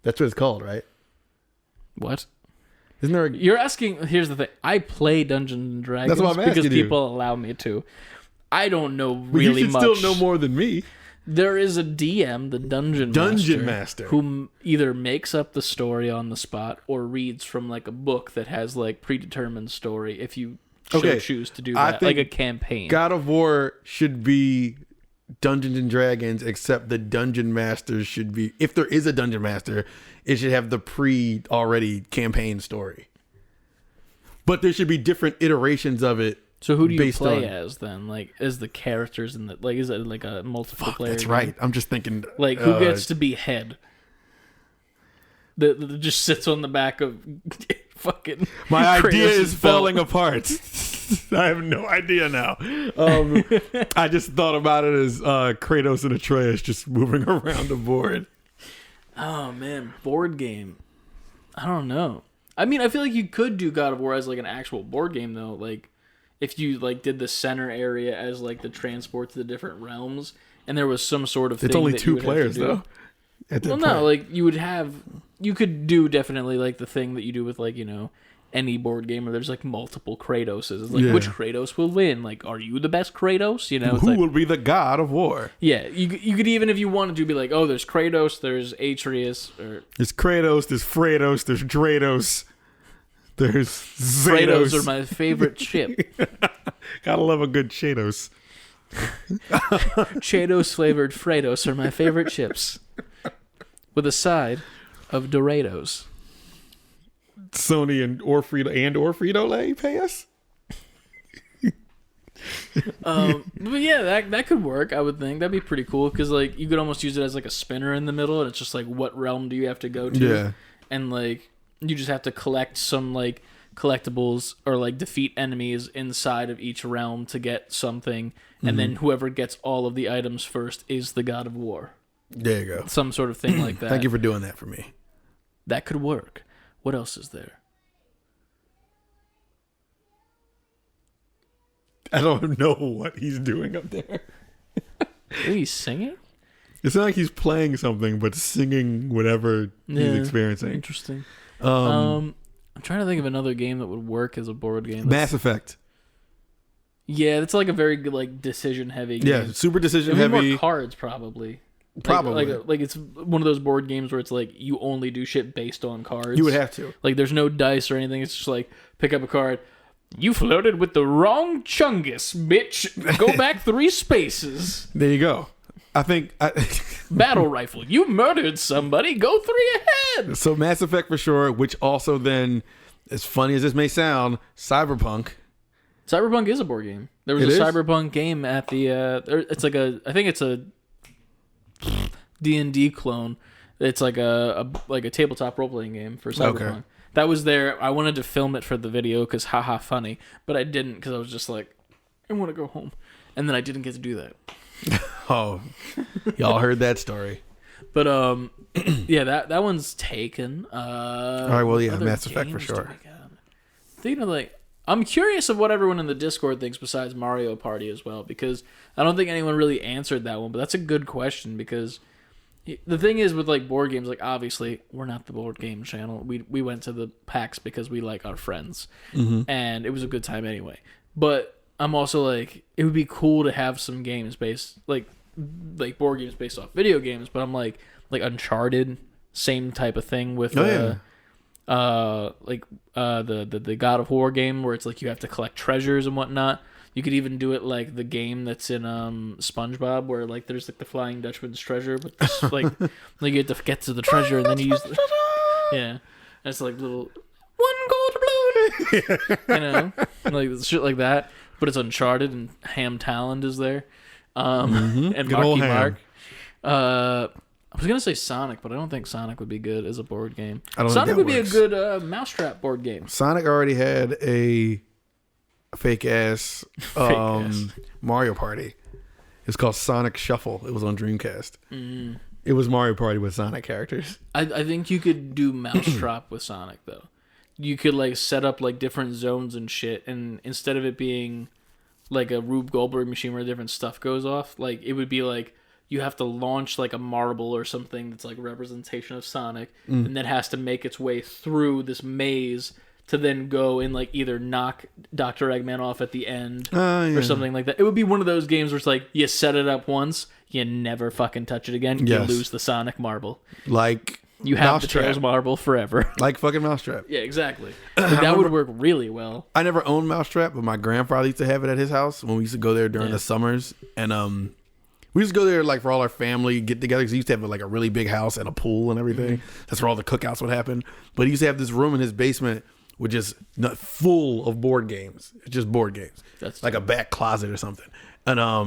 That's what it's called, right? What? Isn't there? You're asking. Here's the thing. I play Dungeons and Dragons. That's what I'm asking because you. People allow me to. I don't know But really you should much. still know more than me. There is a DM, the Dungeon Master, who either makes up the story on the spot or reads from like a book that has like predetermined story. If you choose to do that, like a campaign. God of War should be Dungeons and Dragons, except the Dungeon Master should be, if there is a Dungeon Master, it should have the already campaign story. But there should be different iterations of it. So who do you play as then? Like, as the characters in the like? Is it like a multiple player? That's game? right. I'm just thinking. Like, who gets to be head? That just sits on the back of fucking. My idea is falling apart. I have no idea now. I just thought about it as Kratos and Atreus just moving around the board. Oh man, board game. I don't know. I mean, I feel like you could do God of War as like an actual board game though. Like, if you like did the center area as like the transport to the different realms, and there was some sort of thing. It's only that 2 players though. Well, no, like you could do definitely like the thing that you do with like, you know, any board game where there's like multiple Kratoses. It's like, which Kratos will win? Like, are you the best Kratos? You know, who will be the God of War? Yeah, you could even, if you wanted to, be like, oh, there's Kratos, there's Atreus, or there's Kratos, there's Fredos, there's Drados, there's Zados. Fredos are my favorite chip. Gotta love a good Chados. Chados flavored Fredos are my favorite chips, with a side of Doritos. Sony and Frito-Lay pay us. But yeah, that could work. I would think that'd be pretty cool because like you could almost use it as like a spinner in the middle, and it's just like, what realm do you have to go to? Yeah, and like you just have to collect some like collectibles or like defeat enemies inside of each realm to get something, and then whoever gets all of the items first is the God of War. There you go. Some sort of thing like that. Thank you for doing that for me. That could work. What else is there? I don't know what he's doing up there. Is he singing? It's not like he's playing something, but singing whatever he's experiencing. Interesting. I'm trying to think of another game that would work as a board game. Mass Effect. Yeah, it's like a very good like decision heavy game. Yeah, super decision heavy. More cards probably. Probably. Like it's one of those board games where it's like you only do shit based on cards. You would have to. Like there's no dice or anything. It's just like pick up a card. You floated with the wrong chungus, bitch. Go back 3 spaces. There you go. I think battle rifle. You murdered somebody. Go 3 ahead. So Mass Effect for sure. Which also then, as funny as this may sound, Cyberpunk. Cyberpunk is a board game. There was a Cyberpunk game at the. It's like I think it's a D&D clone. It's like a tabletop role playing game for Cyberpunk. Okay. That was there. I wanted to film it for the video because haha funny, but I didn't because I was just like, I want to go home, and then I didn't get to do that. Oh, y'all heard that story. But yeah, that one's taken. All right, well, yeah, Mass Effect for sure. Thinking of like, I'm curious of what everyone in the Discord thinks besides Mario Party as well, because I don't think anyone really answered that one. But that's a good question because the thing is with like board games, like obviously we're not the board game channel. We went to the PAX because we like our friends, and it was a good time anyway. But I'm also like, it would be cool to have some games based like board games based off video games. But I'm like Uncharted, same type of thing with the God of War game where it's like you have to collect treasures and whatnot. You could even do it like the game that's in SpongeBob where like there's like the Flying Dutchman's treasure, but this, like you have to get to the treasure and then you use the and it's like little one gold balloon, you know, like shit like that. But it's Uncharted and Ham Talent is there, and Marky Mark. I was gonna say Sonic, but I don't think Sonic would be good as a board game. Sonic would be a good mousetrap board game. Sonic already had a fake ass Mario Party. It's called Sonic Shuffle. It was on Dreamcast. It was Mario Party with Sonic characters. I think you could do mousetrap with Sonic though. You could like set up like different zones and shit, and instead of it being like a Rube Goldberg machine where different stuff goes off, like it would be like you have to launch like a marble or something that's like a representation of Sonic, and that has to make its way through this maze to then go and like either knock Dr. Eggman off at the end Yeah. or something like that. It would be one of those games where it's like you set it up once, you never fucking touch it again. Yes. You lose the Sonic marble. Like You have the Mousetrap. Tails marble forever. Like fucking Mousetrap. Yeah, exactly. That would work really well. I never owned Mousetrap, but my grandfather used to have it at his house when we used to go there during the summers. And we used to go there like for all our family get together because he used to have like a really big house and a pool and everything. That's where all the cookouts would happen. But he used to have this room in his basement which is not full of board games. It's just board games. That's like a back closet or something. And I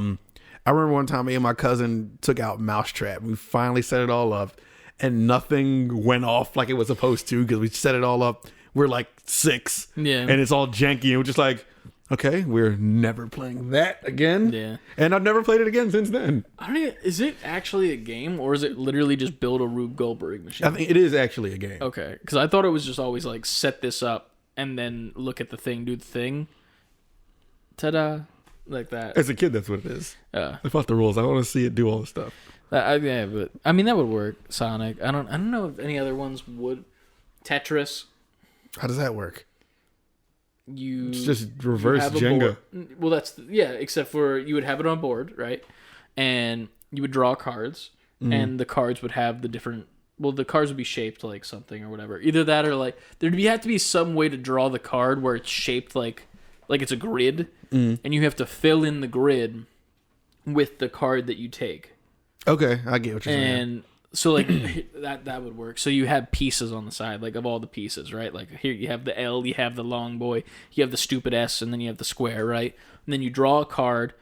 remember one time me and my cousin took out Mousetrap. We finally set it all up, and nothing went off like it was supposed to because we set it all up. We're like 6, and it's all janky, and we're just like, okay, we're never playing that again. Yeah, and I've never played it again since then. I don't even, is it actually a game, or is it literally just build a Rube Goldberg machine? I think it is actually a game. Okay, because I thought it was just always like set this up and then look at the thing, do the thing, ta-da, like that. As a kid, that's what it is. I fought the rules. I want to see it do all the stuff. Yeah, but I mean that would work. Sonic. I don't know if any other ones would. Tetris. How does that work? It's just reverse Jenga. Well, except for you would have it on board, right? And you would draw cards, and the cards would have the different. Well, the cards would be shaped like something or whatever. Either that or like there'd have to be some way to draw the card where it's shaped like it's a grid, and you have to fill in the grid with the card that you take. Okay, I get what you're saying. And so like that would work. So you have pieces on the side, like of all the pieces, right? Like here you have the L, you have the long boy, you have the stupid S, and then you have the square, right? And then you draw a card,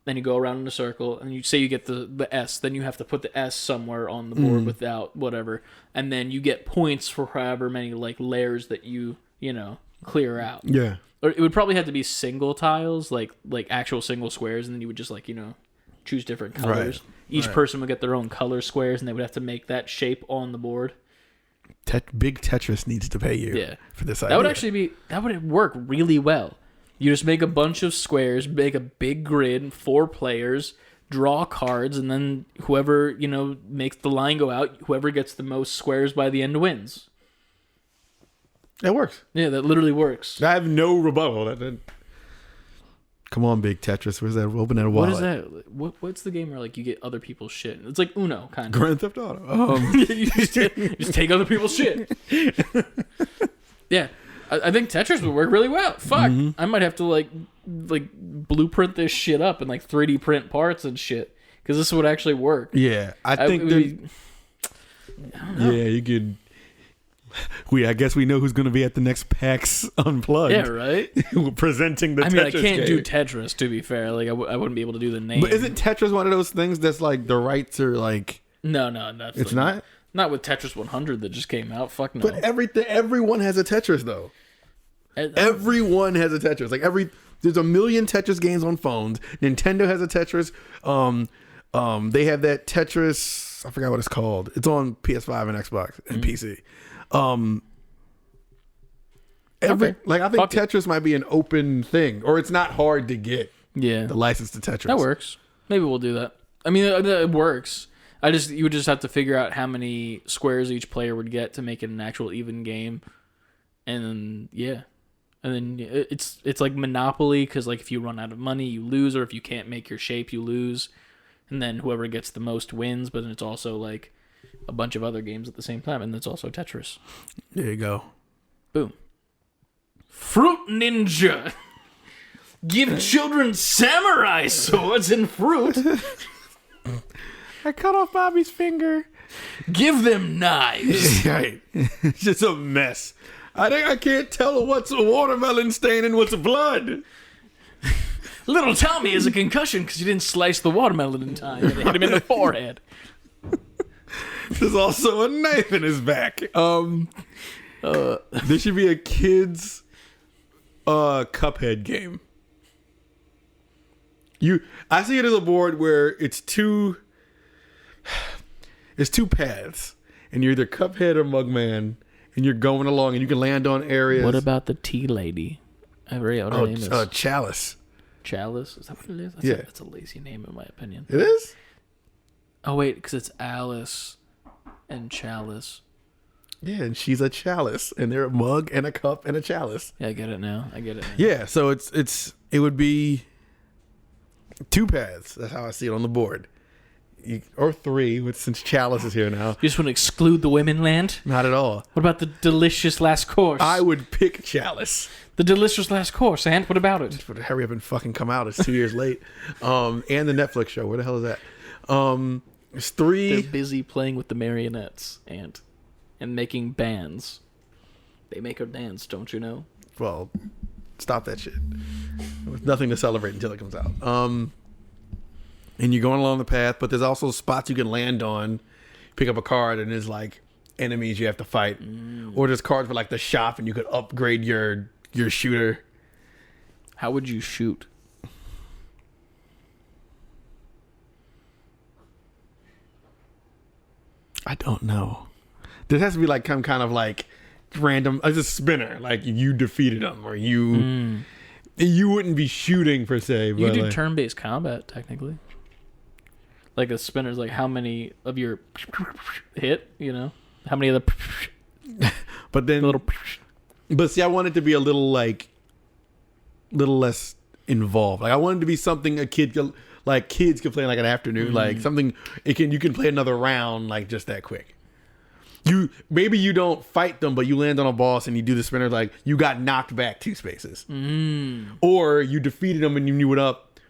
then you go around in a circle, and you say you get the S, then you have to put the S somewhere on the board without whatever, and then you get points for however many like layers that you clear out. Yeah. Or it would probably have to be single tiles, like actual single squares, and then you would just choose different colors. Right. Each person would get their own color squares, and they would have to make that shape on the board. Big Tetris needs to pay you for this idea. That would work really well. You just make a bunch of squares, make a big grid, 4 players, draw cards, and then whoever, makes the line go out, whoever gets the most squares by the end wins. That works. Yeah, that literally works. I have no rebuttal. Come on, Big Tetris. Where's that? Open that wallet. What is that? What's the game where you get other people's shit? It's like Uno, kind of. Grand Theft Auto. You just take other people's shit. Yeah, I think Tetris would work really well. Fuck, I might have to blueprint this shit up and 3D print parts and shit because this would actually work. Yeah, I think. I don't know. Yeah, you could. I guess we know who's going to be at the next PAX Unplugged. Yeah, right? Presenting the Tetris I can't game. do Tetris, to be fair. I wouldn't be able to do the name. But isn't Tetris one of those things that's the rights are No, it's not? Not with Tetris 100 that just came out. Fuck no. But everyone has a Tetris, though. Everyone has a Tetris. There's a million Tetris games on phones. Nintendo has a Tetris. They have that Tetris, I forgot what it's called. It's on PS5 and Xbox and PC. I think Tetris might be an open thing, or it's not hard to get the license to Tetris. That works. Maybe we'll do that. I mean, it works. You would just have to figure out how many squares each player would get to make it an actual even game, and then it's like Monopoly because if you run out of money you lose, or if you can't make your shape you lose, and then whoever gets the most wins. But then it's also a bunch of other games at the same time, and it's also Tetris. There you go. Boom. Fruit Ninja. Give children samurai swords and fruit. I cut off Bobby's finger. Give them knives. Right. It's just a mess. I can't tell what's a watermelon stain and what's blood. Little Tommy has a concussion because you didn't slice the watermelon in time and it hit him in the forehead. There's also a knife in his back. There should be a kids Cuphead game. I see it as a board where it's two paths, and you're either Cuphead or Mugman, and you're going along, and you can land on areas. What about the tea lady? Her name is Chalice. Chalice? Is that what it is? That's a lazy name in my opinion. It is? Oh wait, because it's Alice and Chalice. Yeah, and she's a chalice, and they're a mug and a cup and a chalice. Yeah, I get it now. Yeah, so it would be 2 paths. That's how I see it on the board. Or 3, since chalice is here now. You just want to exclude the women land? Not at all. What about the delicious last course? I would pick chalice. The delicious last course, and what about it? But hurry up and fucking come out. It's 2 years late. And the Netflix show. Where the hell is that? It's 3. They're busy playing with the marionettes and making bands. They make her dance, don't you know? Well, stop that shit. There's nothing to celebrate until it comes out. And you're going along the path, but there's also spots you can land on, pick up a card, and there's like enemies you have to fight. Or there's cards for like the shop, and you could upgrade your shooter. How would you shoot? I don't know. There has to be like some kind of like random, as a spinner, like you defeated them, or you wouldn't be shooting per se. You but do like, turn-based combat, technically. Like a spinner's like how many of your hit, you know? How many of the but then little but see, I want it to be a little less involved. Like I want it to be something kids could play in like an afternoon, like something you can play another round like just that quick. Maybe you don't fight them, but you land on a boss and you do the spinner, like you got knocked back 2 spaces. Or you defeated them and you knew it up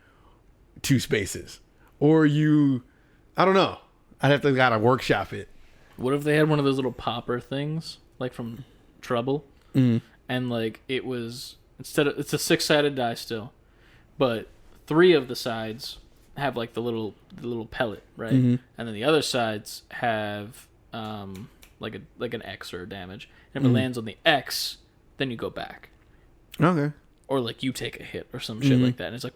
2 spaces. Or I don't know. Gotta workshop it. What if they had one of those little popper things, like from Trouble? And like it was, it's a 6-sided die still, but 3 of the sides have like the little pellet, right? And then the other sides have like an X or damage. And if it lands on the X, then you go back. Okay. Or like you take a hit or some shit like that, and it's like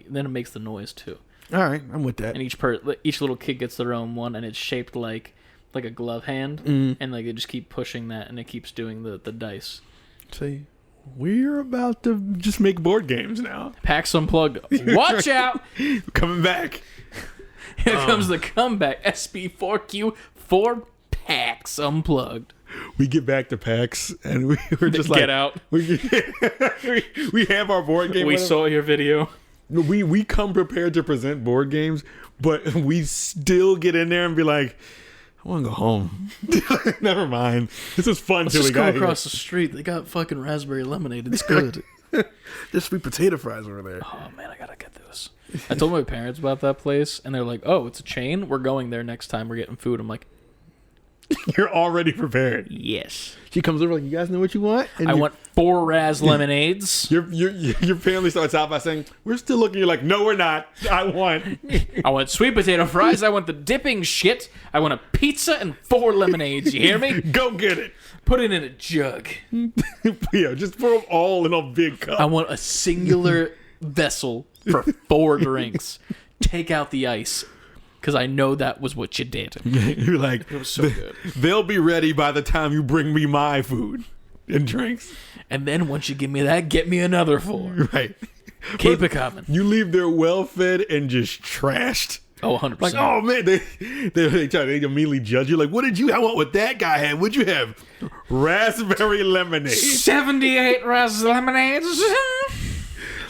then it makes the noise too. All right, I'm with that. And each little kid gets their own one, and it's shaped like a glove hand, and like they just keep pushing that, and it keeps doing the dice. See, we're about to just make board games now. PAX Unplugged. Watch out! Coming back. Here comes the comeback. SB4Q for PAX Unplugged. We get back to PAX, and we're just like... Get out. We have our board game. We saw your video. We come prepared to present board games, but we still get in there and be like, I want to go home. Never mind. This is fun. Let's just go across the street. They got fucking raspberry lemonade. It's good. There's sweet potato fries over there. Oh, man, I got to get this. I told my parents about that place, and they're like, oh, it's a chain? We're going there next time we're getting food. I'm like, you're already prepared. Yes. She comes over like, you guys know what you want? And I want 4 Raz lemonades. Your family starts out by saying, we're still looking. You're like, no, we're not. I want sweet potato fries. I want the dipping shit. I want a pizza and 4 lemonades. You hear me? Go get it. Put it in a jug. Yeah, just throw them all in a big cup. I want a singular vessel for 4 drinks. Take out the ice. Because I know that was what you did. You're like, it was so good. They'll be ready by the time you bring me my food and drinks. And then once you give me that, get me another 4. Right. Keep it coming. You leave there well fed and just trashed. Oh, 100%. Like, oh man, they immediately judge you. Like, what did you? I want what that guy had. What'd you have? Raspberry lemonade. 78 raspberry lemonades.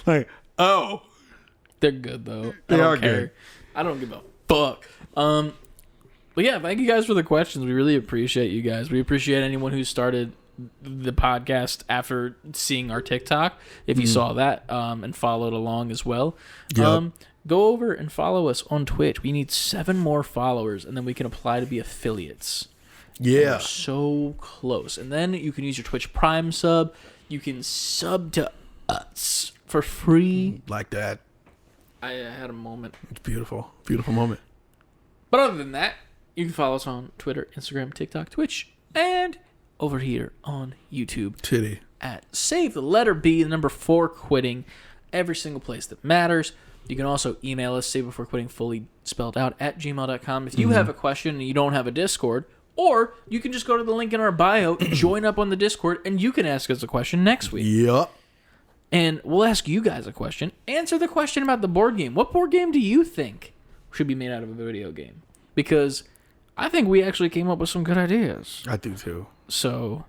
Like, oh, they're good though. They are good. I don't give a fuck. But yeah, thank you guys for the questions. We really appreciate you guys. We appreciate anyone who started the podcast after seeing our TikTok. If you saw that and followed along as well. Yep. Go over and follow us on Twitch. We need 7 more followers, and then we can apply to be affiliates. Yeah. We're so close. And then you can use your Twitch Prime sub. You can sub to us for free. Like that. I had a moment. It's beautiful. Beautiful moment. But other than that, you can follow us on Twitter, Instagram, TikTok, Twitch, and over here on YouTube. Titty. At save the letter B, the number 4 quitting, every single place that matters. You can also email us, savebeforequitting, fully spelled out, at gmail.com. If you have a question and you don't have a Discord, or you can just go to the link in our bio, join up on the Discord, and you can ask us a question next week. Yep. And we'll ask you guys a question. Answer the question about the board game. What board game do you think should be made out of a video game? Because I think we actually came up with some good ideas. I do too. So,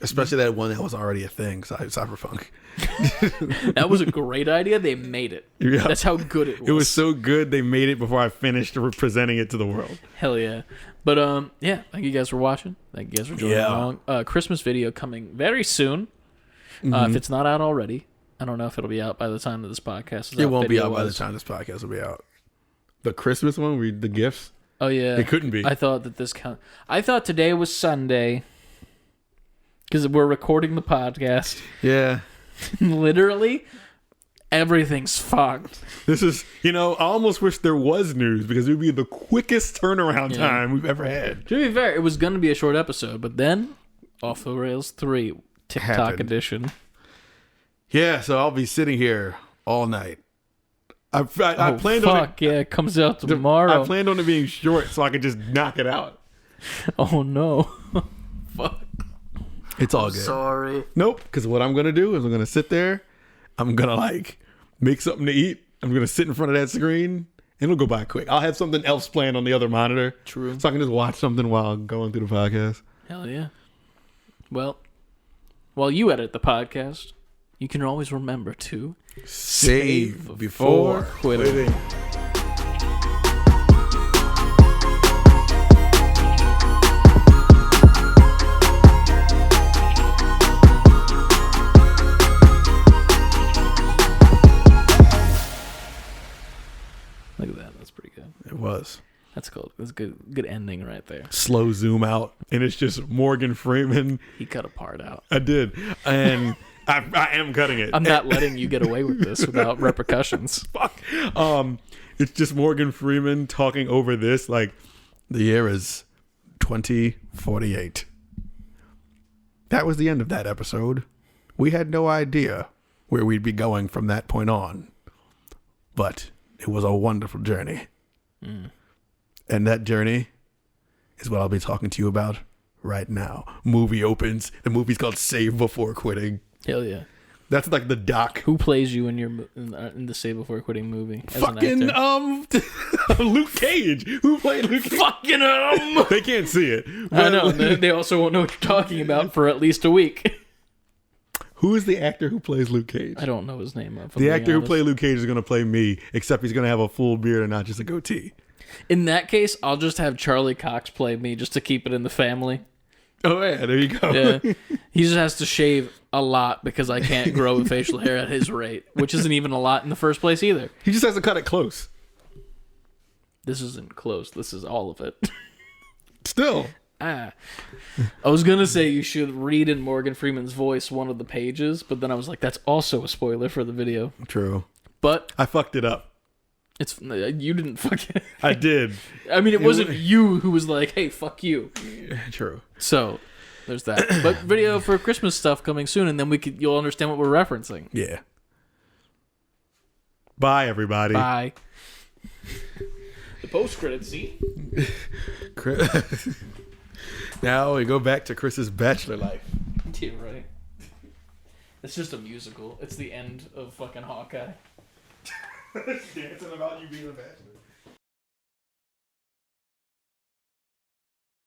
especially that one that was already a thing, Cyberpunk. That was a great idea. They made it. Yeah. That's how good it was. It was so good they made it before I finished presenting it to the world. Hell yeah. But yeah, thank you guys for watching. Thank you guys for joining along. Christmas video coming very soon. If it's not out already. I don't know if it'll be out by the time that this podcast is out. It won't be out by the time this podcast will be out. The Christmas one, the gifts. Oh yeah. It couldn't be. I thought that I thought today was Sunday. Because we're recording the podcast. Yeah. Literally, everything's fucked. This is, I almost wish there was news because it would be the quickest turnaround time we've ever had. To be fair, it was going to be a short episode, but then Off the Rails 3 TikTok edition. Yeah, so I'll be sitting here all night. I planned on it. Yeah, it comes out tomorrow. I planned on it being short so I could just knock it out. Oh no. Fuck. It's all good. Sorry. Nope, because what I'm going to do is I'm going to sit there. I'm going to make something to eat. I'm going to sit in front of that screen and it'll go by quick. I'll have something else planned on the other monitor. True. So I can just watch something while I'm going through the podcast. Hell yeah. Well, while you edit the podcast, you can always remember to save before quitting. Look at that. That's pretty good. It was. That's cool. That's good ending right there. Slow zoom out, and it's just Morgan Freeman. He cut a part out. I did, and I am cutting it. I'm not letting you get away with this without repercussions. Fuck. It's just Morgan Freeman talking over this like the year is 2048. That was the end of that episode. We had no idea where we'd be going from that point on, but it was a wonderful journey. And that journey is what I'll be talking to you about right now. Movie opens. The movie's called Save Before Quitting. Hell yeah. That's like the doc. Who plays you in the Save Before Quitting movie? Fucking Luke Cage. Who played Luke Cage? Fucking They can't see it. I know. They also won't know what you're talking about for at least a week. Who is the actor who plays Luke Cage? I don't know his name. The actor who played Luke Cage is going to play me, except he's going to have a full beard and not just a goatee. In that case, I'll just have Charlie Cox play me just to keep it in the family. Oh, yeah, there you go. Yeah. He just has to shave a lot because I can't grow facial hair at his rate, which isn't even a lot in the first place either. He just has to cut it close. This isn't close. This is all of it. Still. I was going to say you should read in Morgan Freeman's voice one of the pages, but then I was like, that's also a spoiler for the video. True. But I fucked it up. You didn't fuck it. I did. I mean, it wasn't you who was like, hey, fuck you. True. So, there's that. But video for Christmas stuff coming soon, and then you'll understand what we're referencing. Yeah. Bye, everybody. Bye. The post-credit scene. Now we go back to Chris's bachelor life. Yeah, right. It's just a musical. It's the end of fucking Hawkeye. Dancing about you being a bachelor.